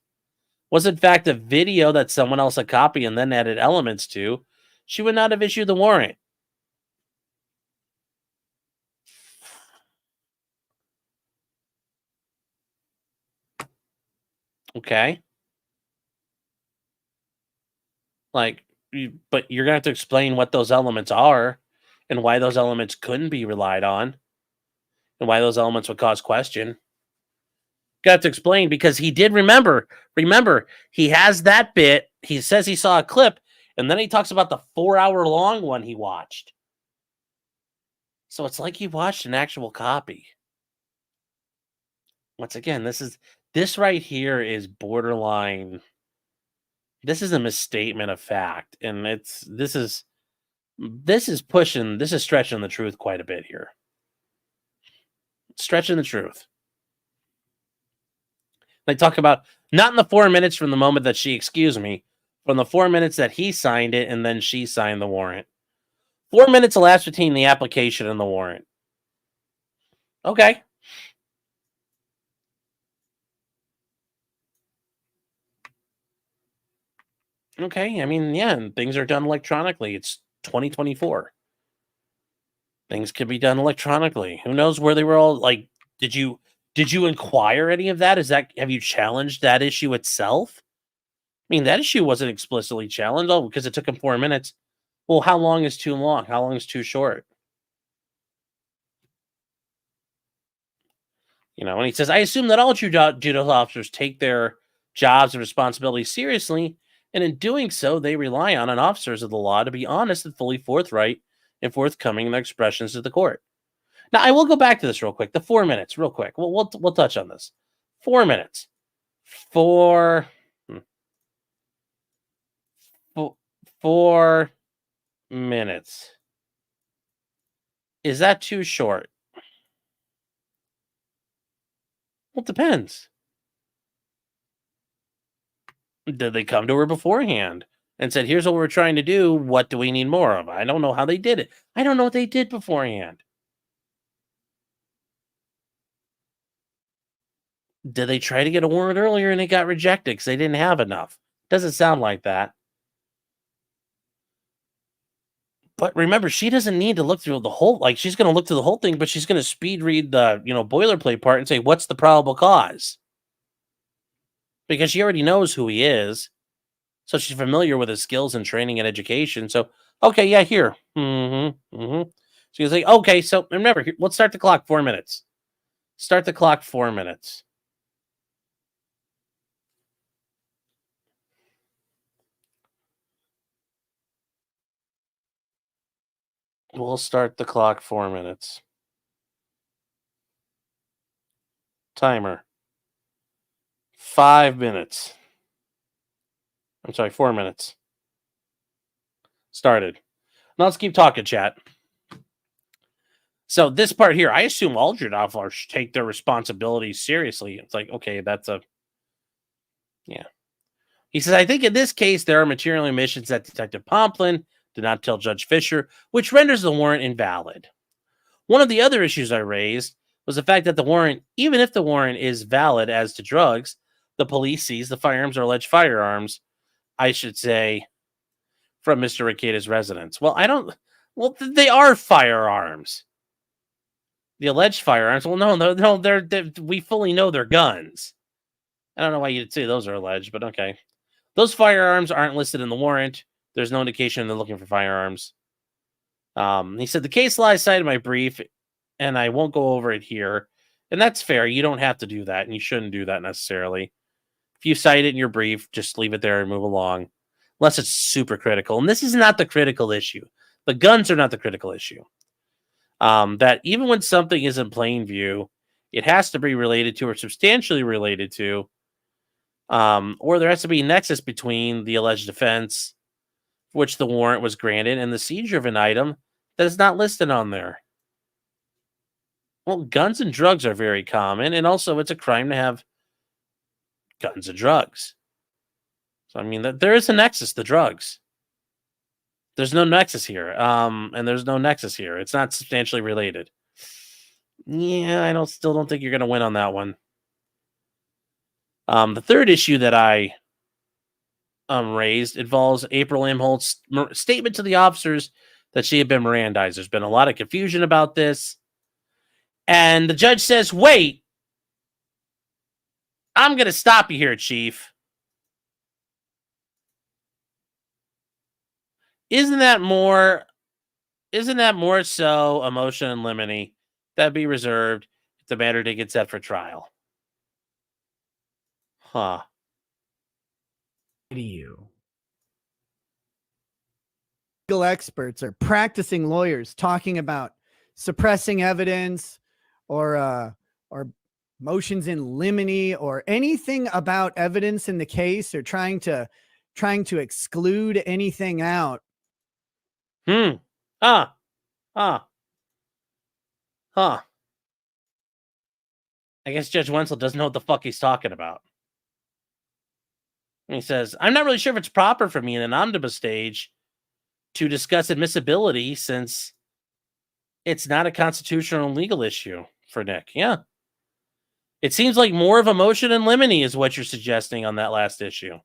Was in fact a video that someone else had copied and then added elements to, she would not have issued the warrant. Okay. Like, but you're going to have to explain what those elements are and why those elements couldn't be relied on and why those elements would cause question. Got to explain because he did remember, he has that bit. He says he saw a clip and then he talks about the 4-hour long one he watched. So it's like he watched an actual copy. Once again, this right here is borderline. This is a misstatement of fact, and this is stretching the truth quite a bit here. Stretching the truth. They talk about not in the 4 minutes from the moment that she excused me, from the 4 minutes that he signed it and then she signed the warrant. 4 minutes elapsed between the application and the warrant. Okay. Okay, I mean, yeah, and things are done electronically. It's 2024. Things can be done electronically. Who knows where they were all like? Did you inquire any of that? Have you challenged that issue itself? I mean, that issue wasn't explicitly challenged. Oh, because it took him 4 minutes. Well, how long is too long? How long is too short? You know, and he says, I assume that all judicial officers take their jobs and responsibilities seriously, and in doing so, they rely on officers of the law to be honest and fully forthright and forthcoming in their expressions to the court. Now, I will go back to this real quick. The 4 minutes, real quick. We'll touch on this. 4 minutes. 4 minutes. Is that too short? Well, it depends. Did they come to her beforehand and said, here's what we're trying to do. What do we need more of? I don't know how they did it. I don't know what they did beforehand. Did they try to get a warrant earlier and it got rejected because they didn't have enough? Doesn't sound like that. But remember, she doesn't need to look through the whole, like she's going to look through the whole thing, but she's going to speed read the, boilerplate part and say, what's the probable cause? Because she already knows who he is. So she's familiar with his skills and training and education. So, okay, yeah, here. So you say, okay, so remember, let's start the clock 4 minutes. Start the clock 4 minutes. We'll start the clock 4 minutes. Timer. 5 minutes. I'm sorry, 4 minutes. Started. Now let's keep talking, chat. So this part here, I assume all officers take their responsibilities seriously. It's like, okay, yeah. He says, I think in this case, there are material omissions that Detective Pomplin did not tell Judge Fisher, which renders the warrant invalid. One of the other issues I raised was the fact that the warrant, even if the warrant is valid as to drugs, the police seized the firearms or alleged firearms, I should say, from Mr. Rekieta's residence. Well, they are firearms. The alleged firearms, well, no, they're we fully know they're guns. I don't know why you'd say those are alleged, but okay. Those firearms aren't listed in the warrant. There's no indication they're looking for firearms. He said, the case law I cited in my brief, and I won't go over it here. And that's fair. You don't have to do that, and you shouldn't do that necessarily. If you cite it in your brief, just leave it there and move along. Unless it's super critical. And this is not the critical issue. The guns are not the critical issue. That even when something is in plain view, it has to be related to or substantially related to, or there has to be a nexus between the alleged offense for which the warrant was granted and the seizure of an item that is not listed on there? Well, guns and drugs are very common, and also it's a crime to have guns and drugs. So I mean, there is a nexus to drugs. There's no nexus here, and there's no nexus here. It's not substantially related. Yeah, I still don't think you're going to win on that one. The third issue that I raised involves April Imholt's statement to the officers that she had been Mirandized. There's been a lot of confusion about this. And the judge says, wait, I'm going to stop you here, Chief. Isn't that more so a motion in limine that'd be reserved if the matter did get set for trial? Huh. To you. Legal experts or practicing lawyers talking about suppressing evidence or motions in limine or anything about evidence in the case or trying to exclude anything out. Huh. I guess Judge Wenzel doesn't know what the fuck he's talking about. And he says, I'm not really sure if it's proper for me in an omnibus stage to discuss admissibility since it's not a constitutional and legal issue for Nick. Yeah. It seems like more of a motion in limine is what you're suggesting on that last issue.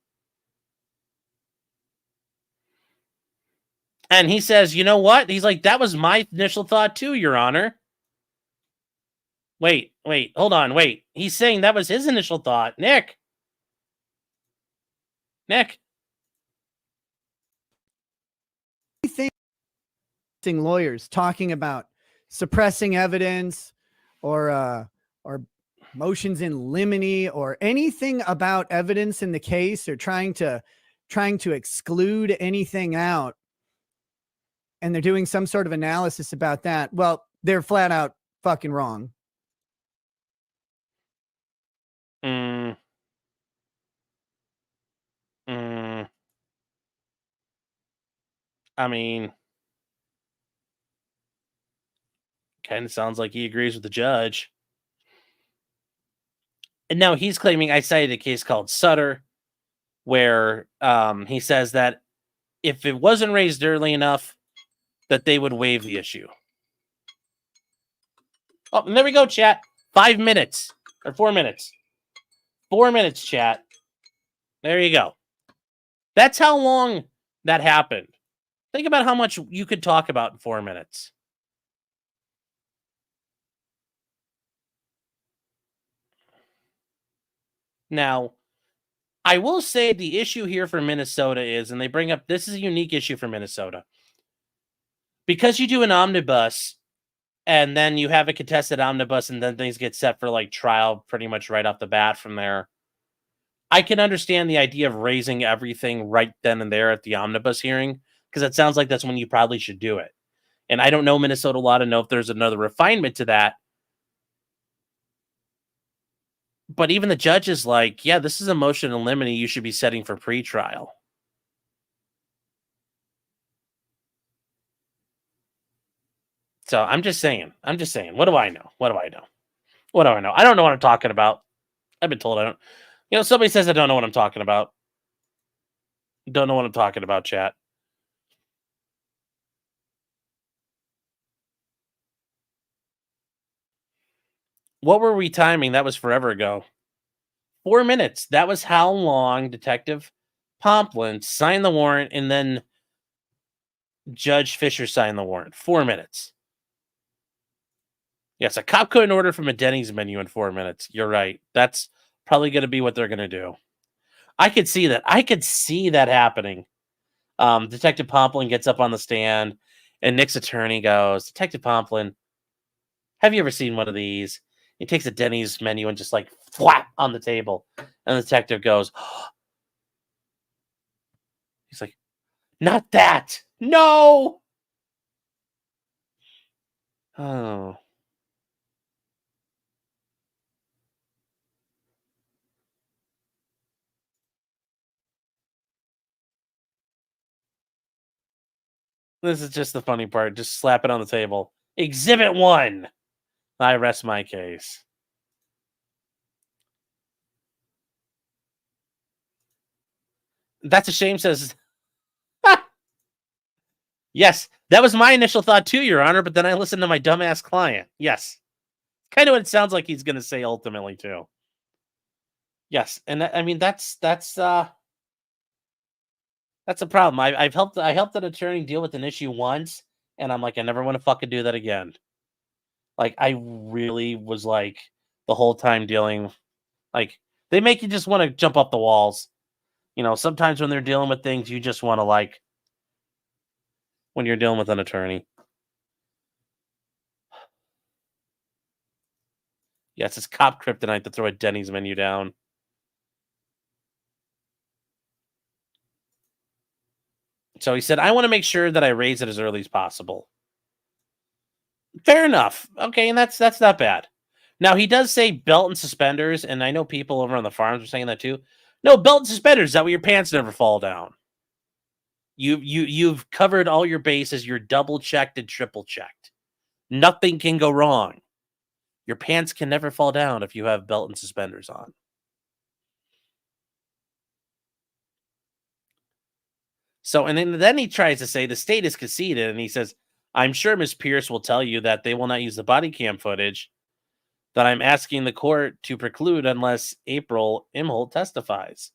And he says, you know what? He's like, that was my initial thought too, Your Honor. Wait, hold on, wait. He's saying that was his initial thought. Nick. Lawyers talking about suppressing evidence or motions in limine or anything about evidence in the case or trying to exclude anything out. And they're doing some sort of analysis about that. Well, they're flat out fucking wrong. I mean, kind of sounds like he agrees with the judge. And now he's claiming, I cited a case called Sutter, where he says that if it wasn't raised early enough, that they would waive the issue. Oh, and there we go, chat. 5 minutes. Or 4 minutes. 4 minutes, chat. There you go. That's how long that happened. Think about how much you could talk about in 4 minutes. Now, I will say the issue here for Minnesota is, and they bring up, this is a unique issue for Minnesota. Because you do an omnibus, and then you have a contested omnibus, and then things get set for like trial pretty much right off the bat from there. I can understand the idea of raising everything right then and there at the omnibus hearing, because it sounds like that's when you probably should do it. And I don't know Minnesota law to know if there's another refinement to that. But even the judge is like, yeah, this is a motion in limine you should be setting for pretrial. So I'm just saying. What do I know? I don't know what I'm talking about. I've been told I don't. You know, somebody says I don't know what I'm talking about. Don't know what I'm talking about, chat. What were we timing? That was forever ago. 4 minutes. That was how long Detective Pomplin signed the warrant and then Judge Fisher signed the warrant. 4 minutes. Yes, a cop couldn't order from a Denny's menu in 4 minutes. You're right. That's probably going to be what they're going to do. I could see that. I could see that happening. Detective Pomplin gets up on the stand, and Nick's attorney goes, Detective Pomplin, have you ever seen one of these? He takes a Denny's menu and just like flap on the table. And the detective goes, he's like, not that. No. Oh. This is just the funny part. Just slap it on the table. Exhibit 1. I rest my case. That's a shame, says. Yes, that was my initial thought too, Your Honor, but then I listened to my dumbass client. Yes. Kind of what it sounds like he's going to say ultimately too. Yes, and I mean that's a problem. I helped an attorney deal with an issue once, and I'm like, I never want to fucking do that again. Like, I really was like the whole time dealing, like, they make you just want to jump up the walls. You know, sometimes when they're dealing with things, you just want to, like, when you're dealing with an attorney. Yes, it's cop kryptonite to throw a Denny's menu down. So he said, I want to make sure that I raise it as early as possible. Fair enough. Okay, and that's not bad. Now, he does say belt and suspenders, and I know people over on the farms are saying that too. No, belt and suspenders, that way your pants never fall down. You've covered all your bases, you're double checked and triple checked. Nothing can go wrong. Your pants can never fall down if you have belt and suspenders on. So, and then he tries to say the state is conceded, and he says, I'm sure Ms. Pierce will tell you that they will not use the body cam footage that I'm asking the court to preclude unless April Imholt testifies.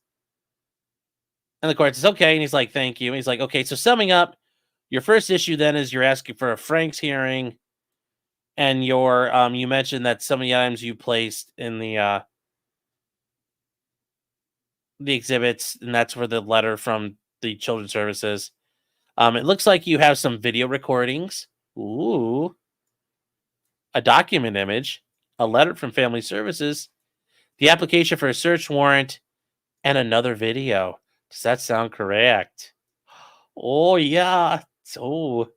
And the court says, okay. And he's like, thank you. And he's like, okay, so summing up, your first issue then is you're asking for a Franks hearing, and you mentioned that some of the items you placed in the exhibits, and that's where the letter from the Children's Services. It looks like you have some video recordings. Ooh. A document image, a letter from Family Services, the application for a search warrant, and another video. Does that sound correct? Oh, yeah. Oh,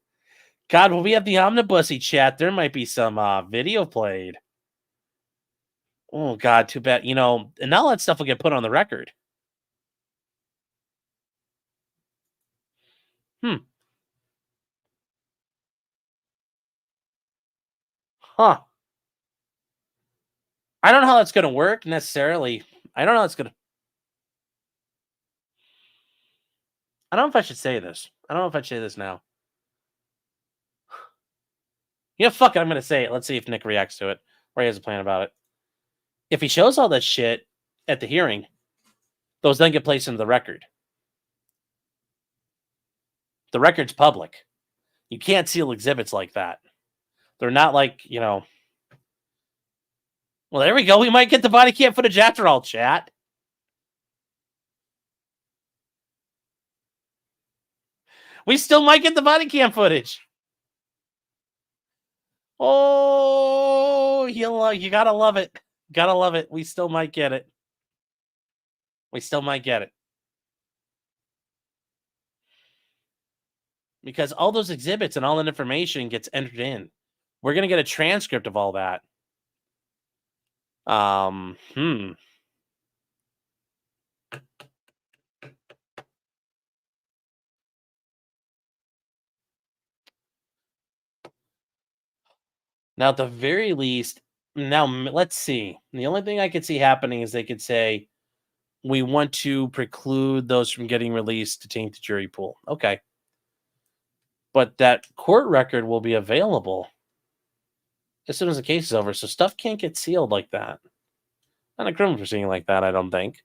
God, when we have the Omnibussy chat, there might be some video played. Oh, God, too bad. You know, and all that stuff will get put on the record. Huh. I don't know how that's going to work necessarily. I don't know how it's going to. I don't know if I should say this. I don't know if I should say this now. Yeah, fuck it. I'm going to say it. Let's see if Nick reacts to it or he has a plan about it. If he shows all that shit at the hearing, those then get placed into the record. The record's public. You can't seal exhibits like that. They're not like, you know. Well, there we go. We might get the body cam footage after all, chat. We still might get the body cam footage. Oh, you gotta love it. Gotta love it. We still might get it. We still might get it. Because all those exhibits and all that information gets entered in. We're gonna get a transcript of all that. Now, at the very least, now let's see. The only thing I could see happening is they could say, we want to preclude those from getting released to taint the jury pool. Okay. But that court record will be available as soon as the case is over. So stuff can't get sealed like that. Not a criminal proceeding like that, I don't think.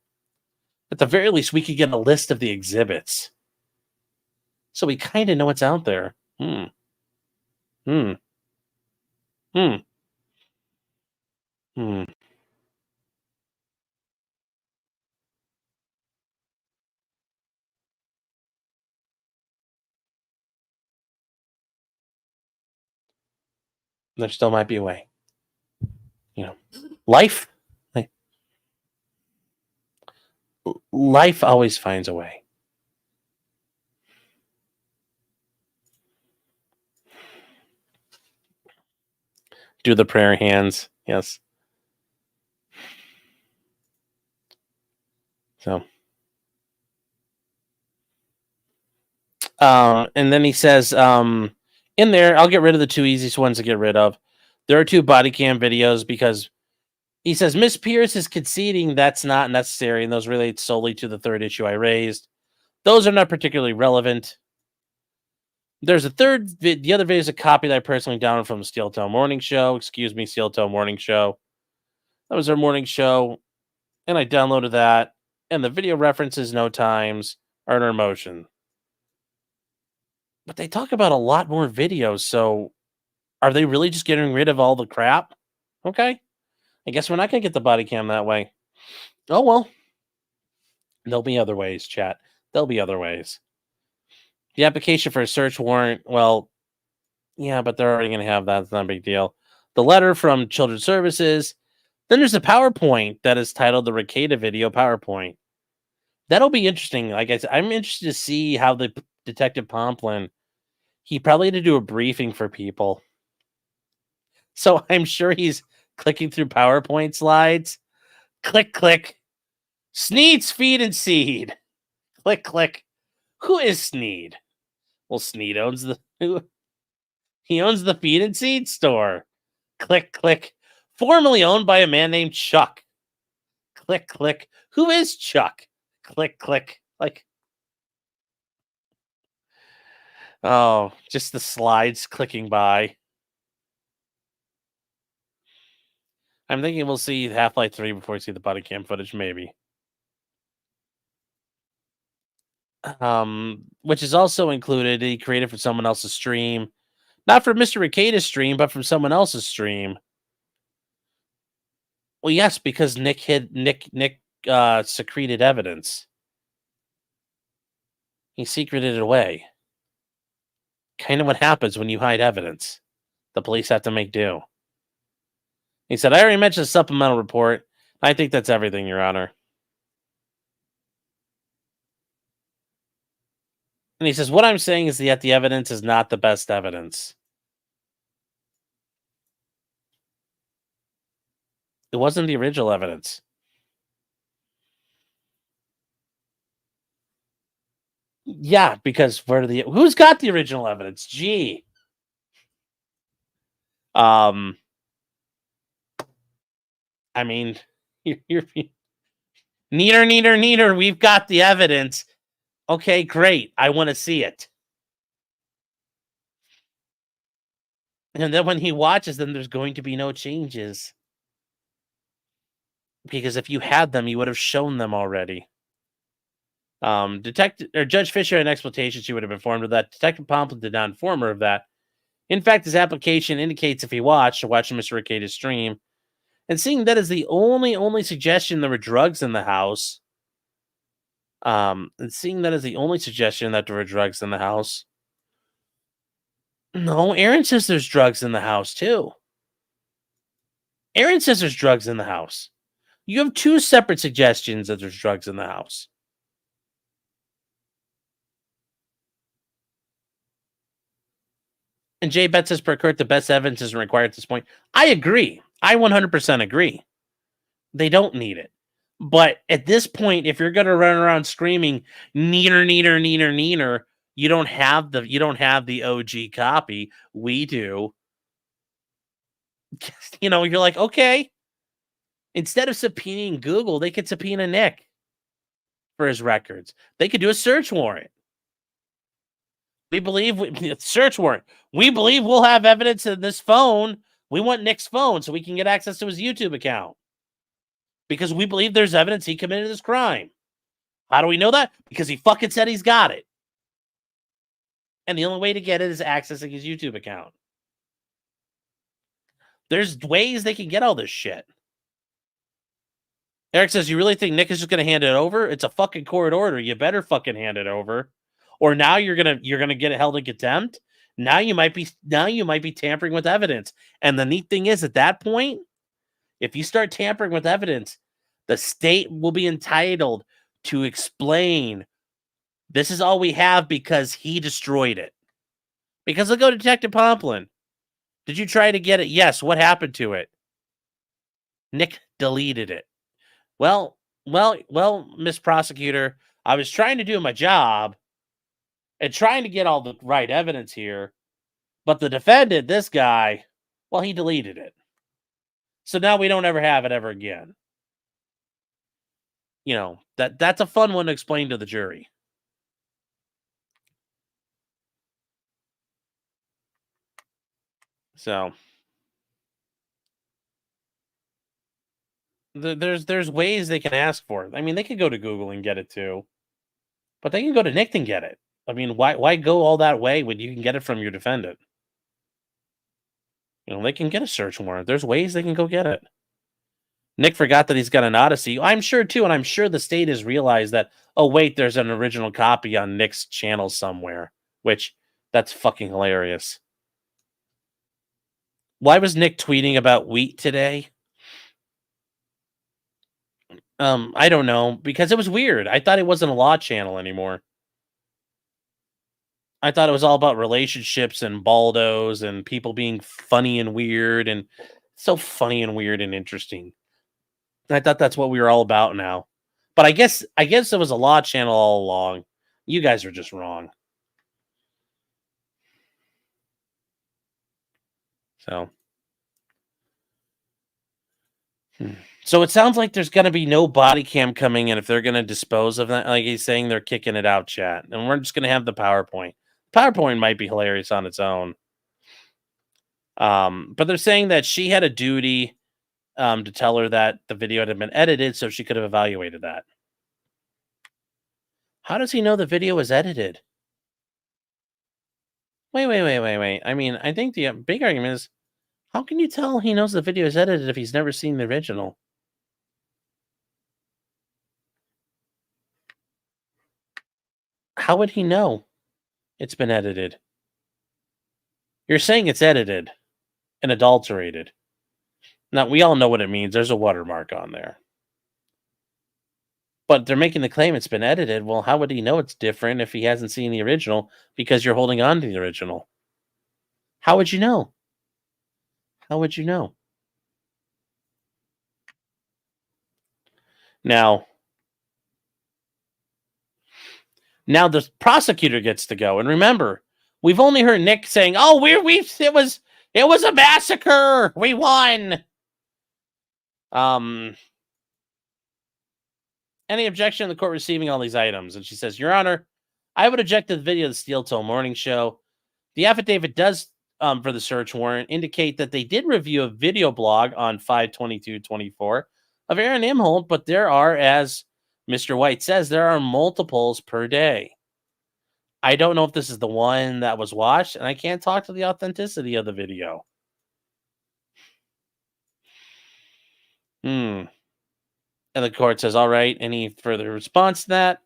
At the very least, we could get a list of the exhibits. So we kind of know what's out there. There still might be a way. You know, life always finds a way. Do the prayer hands. Yes. So And then he says, in there, I'll get rid of the two easiest ones to get rid of. There are two body cam videos because he says Miss Pierce is conceding that's not necessary, and those relate solely to the third issue I raised. Those are not particularly relevant. There's a third. The other video is a copy that I personally downloaded from the Steel Toe Morning Show. Excuse me, Steel Toe Morning Show. That was our morning show, and I downloaded that. And the video references no times are in our motion. But they talk about a lot more videos, so are they really just getting rid of all the crap? Okay. I guess we're not going to get the body cam that way. Oh, well. There'll be other ways, chat. There'll be other ways. The application for a search warrant, well, yeah, but they're already going to have that. It's not a big deal. The letter from Children's Services. Then there's a PowerPoint that is titled the Rekieta video PowerPoint. That'll be interesting. Like I said, I'm interested to see how the Detective Pomplin, he probably had to do a briefing for people. So I'm sure he's clicking through PowerPoint slides. Click, click. Sneed's Feed and Seed. Click, click. Who is Sneed? Well, Sneed owns he owns the Feed and Seed store. Click, click. Formerly owned by a man named Chuck. Click, click. Who is Chuck? Click, click. Like, oh, just the slides clicking by. I'm thinking we'll see Half-Life 3 before we see the body cam footage, maybe. Which is also included. He created for someone else's stream. Not from Mr. Rekieta's stream, but from someone else's stream. Well, yes, because Nick secreted evidence. He secreted it away. Kind of what happens when you hide evidence. The police have to make do. He said, I already mentioned the supplemental report. I think that's everything, Your Honor. And he says, what I'm saying is that the evidence is not the best evidence. It wasn't the original evidence. Yeah, because who's got the original evidence? Gee. I mean, you're neater. We've got the evidence. Okay, great. I want to see it. And then when he watches them, there's going to be no changes. Because if you had them, you would have shown them already. Judge Fisher in exploitation, she would have informed of that. Detective Pomplin did not inform her of that. In fact, his application indicates if he watched Mr. Rekieta's stream, and seeing that is the only suggestion there were drugs in the house. And seeing that is the only suggestion that there were drugs in the house. No, Aaron says there's drugs in the house too. Aaron says there's drugs in the house. You have two separate suggestions that there's drugs in the house. And Jay Bet says, per Kurt, the best evidence isn't required at this point. I agree. I 100% agree. They don't need it. But at this point, if you're going to run around screaming, neater, you don't have the OG copy. We do. You know, you're like, okay. Instead of subpoenaing Google, they could subpoena Nick for his records. They could do a search warrant. Search warrant. We believe we'll have evidence in this phone. We want Nick's phone so we can get access to his YouTube account. Because we believe there's evidence he committed this crime. How do we know that? Because he fucking said he's got it. And the only way to get it is accessing his YouTube account. There's ways they can get all this shit. Eric says, you really think Nick is just going to hand it over? It's a fucking court order. You better fucking hand it over. Or now you're gonna get it held in contempt. Now you might be tampering with evidence. And the neat thing is, at that point, if you start tampering with evidence, the state will be entitled to explain this is all we have because he destroyed it. Because they'll go to Detective Pomplin. Did you try to get it? Yes. What happened to it? Nick deleted it. Well, Miss Prosecutor, I was trying to do my job. and trying to get all the right evidence here. But the defendant, this guy, well, he deleted it. So now we don't ever have it ever again. You know, that's a fun one to explain to the jury. So there's ways they can ask for it. I mean, they could go to Google and get it too, but they can go to Nick and get it. I mean, why go all that way when you can get it from your defendant? You know, they can get a search warrant. There's ways they can go get it. Nick forgot that he's got an Odyssey. I'm sure too, and I'm sure the state has realized that, oh wait, there's an original copy on Nick's channel somewhere, which that's fucking hilarious. Why was Nick tweeting about wheat today? I don't know, because it was weird. I thought it wasn't a law channel anymore. I thought it was all about relationships and Balldos and people being funny and weird, and so funny and weird and interesting. I thought that's what we were all about now. But I guess it was a law channel all along. You guys are just wrong. So So it sounds like there's going to be no body cam coming in if they're going to dispose of that. Like he's saying, they're kicking it out, chat. And we're just going to have the PowerPoint. PowerPoint might be hilarious on its own. But they're saying that she had a duty to tell her that the video had been edited so she could have evaluated that. How does he know the video was edited? Wait. I mean, I think the big argument is, how can you tell he knows the video is edited if he's never seen the original? How would he know it's been edited? You're saying it's edited and adulterated. Now, we all know what it means. There's a watermark on there. But they're making the claim it's been edited. Well, how would he know it's different if he hasn't seen the original because you're holding on to the original? How would you know? How would you know? Now the prosecutor gets to go. And remember, we've only heard Nick saying, "Oh, it was a massacre. We won." Any objection to the court receiving all these items? And she says, "Your Honor, I would object to the video of the Steel Toe Morning Show. The affidavit does, for the search warrant, indicate that they did review a video blog on 5/22/24 of Aaron Imholt, but there are, as Mr. White says, there are multiples per day. I don't know if this is the one that was watched, and I can't talk to the authenticity of the video." And the court says, "All right, any further response to that?"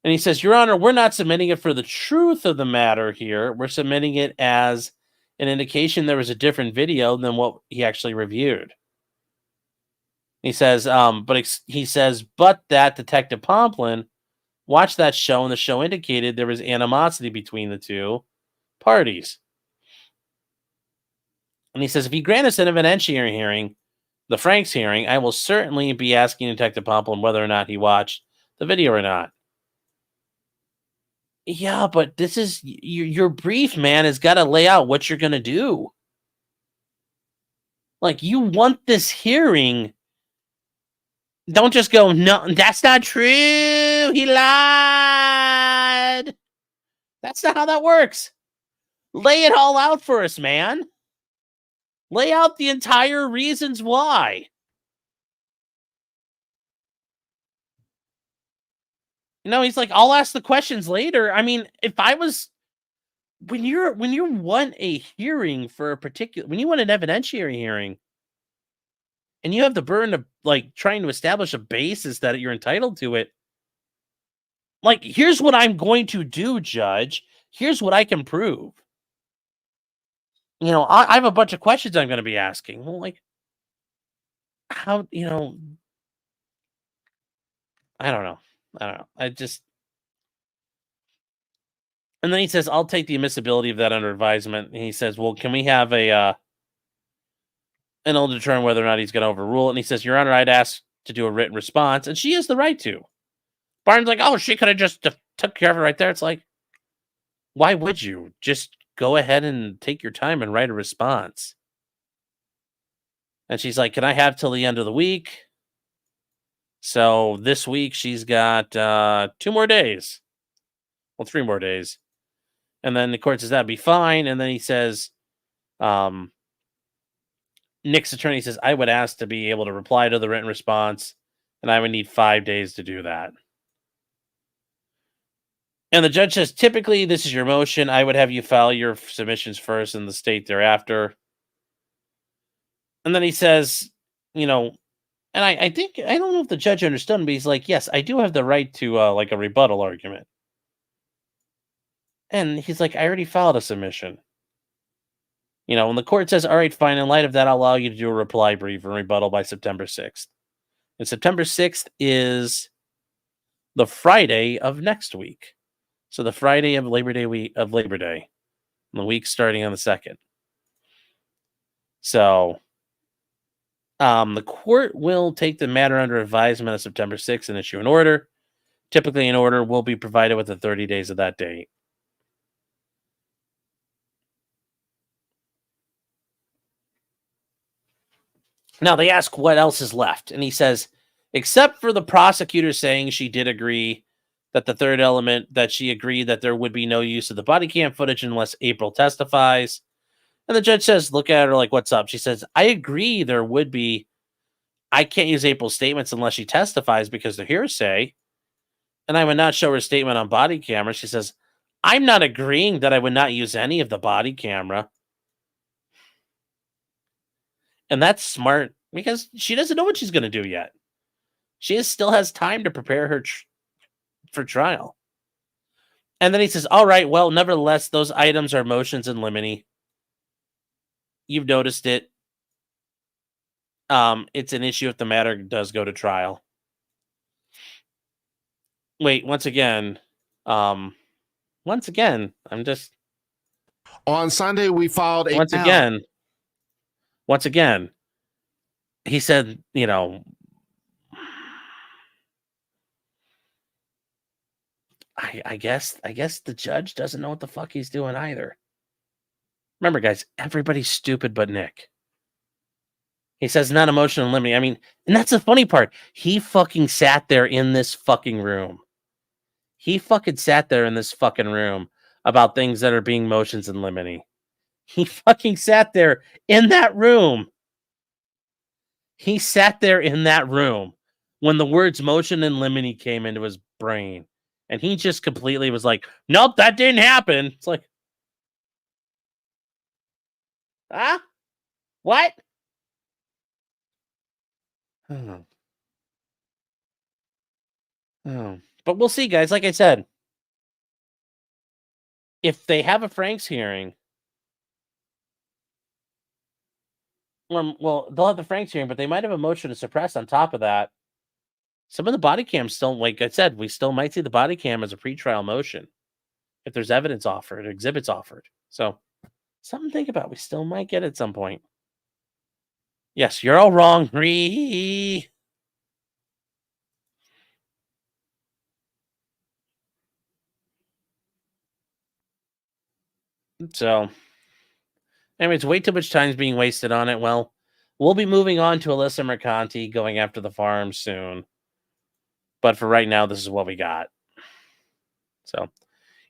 And he says, "Your Honor, we're not submitting it for the truth of the matter here. We're submitting it as an indication there was a different video than what he actually reviewed." He says, but that Detective Pomplin watched that show, and the show indicated there was animosity between the two parties. And he says, if he grants us an evidentiary hearing, the Franks hearing, I will certainly be asking Detective Pomplin whether or not he watched the video or not. Yeah, but this is your brief, man, has got to lay out what you're going to do. Like, you want this hearing. Don't just go, "No, that's not true. He lied." That's not how that works. Lay it all out for us, man. Lay out the entire reasons why. He's like, "I'll ask the questions later." I mean, if I was, when you want a hearing for a particular, when you want an evidentiary hearing, and you have the burden of like trying to establish a basis that you're entitled to it, like, here's what I'm going to do, Judge. Here's what I can prove. I have a bunch of questions I'm going to be asking. Well, like, how, I don't know. I just, and then he says, "I'll take the admissibility of that under advisement." And he says, "Well, can we have and I'll determine whether or not he's going to overrule it." And he says, "Your Honor, I'd ask to do a written response," and she has the right to. Barnes like, "Oh, she could have just took care of it right there." It's like, Why would you? Just go ahead and take your time and write a response. And she's like, can I have till the end of the week? So this week she's got 2 more days. Well, 3 more days. And then the court says that'd be fine. And then he says, Nick's attorney says, I would ask to be able to reply to the written response, and I would need 5 days to do that. And the judge says, typically, this is your motion. I would have you file your submissions first and the state thereafter. And then he says, and I think, I don't know if the judge understood him, but he's like, yes, I do have the right to like a rebuttal argument. And he's like, I already filed a submission. When the court says, all right, fine, in light of that, I'll allow you to do a reply brief and rebuttal by September 6th. And September 6th is the Friday of next week. So the Friday of Labor Day and the week starting on the 2nd. So the court will take the matter under advisement on September 6th and issue an order. Typically, an order will be provided within 30 days of that date. Now, they ask what else is left. And he says, except for the prosecutor saying she did agree that the third element, that she agreed that there would be no use of the body cam footage unless April testifies. And the judge says, look at her like, what's up? She says, I agree there would be. I can't use April's statements unless she testifies because they're hearsay. And I would not show her statement on body camera. She says, I'm not agreeing that I would not use any of the body camera. And that's smart because she doesn't know what she's going to do yet. She still has time to prepare her for trial. And then he says, all right, well, nevertheless, those items are motions in limine. You've noticed it. It's an issue if the matter does go to trial. Wait, once again, I'm just... On Sunday, we filed a... Once again, he said, I guess the judge doesn't know what the fuck he's doing either. Remember, guys, everybody's stupid but Nick. He says not emotional in limine. I mean, and that's the funny part. He fucking sat there in this fucking room. He fucking sat there in this fucking room about things that are being motions in limine. He fucking sat there in that room. He sat there in that room when the words motion in limine came into his brain. And he just completely was like, nope, that didn't happen. It's like, what? Oh. But we'll see, guys. Like I said, if they have a Franks hearing, well, they'll have the Franks hearing, but they might have a motion to suppress on top of that. Some of the body cams still, like I said, we still might see the body cam as a pretrial motion if there's evidence offered, exhibits offered. So something to think about. We still might get it at some point. Yes, you're all wrong. So, anyways, way too much time's being wasted on it. Well, we'll be moving on to Alyssa Mercanti going after the farm soon. But for right now, this is what we got. So,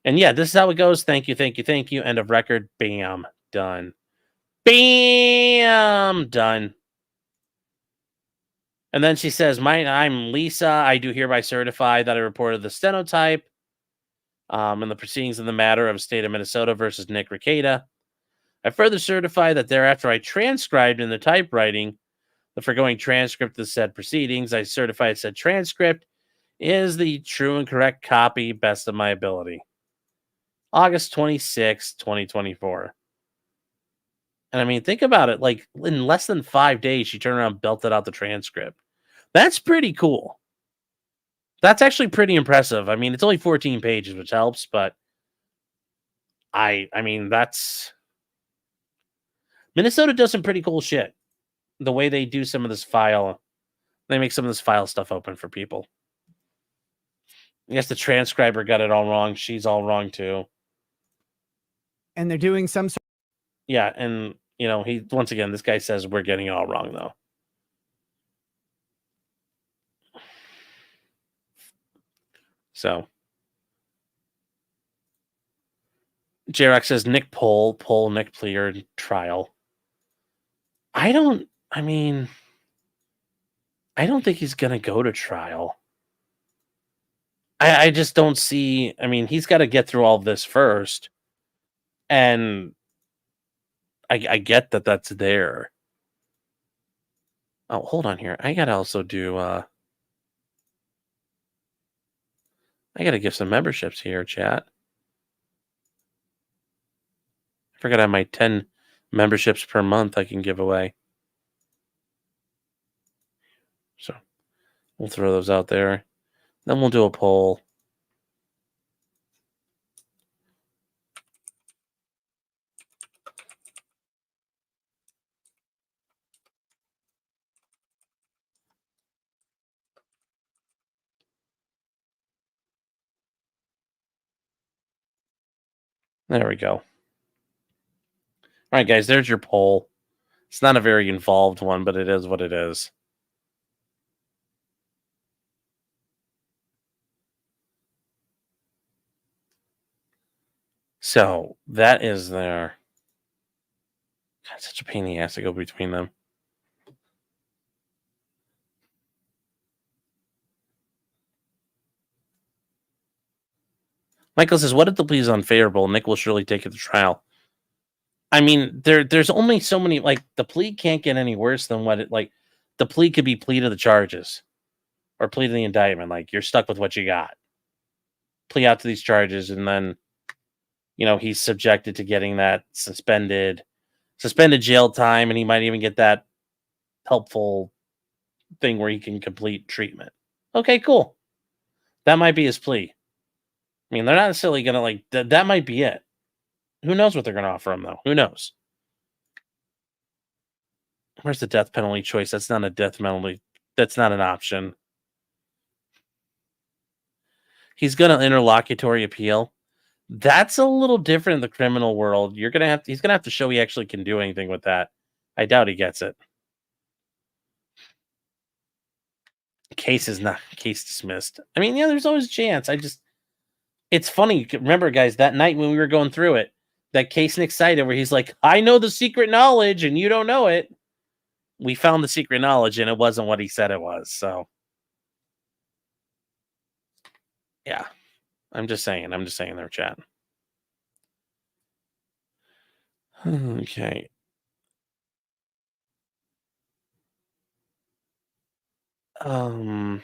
and yeah, this is how it goes. Thank you, thank you, thank you. End of record. Bam. Done. Bam. Done. And then she says, I'm Lisa. I do hereby certify that I reported the stenotype in the proceedings in the matter of state of Minnesota versus Nick Rekieta. I further certify that thereafter I transcribed in the typewriting the foregoing transcript of said proceedings. I certify said transcript is the true and correct copy, best of my ability. August 26, 2024. And I mean, think about it. Like, in less than 5 days, she turned around and belted out the transcript. That's pretty cool. That's actually pretty impressive. I mean, it's only 14 pages, which helps, but I mean, that's... Minnesota does some pretty cool shit. The way they do some of this file, they make some of this file stuff open for people. I guess the transcriber got it all wrong. She's all wrong, too. and they're doing some sort. Yeah, and you know, he once again, this guy says we're getting it all wrong though. So J-Rock says Nick Poll, Nick Pleer trial. I don't think he's gonna go to trial. I just don't see. I mean, he's got to get through all of this first, and I get that that's there. Oh, hold on here. I gotta also do. I gotta give some memberships here, chat. I forgot I have my 10 memberships per month I can give away. So we'll throw those out there. Then we'll do a poll. There we go. All right, guys, there's your poll. It's not a very involved one, but it is what it is. So that is there. God, such a pain in the ass to go between them. Michael says, what if the plea is unfavorable? Nick will surely take it to trial. I mean, there's only so many, like, the plea can't get any worse than what it, like, the plea could be plea to the charges or plea to the indictment. Like, you're stuck with what you got. Plea out to these charges, and then, you know, he's subjected to getting that suspended jail time, and he might even get that helpful thing where he can complete treatment. Okay, cool. That might be his plea. I mean, they're not necessarily going to, like, that might be it. Who knows what they're going to offer him, though? Who knows? Where's the death penalty choice? That's not a death penalty. That's not an option. He's going to interlocutory appeal. That's a little different in the criminal world. He's going to have to show he actually can do anything with that. I doubt he gets it. Case dismissed. I mean, yeah, there's always a chance. It's funny. Remember, guys, that night when we were going through it, that case Nick cited where he's like, I know the secret knowledge and you don't know it. We found the secret knowledge and it wasn't what he said it was. So, yeah, I'm just saying there, chat. Okay. Been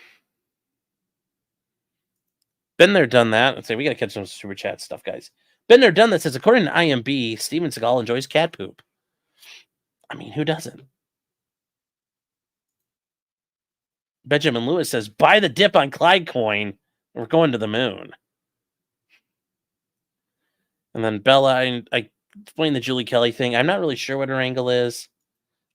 there, done that. Let's say we got to catch some super chat stuff, guys. Been there, done that says, according to IMB, Steven Seagal enjoys cat poop. I mean, who doesn't? Benjamin Lewis says, buy the dip on Clyde coin. We're going to the moon. And then Bella, I explained the Julie Kelly thing. I'm not really sure what her angle is.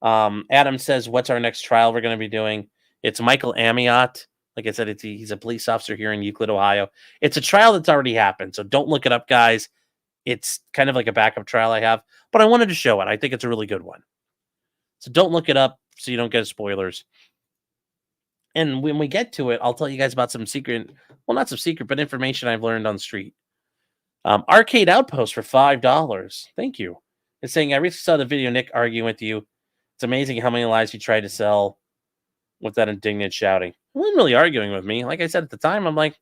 Adam says, what's our next trial we're going to be doing? It's Michael Amiot. Like I said, he's a police officer here in Euclid, Ohio. It's a trial that's already happened, so don't look it up, guys. It's kind of like a backup trial I have, but I wanted to show it. I think it's a really good one. So don't look it up so you don't get spoilers. And when we get to it, I'll tell you guys about some secret, well, not some secret, but information I've learned on the street. Arcade Outpost for $5. Thank you. It's saying, I recently saw the video Nick arguing with you. It's amazing how many lies you tried to sell with that indignant shouting. He wasn't really arguing with me. Like I said at the time, I'm like,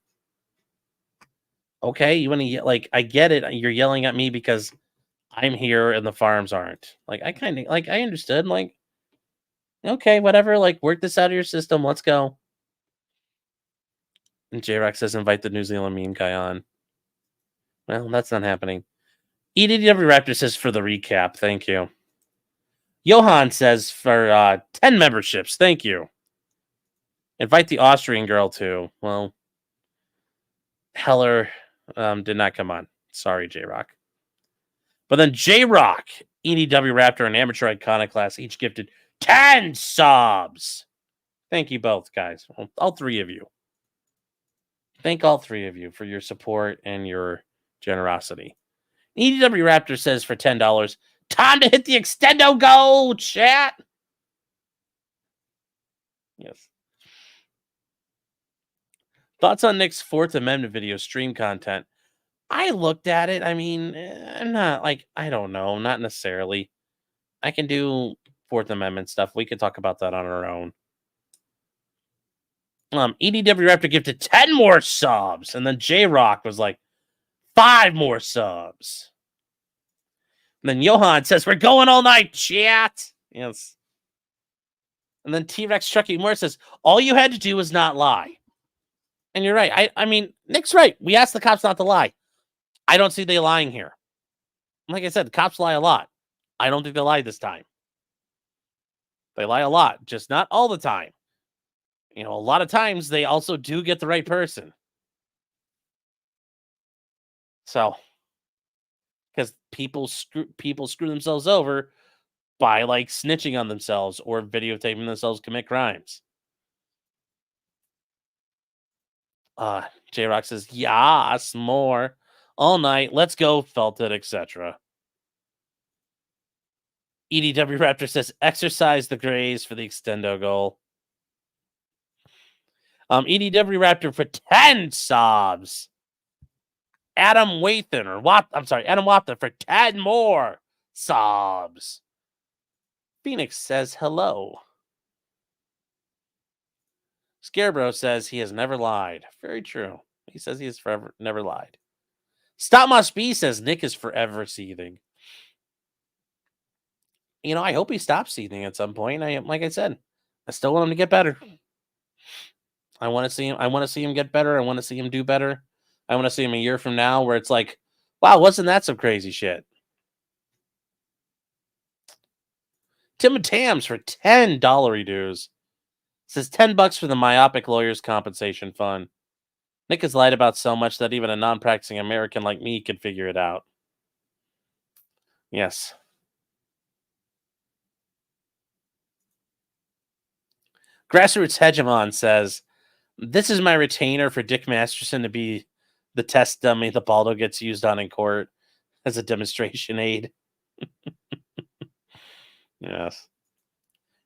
okay, you want to, like, I get it. You're yelling at me because I'm here and the farms aren't. Like, I kind of, like, I understood. Like, okay, whatever. Like, work this out of your system. Let's go. And J-Rock says, invite the New Zealand meme guy on. Well, that's not happening. EDW Raptor says, for the recap. Thank you. Johan says, for 10 memberships. Thank you. Invite the Austrian girl too. Well, Heller did not come on. Sorry, J-Rock. But then J-Rock, EDW Raptor, and Amateur Iconoclast each gifted 10 subs. Thank you both, guys. All three of you. Thank all three of you for your support and your generosity. EDW Raptor says for $10, time to hit the extendo goal, chat. Yes. Thoughts on Nick's Fourth Amendment video stream content? I looked at it. I mean, I'm not like, I don't know, not necessarily. I can do Fourth Amendment stuff. We can talk about that on our own. EDW Raptor gifted 10 more subs, and then J-Rock was like, 5 more subs. And then Johan says, we're going all night, chat. Yes. And then T-Rex Chucky Moore says, all you had to do was not lie. And you're right. I mean, Nick's right. We asked the cops not to lie. I don't see they lying here. Like I said, the cops lie a lot. I don't think they lied this time. They lie a lot, just not all the time. You know, a lot of times they also do get the right person. So, because people screw themselves over by like snitching on themselves or videotaping themselves commit crimes. J-Rock says, yes, more. All night. Let's go, felt it, etc. EDW Raptor says, exercise the grays for the extendo goal. EDW Raptor for 10 subs. Adam Wathan, Adam Wathan for 10 more subs. Phoenix says hello. Scarebro says he has never lied. Very true. He says he has forever never lied. Stop Must Be says Nick is forever seething. You know, I hope he stops seething at some point. Like I said, I still want him to get better. I want to see him get better. I want to see him do better. I want to see him a year from now where it's like, wow, wasn't that some crazy shit? Tim and Tams for $10 dues. Says $10 for the myopic lawyer's compensation fund. Nick has lied about so much that even a non-practicing American like me could figure it out. Yes. Grassroots Hegemon says, this is my retainer for Dick Masterson to be the test dummy the Balldo gets used on in court as a demonstration aid. Yes.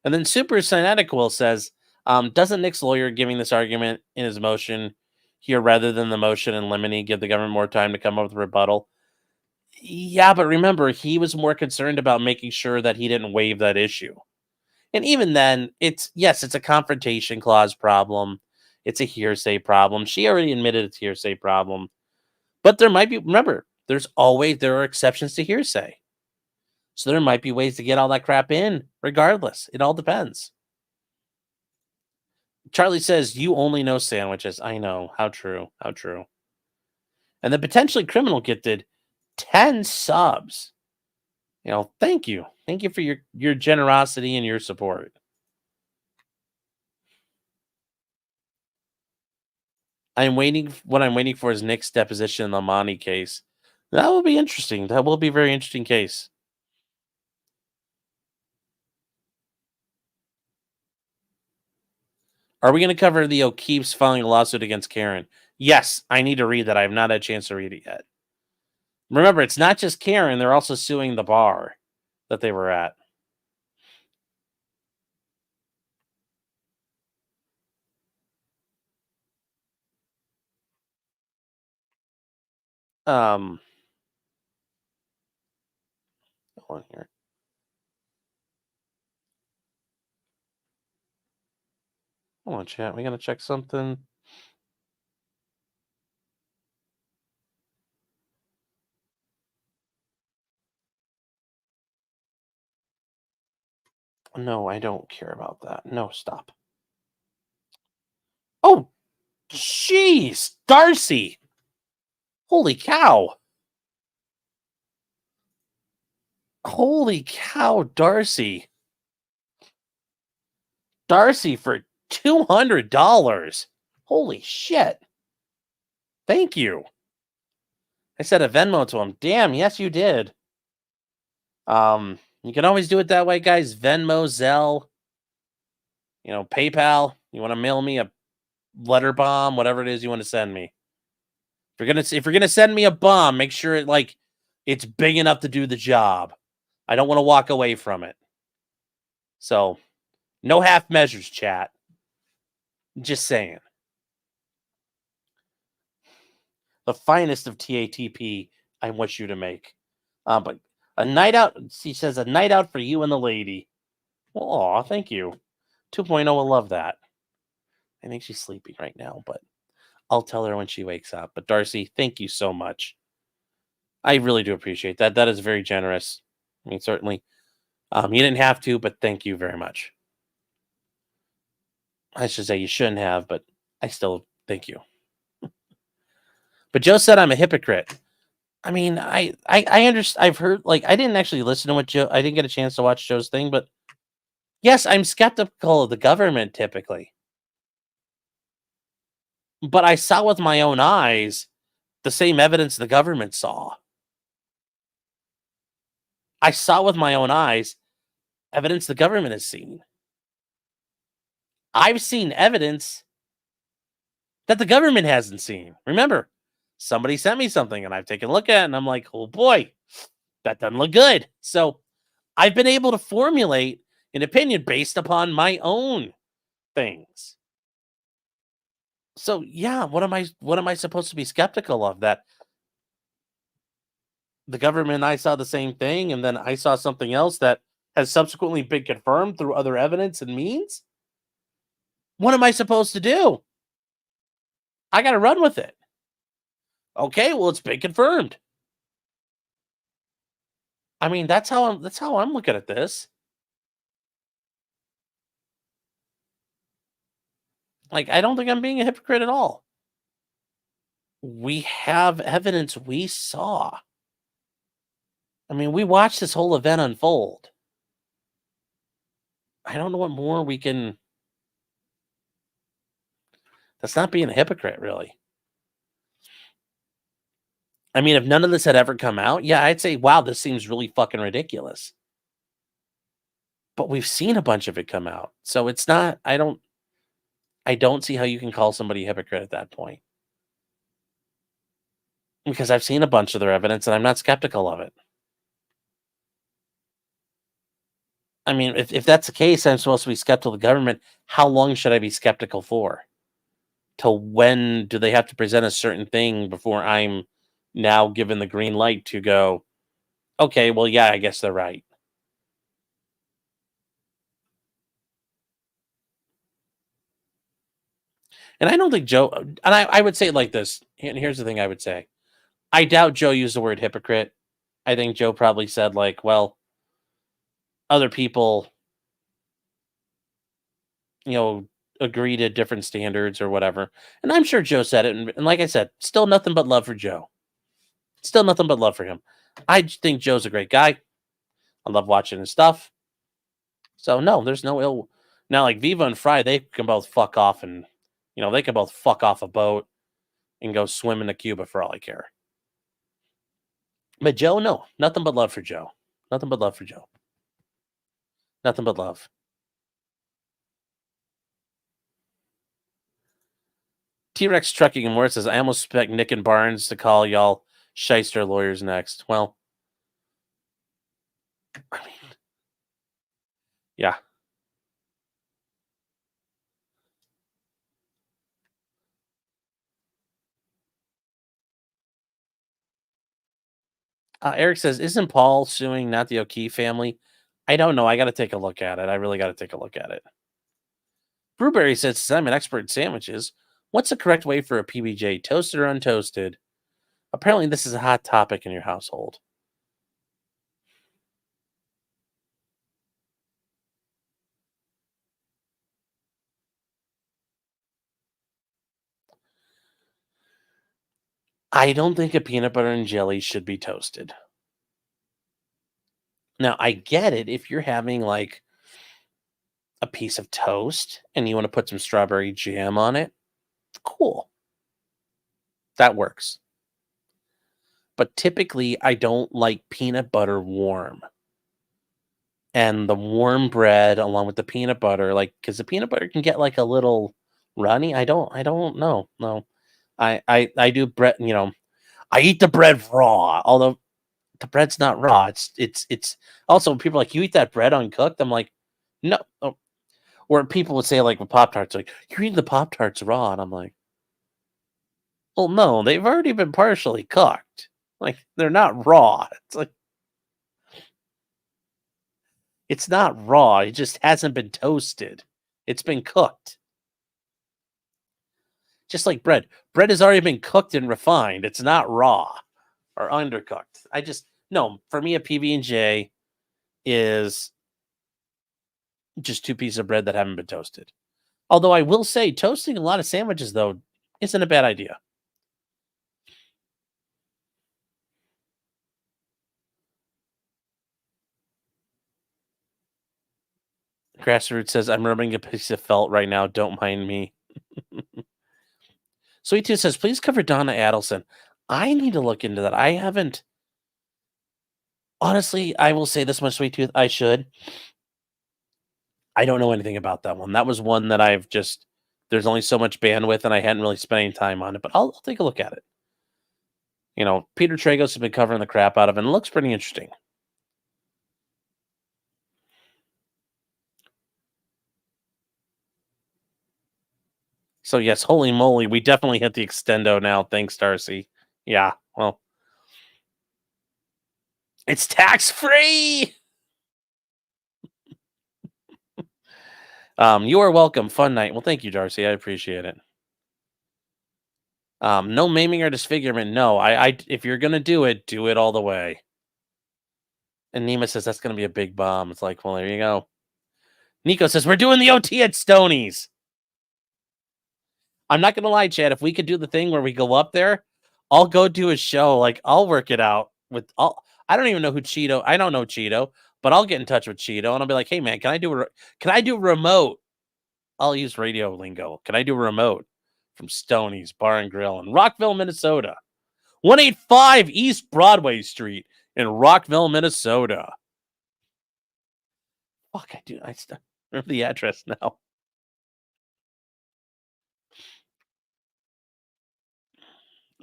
And then Super Cynetic Will says, doesn't Nick's lawyer giving this argument in his motion here rather than the motion in limine give the government more time to come up with a rebuttal? Yeah, but remember, he was more concerned about making sure that he didn't waive that issue. And even then, it's a confrontation clause problem. It's a hearsay problem. She already admitted it's a hearsay problem. But there might be, remember, there are exceptions to hearsay. So there might be ways to get all that crap in, regardless. It all depends. Charlie says, you only know sandwiches. I know. How true. How true. And the potentially criminal gifted 10 subs. You know, thank you. Thank you for your generosity and your support. What I'm waiting for is Nick's deposition in the Monty case. That will be interesting. That will be a very interesting case. Are we going to cover the O'Keefe's filing a lawsuit against Karen? Yes, I need to read that. I have not had a chance to read it yet. Remember, it's not just Karen. They're also suing the bar that they were at. Hold on here. Hold on, chat. We got to check something. No, I don't care about that. No, stop. Oh, jeez, Darcy. Holy cow. Holy cow, Darcy. Darcy for $200. Holy shit. Thank you. I said a Venmo to him. Damn, yes, you did. You can always do it that way, guys. Venmo, Zelle, PayPal. You want to mail me a letter bomb, whatever it is you want to send me. If you're gonna send me a bomb, make sure it It's big enough to do the job. I don't want to walk away from it. So, no half measures, chat. Just saying. The finest of TATP I want you to make. But a night out, she says, a night out for you and the lady. Well, aw, thank you. 2.0 will love that. I think she's sleeping right now, but I'll tell her when she wakes up. But Darcy, thank you so much. I really do appreciate that. That is very generous. I mean, certainly. You didn't have to, but thank you very much. I should say you shouldn't have, but I still thank you. But Joe said I'm a hypocrite. I mean, I understand. I've heard, like, I didn't actually listen to what Joe. I didn't get a chance to watch Joe's thing, but yes, I'm skeptical of the government typically. But I saw with my own eyes the same evidence the government saw. I saw with my own eyes evidence the government has seen. I've seen evidence that the government hasn't seen. Remember, somebody sent me something and I've taken a look at it and I'm like, oh boy, that doesn't look good. So I've been able to formulate an opinion based upon my own things. So yeah, what am I supposed to be skeptical of? That the government and I saw the same thing, and then I saw something else that has subsequently been confirmed through other evidence and means? What am I supposed to do? I got to run with it. Okay, well, it's been confirmed. I mean, that's how I'm looking at this. Like, I don't think I'm being a hypocrite at all. We have evidence we saw. I mean, we watched this whole event unfold. I don't know what more we can. That's not being a hypocrite, really. I mean, if none of this had ever come out, yeah, I'd say, wow, this seems really fucking ridiculous. But we've seen a bunch of it come out. So it's not, I don't see how you can call somebody a hypocrite at that point. Because I've seen a bunch of their evidence and I'm not skeptical of it. I mean, if that's the case, I'm supposed to be skeptical of the government. How long should I be skeptical for? Till when do they have to present a certain thing before I'm now given the green light to go, okay, well, yeah, I guess they're right. And I don't think Joe, and I would say it like this, and here's the thing I would say. I doubt Joe used the word hypocrite. I think Joe probably said, like, well, other people, agree to different standards or whatever. And I'm sure Joe said it. And like I said, still nothing but love for Joe. Still nothing but love for him. I think Joe's a great guy. I love watching his stuff. So, no, there's no ill. Now, like Viva and Fry, they can both fuck off and, they can both fuck off a boat and go swim into Cuba for all I care. But Joe, no, nothing but love for Joe. Nothing but love for Joe. Nothing but love. T-Rex Trucking and More says, I almost expect Nick and Barnes to call y'all shyster lawyers next. Well, I mean, yeah. Eric says, isn't Paul suing not the O'Keefe family? I don't know. I got to take a look at it. I really got to take a look at it. Brewberry says, I'm an expert in sandwiches. What's the correct way for a PBJ, toasted or untoasted? Apparently, this is a hot topic in your household. I don't think a peanut butter and jelly should be toasted. Now, I get it if you're having like a piece of toast and you want to put some strawberry jam on it. Cool. That works. But typically, I don't like peanut butter warm. And the warm bread along with the peanut butter, like, because the peanut butter can get like a little runny. I don't know. No. I do bread, I eat the bread raw. Although the bread's not raw. It's also when people are like, you eat that bread uncooked. I'm like, no. Oh. Or people would say like with Pop-Tarts, like, you're eating the Pop-Tarts raw, and I'm like, well, no, they've already been partially cooked. Like, they're not raw. It's like, it's not raw. It just hasn't been toasted. It's been cooked. Just like bread. Bread has already been cooked and refined. It's not raw or undercooked. No, for me, a PB&J is just 2 pieces of bread that haven't been toasted. Although I will say toasting a lot of sandwiches, though, isn't a bad idea. Grassroots says, I'm rubbing a piece of felt right now. Don't mind me. Sweet Tooth says, please cover Donna Adelson. I need to look into that. I haven't. Honestly, I will say this much, Sweet Tooth. I should. I don't know anything about that one. That was one that I've just. There's only so much bandwidth, and I hadn't really spent any time on it, but I'll take a look at it. Peter Tragos has been covering the crap out of it, and it looks pretty interesting. So, yes, holy moly, we definitely hit the extendo now. Thanks, Darcy. Yeah, well. It's tax-free! You are welcome. Fun night. Well, thank you, Darcy. I appreciate it. No maiming or disfigurement. No, if you're gonna do it all the way. And Nima says that's gonna be a big bomb. It's like, well, there you go. Nico says we're doing the OT at Stoney's. I'm not gonna lie, Chad. If we could do the thing where we go up there, I'll go do a show. Like, I'll work it out with. I don't even know who Cheeto. I don't know Cheeto, but I'll get in touch with Cheeto and I'll be like, hey man, can I do remote? I'll use radio lingo. Can I do a remote from Stoney's Bar and Grill in Rockville, Minnesota? 185 East Broadway Street in Rockville, Minnesota. Fuck, I still remember the address now.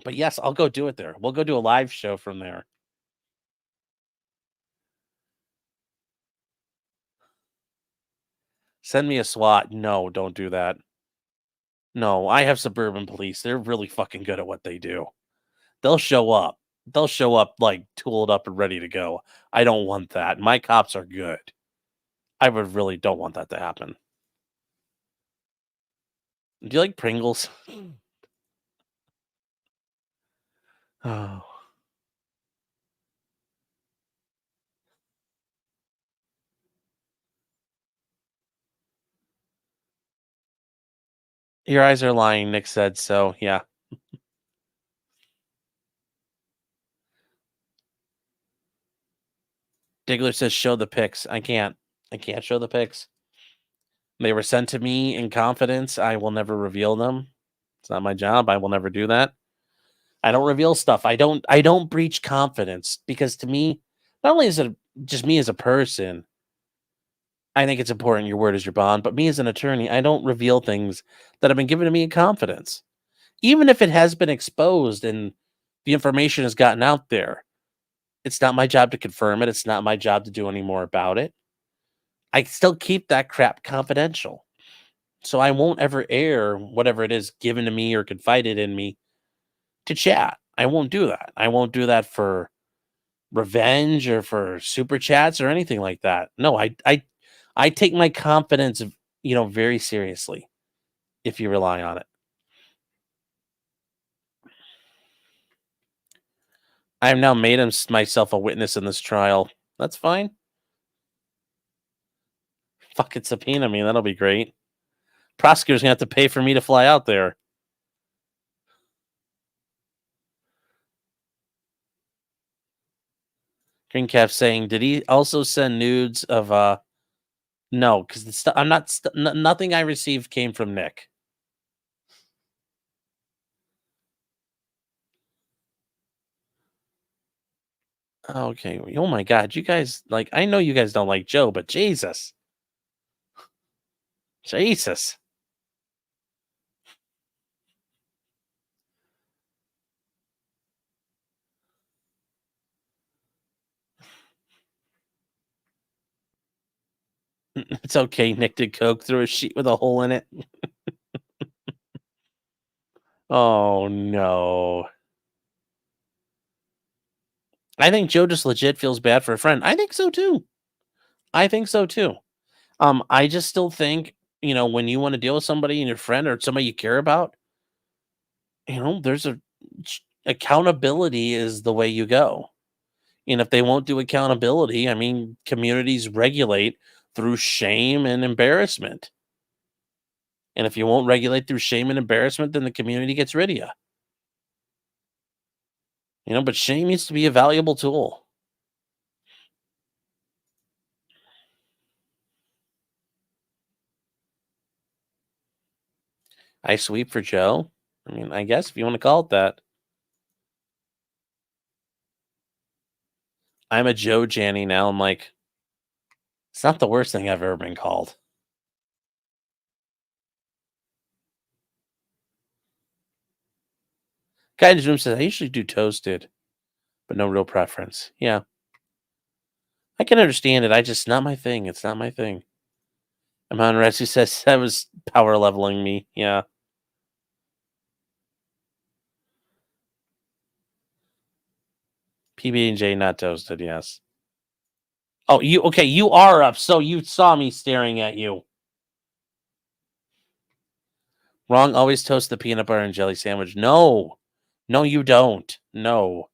But yes, I'll go do it there. We'll go do a live show from there. Send me a SWAT. No, don't do that. No, I have suburban police. They're really fucking good at what they do. They'll show up. They'll show up like tooled up and ready to go. I don't want that. My cops are good. I really don't want that to happen. Do you like Pringles? Oh. Your eyes are lying, Nick said so. Yeah. Diggler says show the pics. I can't show the pics. They were sent to me in confidence. I will never reveal them. It's not my job. I will never do that. I don't reveal stuff. I don't breach confidence because to me, not only is it just me as a person, I think it's important your word is your bond, but me as an attorney, I don't reveal things that have been given to me in confidence. Even if it has been exposed and the information has gotten out there, it's not my job to confirm it. It's not my job to do any more about it. I still keep that crap confidential. So I won't ever air whatever it is given to me or confided in me to chat. I won't do that. I won't do that for revenge or for super chats or anything like that. No, I take my confidence, very seriously if you rely on it. I have now made myself a witness in this trial. That's fine. Fucking subpoena me. That'll be great. Prosecutor's gonna have to pay for me to fly out there. Greencap saying, did he also send nudes of no, because I'm not nothing I received came from Nick. Okay. Oh my god, you guys I know you guys don't like Joe, but Jesus. Jesus. It's okay. Nick did coke through a sheet with a hole in it. Oh no. I think Joe just legit feels bad for a friend. I think so too. I think so too. I just still think, when you want to deal with somebody and your friend or somebody you care about, there's accountability is the way you go. And if they won't do accountability, I mean, communities regulate through shame and embarrassment. And if you won't regulate through shame and embarrassment, then the community gets rid of you. But shame needs to be a valuable tool. I sweep for Joe. I mean, I guess if you want to call it that. I'm a Joe Janny now. I'm like, it's not the worst thing I've ever been called. Guy in his room says, I usually do toasted, but no real preference. Yeah. I can understand it. Not my thing. It's not my thing. Amon Rescue says that was power leveling me. Yeah. PB&J not toasted, yes. Oh, you are up, so you saw me staring at you. Wrong, always toast the peanut butter and jelly sandwich. No, you don't. No.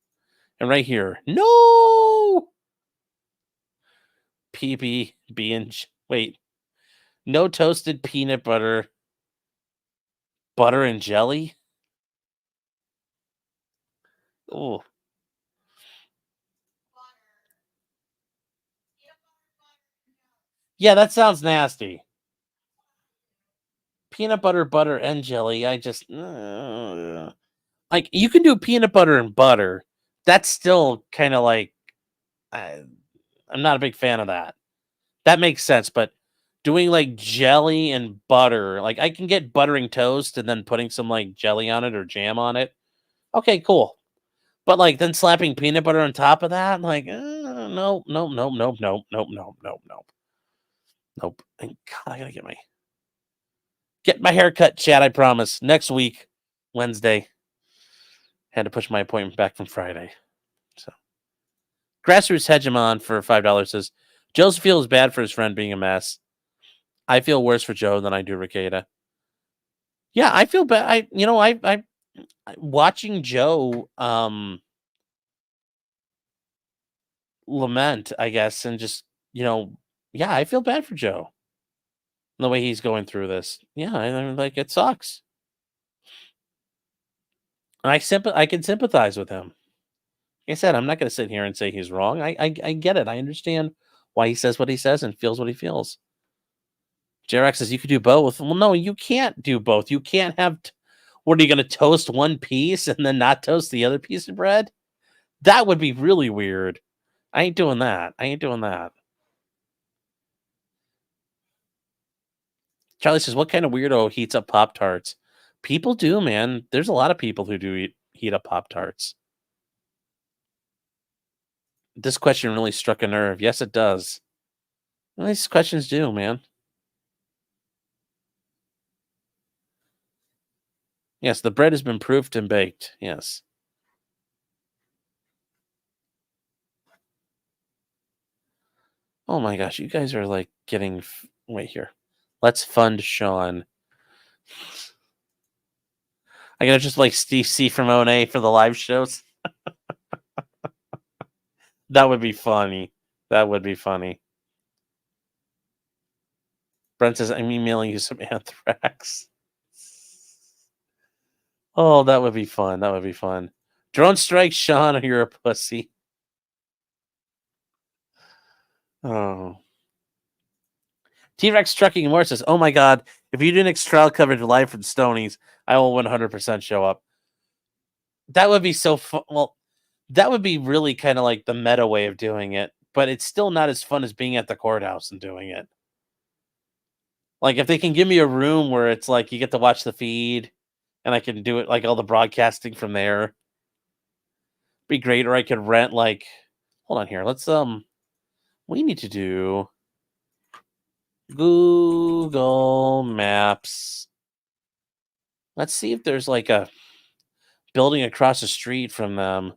And right here, no. PB and wait, no toasted peanut butter and jelly. Oh, yeah, that sounds nasty. Peanut butter, and jelly. I just like you can do peanut butter and butter. That's still kind of like I'm not a big fan of that. That makes sense, but doing like jelly and butter, like I can get buttering toast and then putting some like jelly on it or jam on it. Okay, cool. But like then slapping peanut butter on top of that, like no. Nope. And God, I gotta get my hair cut, Chad. I promise. Next week, Wednesday. Had to push my appointment back from Friday. So, Grassroots Hegemon for $5 says Joseph feels bad for his friend being a mess. I feel worse for Joe than I do Rekieta. Yeah, I feel bad. I watching Joe lament, I guess, and just yeah, I feel bad for Joe the way he's going through this. Yeah, like it sucks. And I can sympathize with him. Like I said, I'm not going to sit here and say he's wrong. I get it. I understand why he says what he says and feels what he feels. JRX says you could do both. Well, no, you can't do both. You can't have. What are you going to toast one piece and then not toast the other piece of bread? That would be really weird. I ain't doing that. Charlie says, what kind of weirdo heats up Pop-Tarts? People do, man. There's a lot of people who do heat up Pop-Tarts. This question really struck a nerve. Yes, it does. Well, these questions do, man. Yes, the bread has been proofed and baked. Yes. Oh my gosh, you guys are like getting. Wait here. Let's fund Sean. I gotta just like Steve C from O&A for the live shows. That would be funny. Brent says, I'm emailing you some anthrax. Oh, that would be fun. Drone strike, Sean, or you're a pussy. Oh. T-Rex Trucking and More says, oh my God, if you do next trial coverage live from Stonies, I will 100% show up. That would be so fun. Well, that would be really kind of like the meta way of doing it, but it's still not as fun as being at the courthouse and doing it. Like if they can give me a room where it's like you get to watch the feed and I can do it like all the broadcasting from there. Be great. Or I could rent like hold on here. Let's we need to do Google Maps. Let's see if there's like a building across the street from them.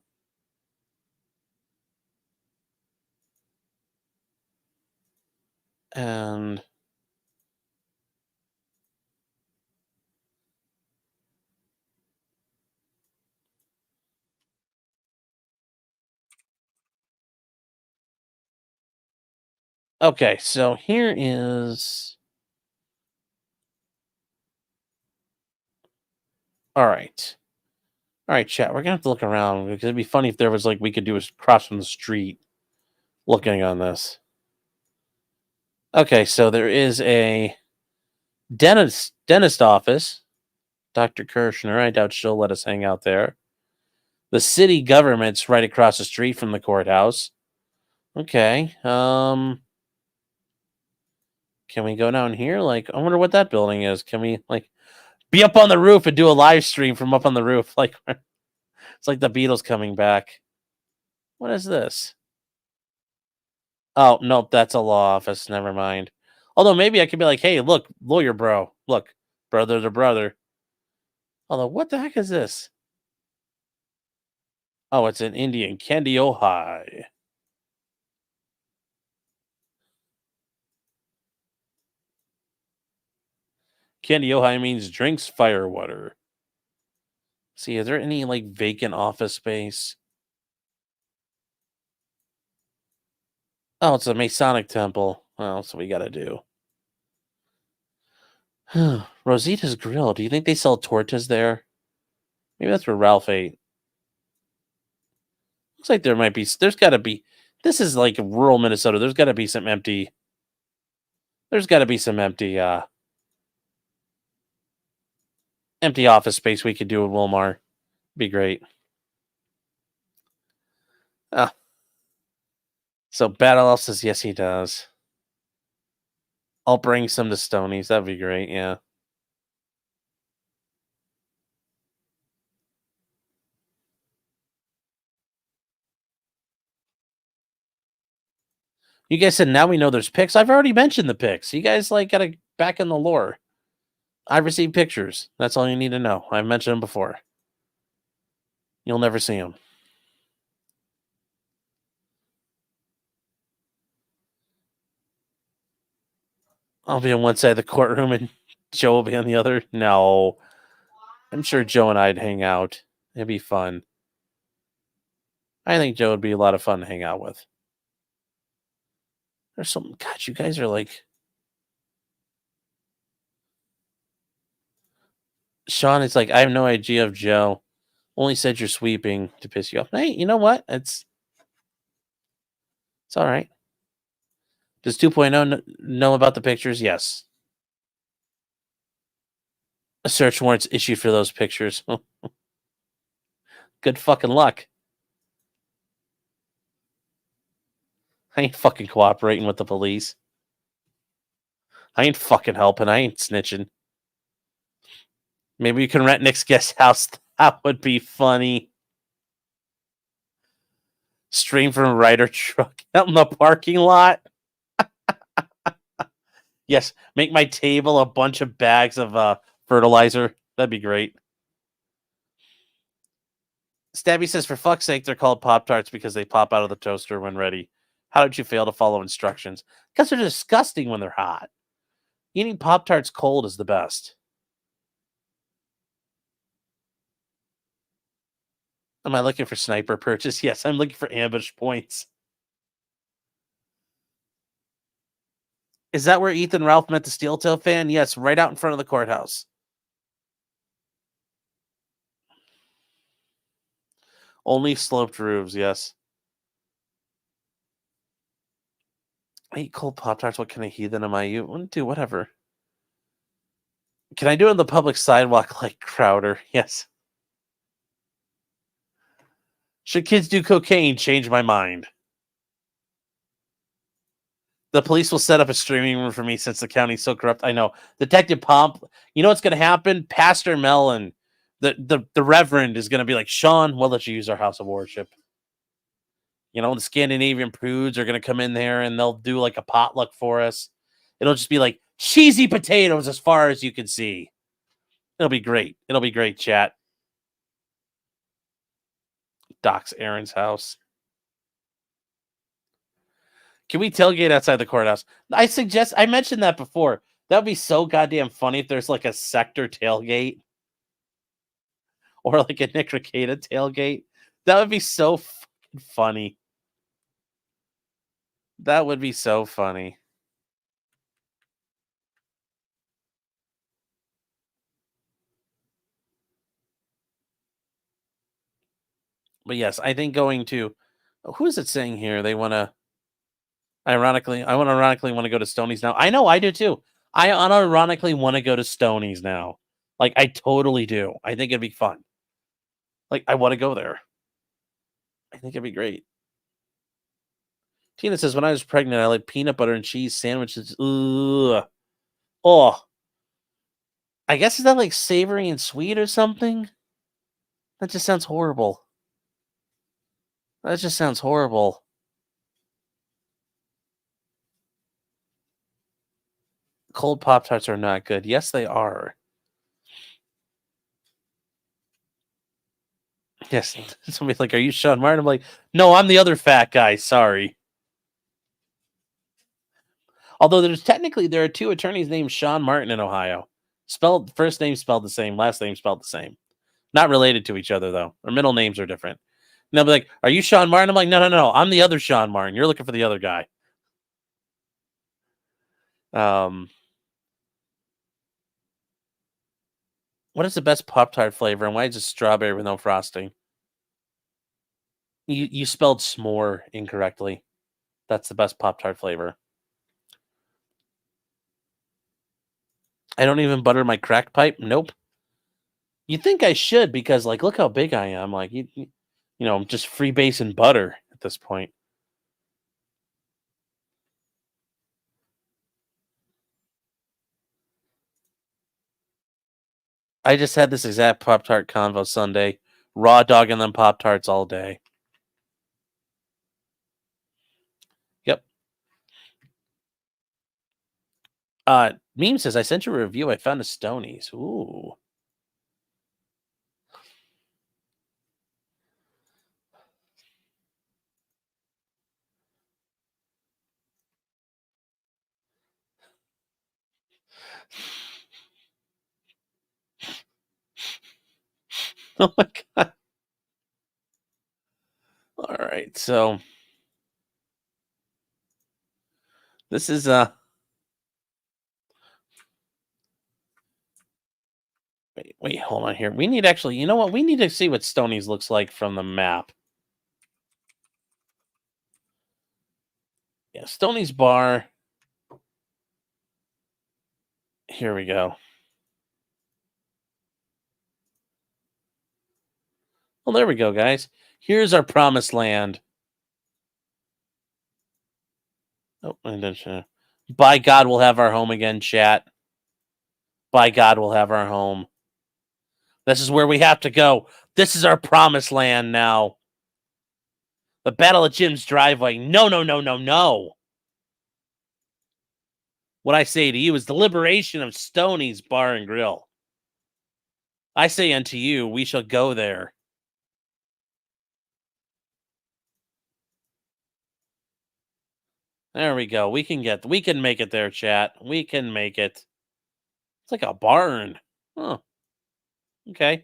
And okay, so here is. All right. All right, chat. We're gonna have to look around because it'd be funny if there was like we could do a cross from the street looking on this. Okay, so there is a dentist office, Dr. Kirshner. I doubt she'll let us hang out there. The city government's right across the street from the courthouse. Okay. Can we go down here? Like, I wonder what that building is. Can we like be up on the roof and do a live stream from up on the roof? Like, it's like the Beatles coming back. What is this? Oh, nope, that's a law office. Never mind. Although maybe I could be like, hey, look, lawyer bro. Look, brother to brother. Although, what the heck is this? Oh, it's an Indian. Candy Ojai. Candy Ojai means drinks fire water. See, is there any like vacant office space? Oh, it's a Masonic temple. Well, that's what we gotta do. Rosita's Grill. Do you think they sell tortas there? Maybe that's where Ralph ate. Looks like there might be. There's got to be. This is like rural Minnesota. There's got to be some empty. There's got to be some empty office space we could do in Wilmar. Be great. So Battle Elf says yes, he does. I'll bring some to Stoney's. That'd be great. Yeah. You guys said now we know there's pics. I've already mentioned the pics. You guys like gotta back in the lore. I've received pictures. That's all you need to know. I've mentioned them before. You'll never see them. I'll be on one side of the courtroom and Joe will be on the other. No. I'm sure Joe and I'd hang out. It'd be fun. I think Joe would be a lot of fun to hang out with. There's some. God, you guys are like. Sean is like, I have no idea of Joe. Only said you're sweeping to piss you off. Hey, you know what? It's all right. Does 2.0 know about the pictures? Yes. A search warrant's issued for those pictures. Good fucking luck. I ain't fucking cooperating with the police. I ain't fucking helping. I ain't snitching. Maybe you can rent Nick's guest house. That would be funny. Stream from a Ryder truck out in the parking lot. Yes, make my table a bunch of bags of fertilizer. That'd be great. Stabby says, for fuck's sake, they're called Pop-Tarts because they pop out of the toaster when ready. How did you fail to follow instructions? Because they're disgusting when they're hot. Eating Pop-Tarts cold is the best. Am I looking for sniper purchase? Yes, I'm looking for ambush points. Is that where Ethan Ralph met the Steel Toe fan? Yes, right out in front of the courthouse. Only sloped roofs, yes. I eat cold Pop-Tarts. What kind of heathen am I? You do whatever. Can I do it on the public sidewalk like Crowder? Yes. Should kids do cocaine? Change my mind. The police will set up a streaming room for me since the county's so corrupt. I know. Detective Pomp, you know what's going to happen? Pastor Mellon, the Reverend, is going to be like, Sean, we'll let you use our house of worship. You know, the Scandinavian prudes are going to come in there and they'll do like a potluck for us. It'll just be like cheesy potatoes as far as you can see. It'll be great. It'll be great, chat. Doc's Aaron's house. Can we tailgate outside the courthouse? I mentioned that before. That would be so goddamn funny if there's like a sector tailgate. Or like a Nick Rekieta tailgate. That would be so fucking funny. That would be so funny. But yes, I think going to who is it saying here? They want to I unironically want to go to Stoney's now. I know I do too. I unironically want to go to Stoney's now. Like I totally do. I think it'd be fun. Like I want to go there. I think it'd be great. Tina says, when I was pregnant, I like peanut butter and cheese sandwiches. Ugh. Oh. I guess is that like savory and sweet or something? That just sounds horrible. That just sounds horrible. Cold Pop-Tarts are not good. Yes, they are. Yes. Somebody's like, are you Sean Martin? I'm like, no, I'm the other fat guy. Sorry. Although there are two attorneys named Sean Martin in Ohio. First name spelled the same, last name spelled the same. Not related to each other, though. Their middle names are different. And they'll be like, are you Sean Martin? I'm like, no. I'm the other Sean Martin. You're looking for the other guy. What is the best Pop-Tart flavor, and why is it strawberry with no frosting? You spelled s'more incorrectly. That's the best Pop-Tart flavor. I don't even butter my crack pipe? Nope. You'd think I should, because, like, look how big I am. Like, you know, I'm just freebasing butter at this point. I just had this exact Pop-Tart convo Sunday. Raw dogging them Pop-Tarts all day. Yep. Meme says, I sent you a review. I found a Stoney's. Ooh. Oh my god. All right, so this is wait, hold on here. We need actually, you know what? We need to see what Stoney's looks like from the map. Yeah, Stoney's bar. Here we go. Well, there we go, guys. Here's our promised land. Oh, by God, we'll have our home again, chat. By God, we'll have our home. This is where we have to go. This is our promised land now. The Battle of Jim's driveway. No. What I say to you is the liberation of Stoney's Bar and Grill. I say unto you, we shall go there. There we go. We can make it there, chat. We can make it. It's like a barn. Huh. Okay.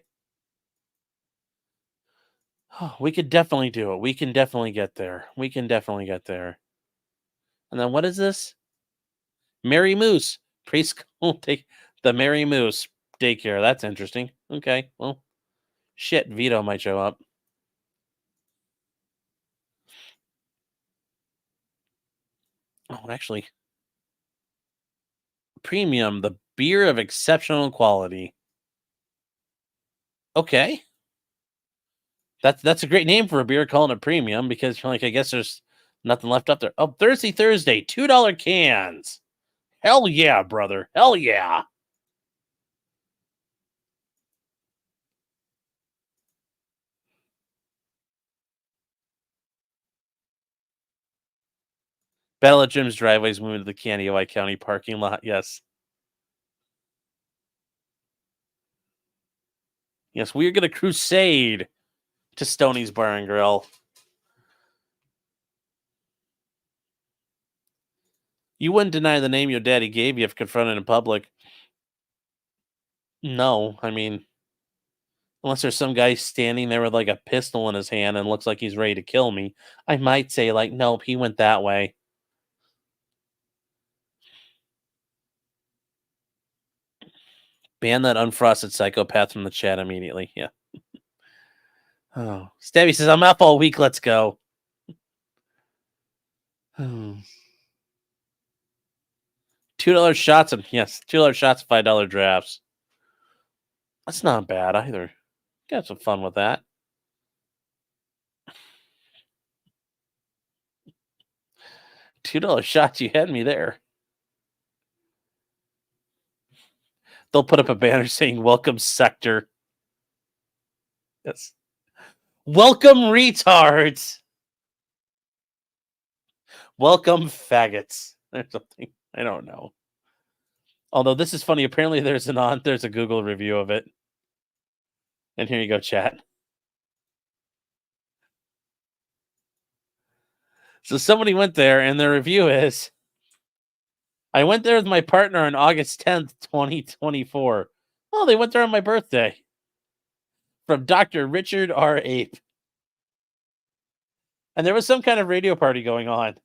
Oh, we could definitely do it. We can definitely get there. And then what is this? Mary Moose preschool take the Mary Moose daycare. That's interesting. Okay. Well, shit. Vito might show up. Oh, actually, Premium, the beer of exceptional quality. Okay. That's a great name for a beer, calling it Premium, because like I guess there's nothing left up there. Oh, Thursday, $2 cans. Hell yeah, brother. Hell yeah. Battle of Jim's driveways moving to the Kaneohe County parking lot. Yes. Yes, we are going to crusade to Stoney's Bar and Grill. You wouldn't deny the name your daddy gave you if confronted in public. No, I mean, unless there's some guy standing there with like a pistol in his hand and looks like he's ready to kill me, I might say like, nope, he went that way. Ban that unfrosted psychopath from the chat immediately. Yeah. Oh, Stabby says, I'm up all week. Let's go. $2 shots and yes, $2 shots, $5 drafts. That's not bad either. Got some fun with that. $2 shots, you had me there. They'll put up a banner saying "Welcome Sector." Yes. Welcome retards. Welcome faggots. Or something. I don't know. Although this is funny. Apparently there's a Google review of it. And here you go, chat. So somebody went there and the review is, I went there with my partner on August 10th, 2024. Oh, they went there on my birthday. From Dr. Richard R. Ape. And there was some kind of radio party going on.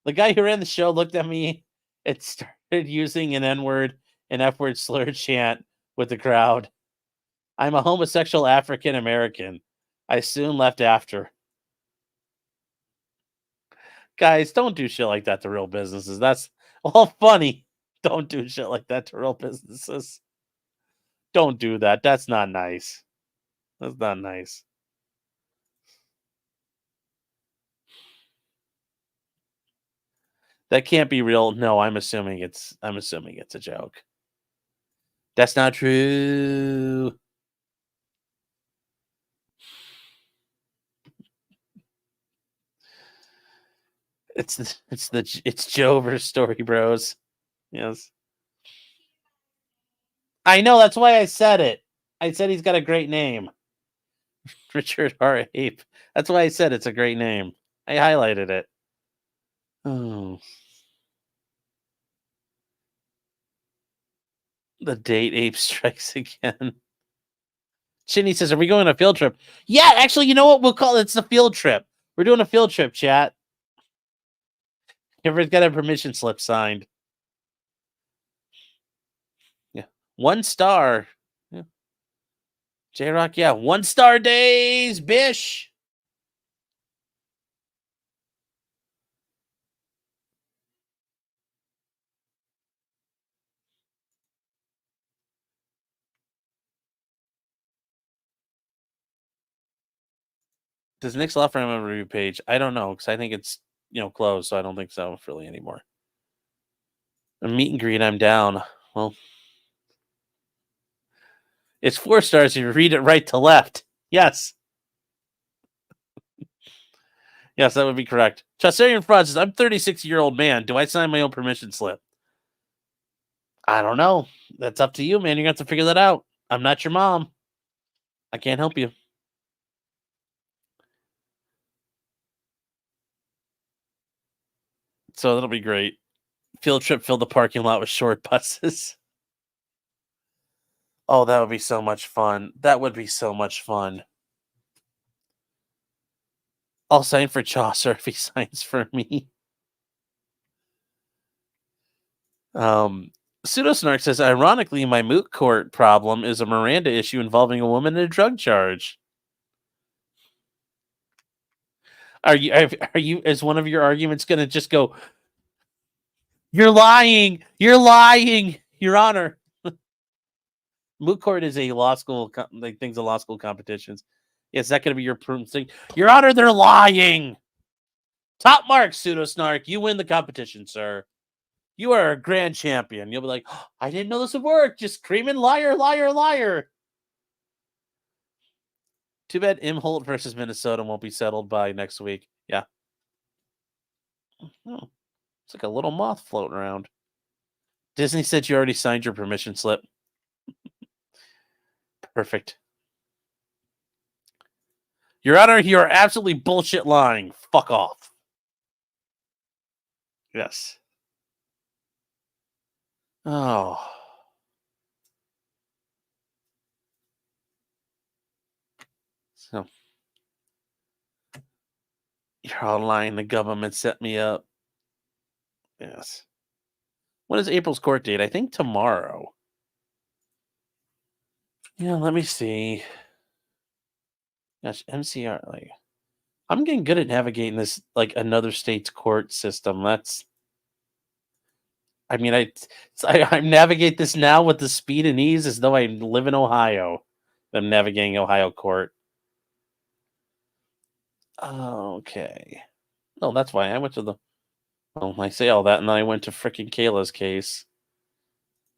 The guy who ran the show looked at me and started using an N-word and F-word slur chant with the crowd. I'm a homosexual African American. I soon left after. Guys, don't do shit like that to real businesses. That's all funny. Don't do shit like that to real businesses. Don't do that. That's not nice. That's not nice. That can't be real. No, I'm assuming it's a joke. That's not true. It's Joe versus Story Bros. Yes. I know, that's why I said it. I said he's got a great name. Richard R. Ape. That's why I said it's a great name. I highlighted it. Oh. The date Ape strikes again. Chinny says, are we going on a field trip? Yeah, actually, you know what? We'll call it, it's a field trip. We're doing a field trip, chat. Everyone's got a permission slip signed. Yeah. 1 star. Yeah. J-Rock, yeah. 1 star days, bish. Does Nick's Law Firm have a review page? I don't know, because I think it's closed, so I don't think so really anymore. A meet and greet, I'm down. Well, it's 4 stars if you read it right to left. Yes. Yes, that would be correct. Chaucerian Fraud says, I'm a 36-year-old man. Do I sign my own permission slip? I don't know. That's up to you, man. You're going to have to figure that out. I'm not your mom. I can't help you. So that'll be great. Field trip, fill the parking lot with short buses. Oh, that would be so much fun. That would be so much fun. I'll sign for Chaucer if he signs for me. Pseudosnark says, ironically, my moot court problem is a Miranda issue involving a woman and a drug charge. Are you is one of your arguments going to just go, you're lying, Your Honor? Moot court is a law school, like things of law school competitions. Is that going to be your proof thing? Your Honor, they're lying. Top mark, Pseudosnark. You win the competition, sir. You are a grand champion. You'll be like, oh, I didn't know this would work. Just screaming, liar, liar, liar. Too bad Imholt versus Minnesota won't be settled by next week. Yeah. Oh. It's like a little moth floating around. Disney said you already signed your permission slip. Perfect. Your Honor, you are absolutely bullshit lying. Fuck off. Yes. Oh. So. You're all lying. The government set me up. Yes. When is April's court date? I think tomorrow. Yeah, let me see. Gosh, MCR, like, I'm getting good at navigating this, like, another state's court system. That's, I mean, I navigate this now with the speed and ease as though I live in Ohio. I'm navigating Ohio court. Okay. Oh, that's why I went to the. Well, I say all that, and then I went to frickin' Kayla's case,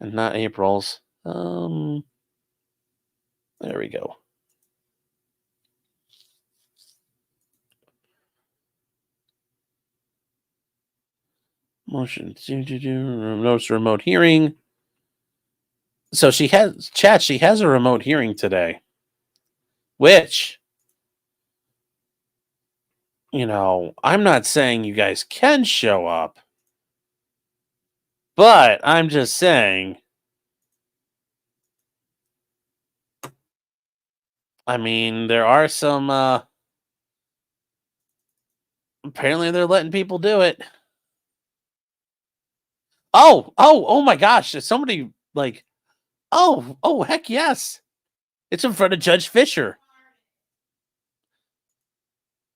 and not April's. There we go. Motion notice remote hearing. So she has chat. She has a remote hearing today, which, you know, I'm not saying you guys can show up, but I'm just saying. I mean, there are some. Apparently, they're letting people do it. Oh my gosh! Is somebody like? Oh, heck yes! It's in front of Judge Fisher.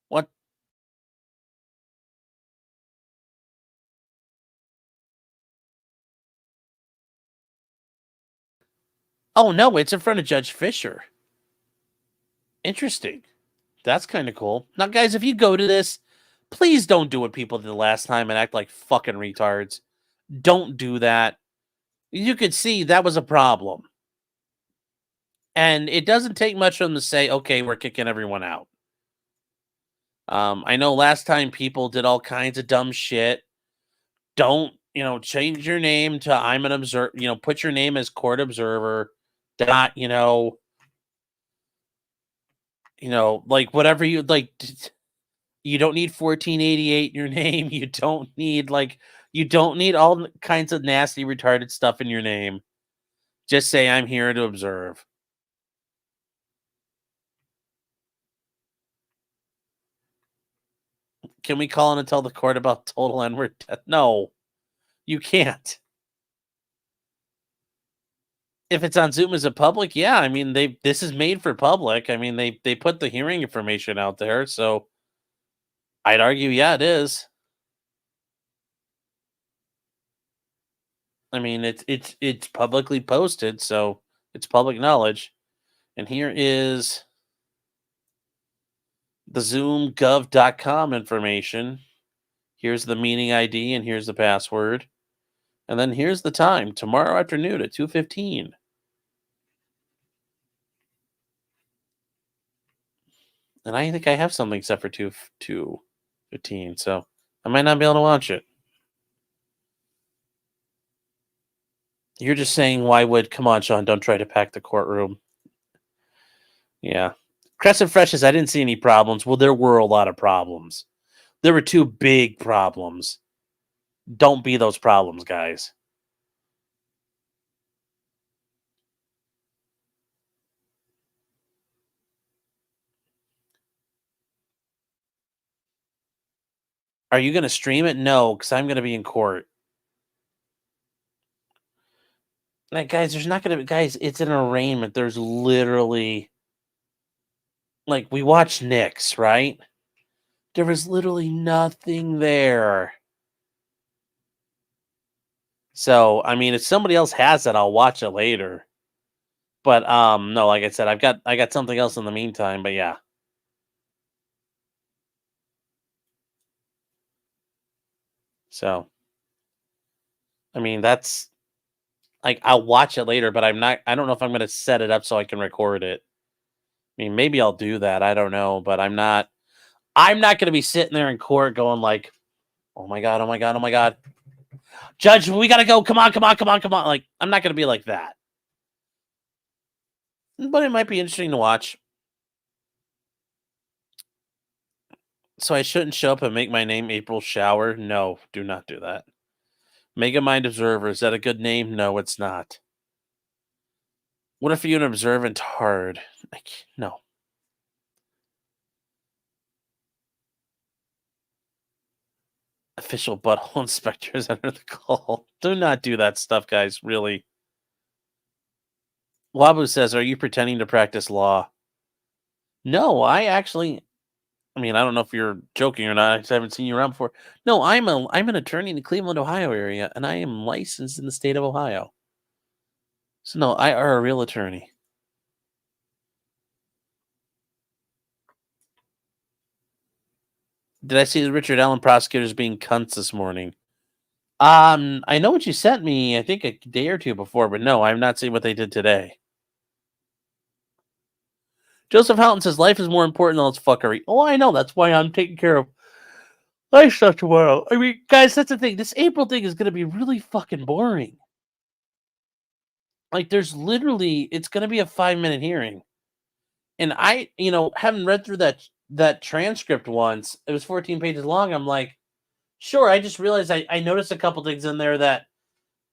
What? Oh no, it's in front of Judge Fisher. Interesting. That's kind of cool. Now, guys, if you go to this, please don't do what people did last time and act like fucking retards. Don't do that. You could see that was a problem. And it doesn't take much for them to say, okay, we're kicking everyone out. I know last time people did all kinds of dumb shit. Don't, change your name to I'm an observer, put your name as court observer, like whatever you like. You don't need 1488 in your name. You don't need all kinds of nasty, retarded stuff in your name. Just say I'm here to observe. Can we call in and tell the court about total N-word death? No, you can't. If it's on Zoom as a public, yeah, I mean this is made for public. I mean they put the hearing information out there, so I'd argue, yeah, it is. I mean it's publicly posted, so it's public knowledge. And here is the zoomgov.com information. Here's the meeting ID and here's the password. And then here's the time, tomorrow afternoon at 2:15. And I think I have something set for 2:15, so I might not be able to watch it. You're just saying, why would... Come on, Sean, don't try to pack the courtroom. Yeah. Crescent Freshes, I didn't see any problems. Well, there were a lot of problems. There were 2 big problems. Don't be those problems, guys. Are you going to stream it? No, because I'm going to be in court. Like, guys, there's not going to be... Guys, it's an arraignment. There's literally... Like, we watched Knicks, right? There was literally nothing there. So, I mean, if somebody else has it, I'll watch it later. But no, like I said, I got something else in the meantime, but yeah. So, I mean, that's like, I'll watch it later, but I don't know if I'm going to set it up so I can record it. I mean, maybe I'll do that. I don't know, but I'm not going to be sitting there in court going like, Oh my god, oh my god, oh my god. Judge, we gotta go. Come on, come on, come on, come on. Like, I'm not gonna be like that. But it might be interesting to watch. So I shouldn't show up and make my name April Shower? No, do not do that. Megamind Observer, is that a good name? No, it's not. What if you're an observant hard? Like, no. Official butthole inspectors under the call. Do not do that stuff, guys, really. Wabu says, are you pretending to practice law? No, I actually... I mean, I don't know if you're joking or not. I haven't seen you around before. No, I'm an attorney in the Cleveland, Ohio area, and I am licensed in the state of Ohio. So no, I are a real attorney. Did I see the Richard Allen prosecutors being cunts this morning? I know what you sent me, I think a day or two before, but no, I'm not seeing what they did today. Joseph Houghton says life is more important than its fuckery. Oh, I know. That's why I'm taking care of life stuff tomorrow. I mean, guys, that's the thing. This April thing is going to be really fucking boring. Like, there's literally, it's going to be a 5-minute hearing. And I, having read through that transcript once, it was 14 pages long. I'm like, sure, I just realized I noticed a couple things in there that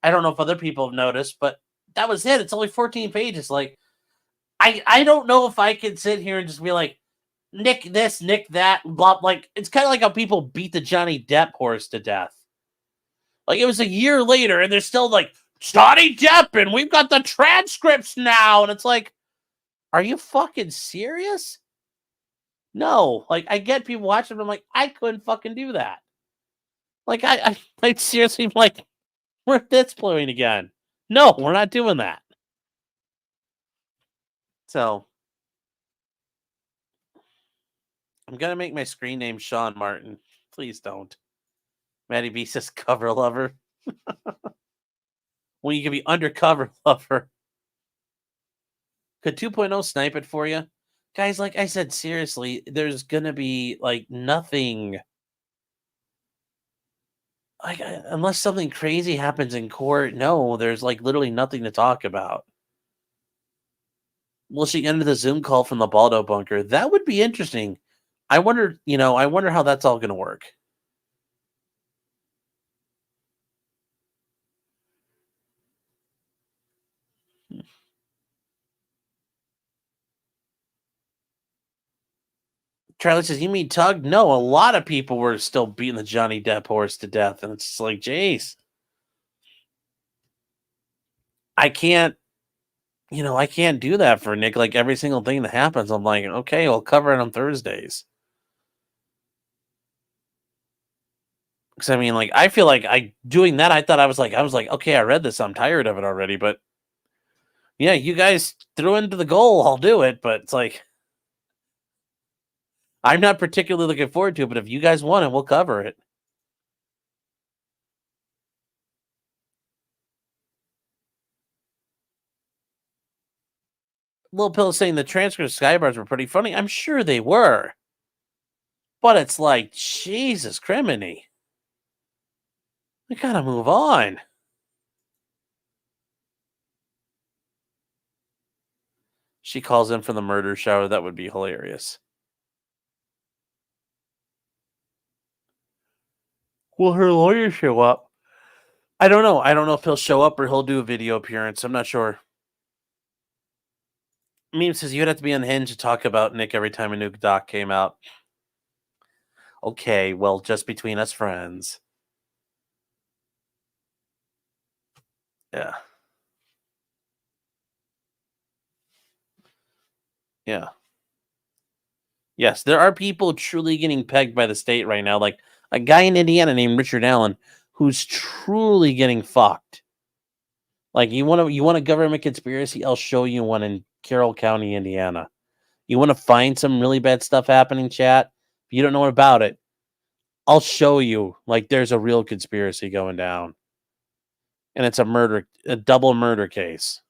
I don't know if other people have noticed, but that was it. It's only 14 pages. Like, I don't know if I can sit here and just be like, nick this, nick that, blah. Like, it's kind of like how people beat the Johnny Depp horse to death. Like, it was a year later, and they're still like, Johnny Depp, and we've got the transcripts now. And it's like, are you fucking serious? No. Like, I get people watching, but I'm like, I couldn't fucking do that. Like, I seriously am like, we're this blowing again. No, we're not doing that. So, I'm going to make my screen name Sean Martin. Please don't. Maddie B says cover lover. Well, you can be undercover lover. Could 2.0 snipe it for you? Guys, like I said, seriously, there's going to be, like, nothing. Like, unless something crazy happens in court, no, there's, like, literally nothing to talk about. Will she enter the Zoom call from the Balldo bunker? That would be interesting. I wonder how that's all going to work. Charlie says, you mean Tug? No, a lot of people were still beating the Johnny Depp horse to death. And it's just like, jeez. I can't do that for Nick. Like, every single thing that happens, I'm like, okay, I'll cover it on Thursdays. Because, I mean, like, I feel like doing that, I was like, okay, I read this. I'm tired of it already. But, yeah, you guys threw into the goal. I'll do it. But it's like, I'm not particularly looking forward to it. But if you guys want it, we'll cover it. Little Pill is saying the transcript skybars were pretty funny. I'm sure they were. But it's like, Jesus criminy. We gotta move on. She calls in for the murder shower. That would be hilarious. Will her lawyer show up? I don't know. I don't know if he'll show up or he'll do a video appearance. I'm not sure. Meme says you'd have to be unhinged to talk about Nick every time a new doc came out. Okay, well, just between us friends. Yeah. Yeah. Yes, there are people truly getting pegged by the state right now. Like a guy in Indiana named Richard Allen, who's truly getting fucked. Like, you want a government conspiracy? I'll show you one in Carroll County, Indiana. You want to find some really bad stuff happening, chat? If you don't know about it, I'll show you. Like, there's a real conspiracy going down. And it's a double murder case.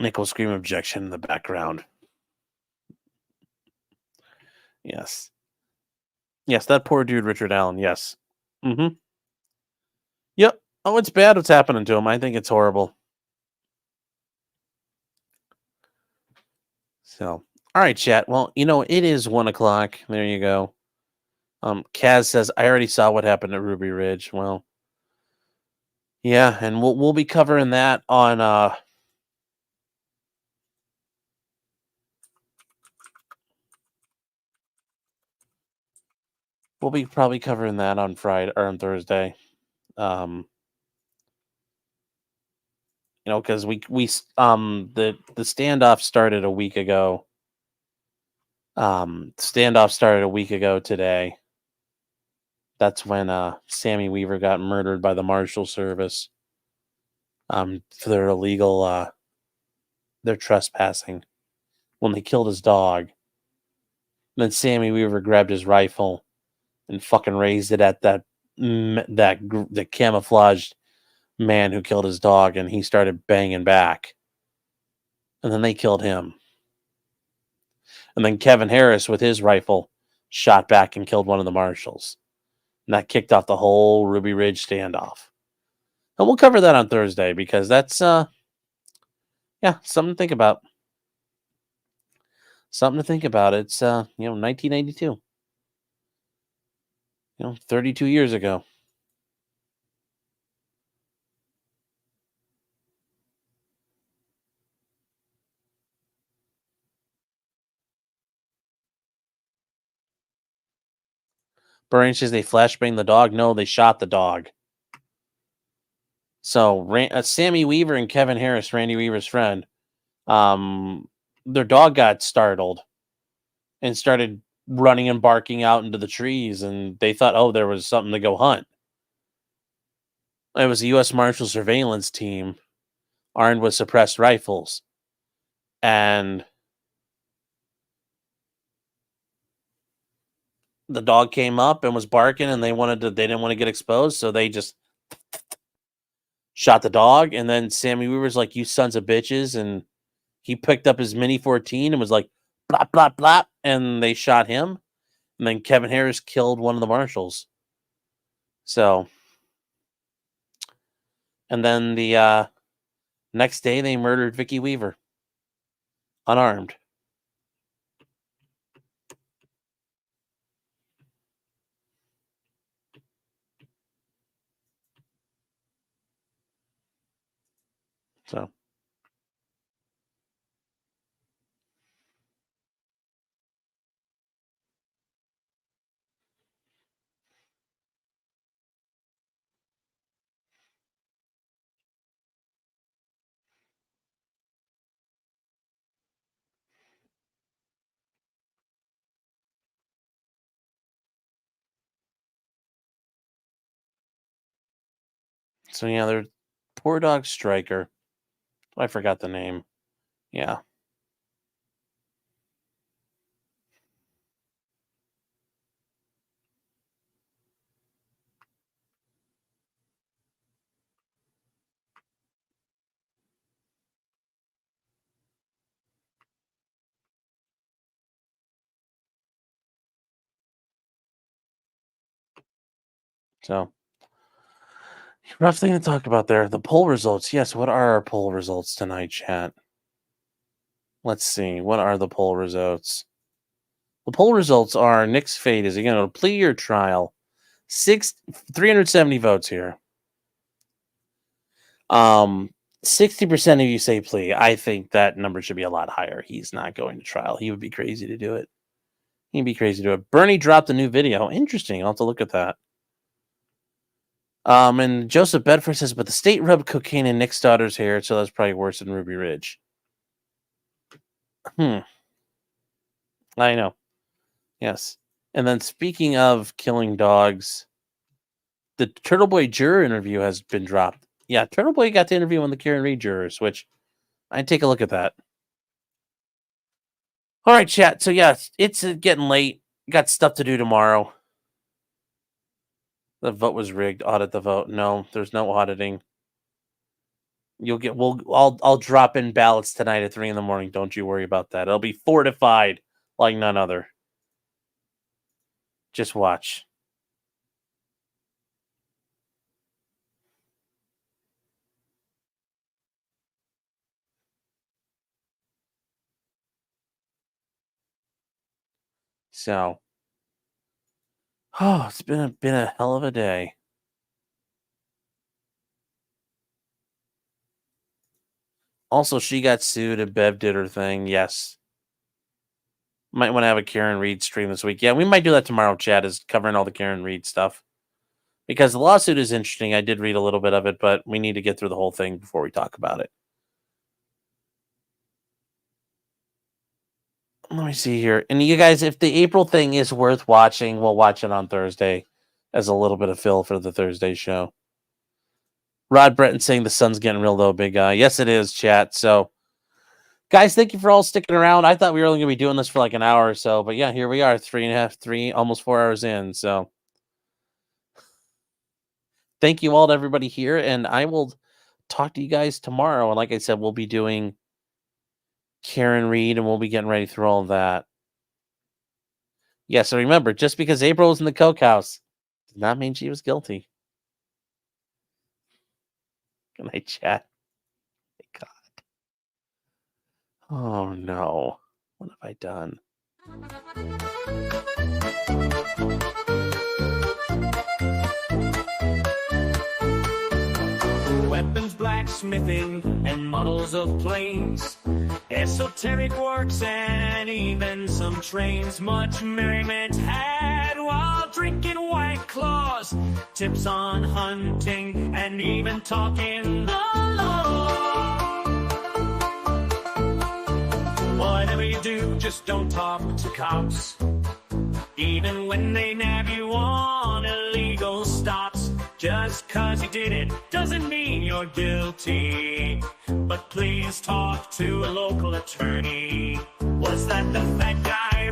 Nick will scream objection in the background. Yes. Yes, that poor dude, Richard Allen. Yes. Mm-hmm. Yep. Oh, it's bad what's happening to him. I think it's horrible. So, all right, chat. Well, it is 1 o'clock. There you go. Kaz says, I already saw what happened at Ruby Ridge. Well, yeah, and we'll be covering that on we'll be probably covering that on Friday or on Thursday. Because the standoff started a week ago. Standoff started a week ago today. That's when Sammy Weaver got murdered by the Marshal Service. For their illegal their trespassing when they killed his dog. Then Sammy Weaver grabbed his rifle and fucking raised it at the camouflaged man who killed his dog, and he started banging back. And then they killed him. And then Kevin Harris with his rifle shot back and killed one of the marshals. And that kicked off the whole Ruby Ridge standoff. And we'll cover that on Thursday because that's something to think about. Something to think about. It's 1992. 32 years ago. Burning says they flashbanged the dog. No, they shot the dog. So Sammy Weaver and Kevin Harris, Randy Weaver's friend, their dog got startled and started running and barking out into the trees, and they thought, there was something to go hunt. It was a U.S. Marshal surveillance team armed with suppressed rifles. And the dog came up and was barking, and they didn't want to get exposed, so they just shot the dog. And then Sammy Weaver's like, "You sons of bitches," and he picked up his Mini 14 and was like, "Blop blop blop," and they shot him. And then Kevin Harris killed one of the marshals. So, and then the next day they murdered Vicky Weaver, unarmed. So yeah, they're poor dog striker. I forgot the name. Yeah. So rough thing to talk about there. The poll results. Yes, what are our poll results tonight, chat? Let's see. What are the poll results? The poll results are Nick's fate. Is he going to plea or trial? 370 votes here. 60% of you say plea. I think that number should be a lot higher. He's not going to trial. He would be crazy to do it. He'd be crazy to do it. Bernie dropped a new video. Interesting. I'll have to look at that. And Joseph Bedford says, but the state rubbed cocaine in Nick's daughter's hair, so that's probably worse than Ruby Ridge. I know. Yes. And then speaking of killing dogs, the Turtle Boy juror interview has been dropped. Yeah, Turtle Boy got to interview one of the Karen Reed jurors, which I'd take a look at that. All right, chat. So yeah, it's getting late. Got stuff to do tomorrow. The vote was rigged. Audit the vote. No, there's no auditing. I'll drop in ballots tonight at 3 a.m. Don't you worry about that. It'll be fortified like none other. Just watch. So, it's been a hell of a day. Also, she got sued and Bev did her thing. Yes. Might want to have a Karen Reed stream this week. Yeah, we might do that tomorrow, Chad, is covering all the Karen Reed stuff. Because the lawsuit is interesting. I did read a little bit of it, but we need to get through the whole thing before we talk about it. Let me see here. And you guys, if the April thing is worth watching, we'll watch it on Thursday as a little bit of fill for the Thursday show. Rod Breton saying the sun's getting real low, big guy. Yes, it is, chat. So, guys, thank you for all sticking around. I thought we were only going to be doing this for like an hour or so, but yeah, here we are, 3.5, almost 4 hours in. So, thank you all to everybody here, and I will talk to you guys tomorrow. And like I said, we'll be doing Karen Reed, and we'll be getting ready through all of that. Yeah, so remember, just because April was in the Coke house does not mean she was guilty. Good night, chat. God. Oh, no. What have I done? Weapons, blacksmithing, and models of planes, esoteric works, and even some trains. Much merriment had while drinking White Claws, tips on hunting, and even talking the law. Whatever you do, just don't talk to cops, even when they nab you on illegal stops. Just 'cause you did it doesn't mean you're guilty. But please talk to a local attorney. Was that the fat guy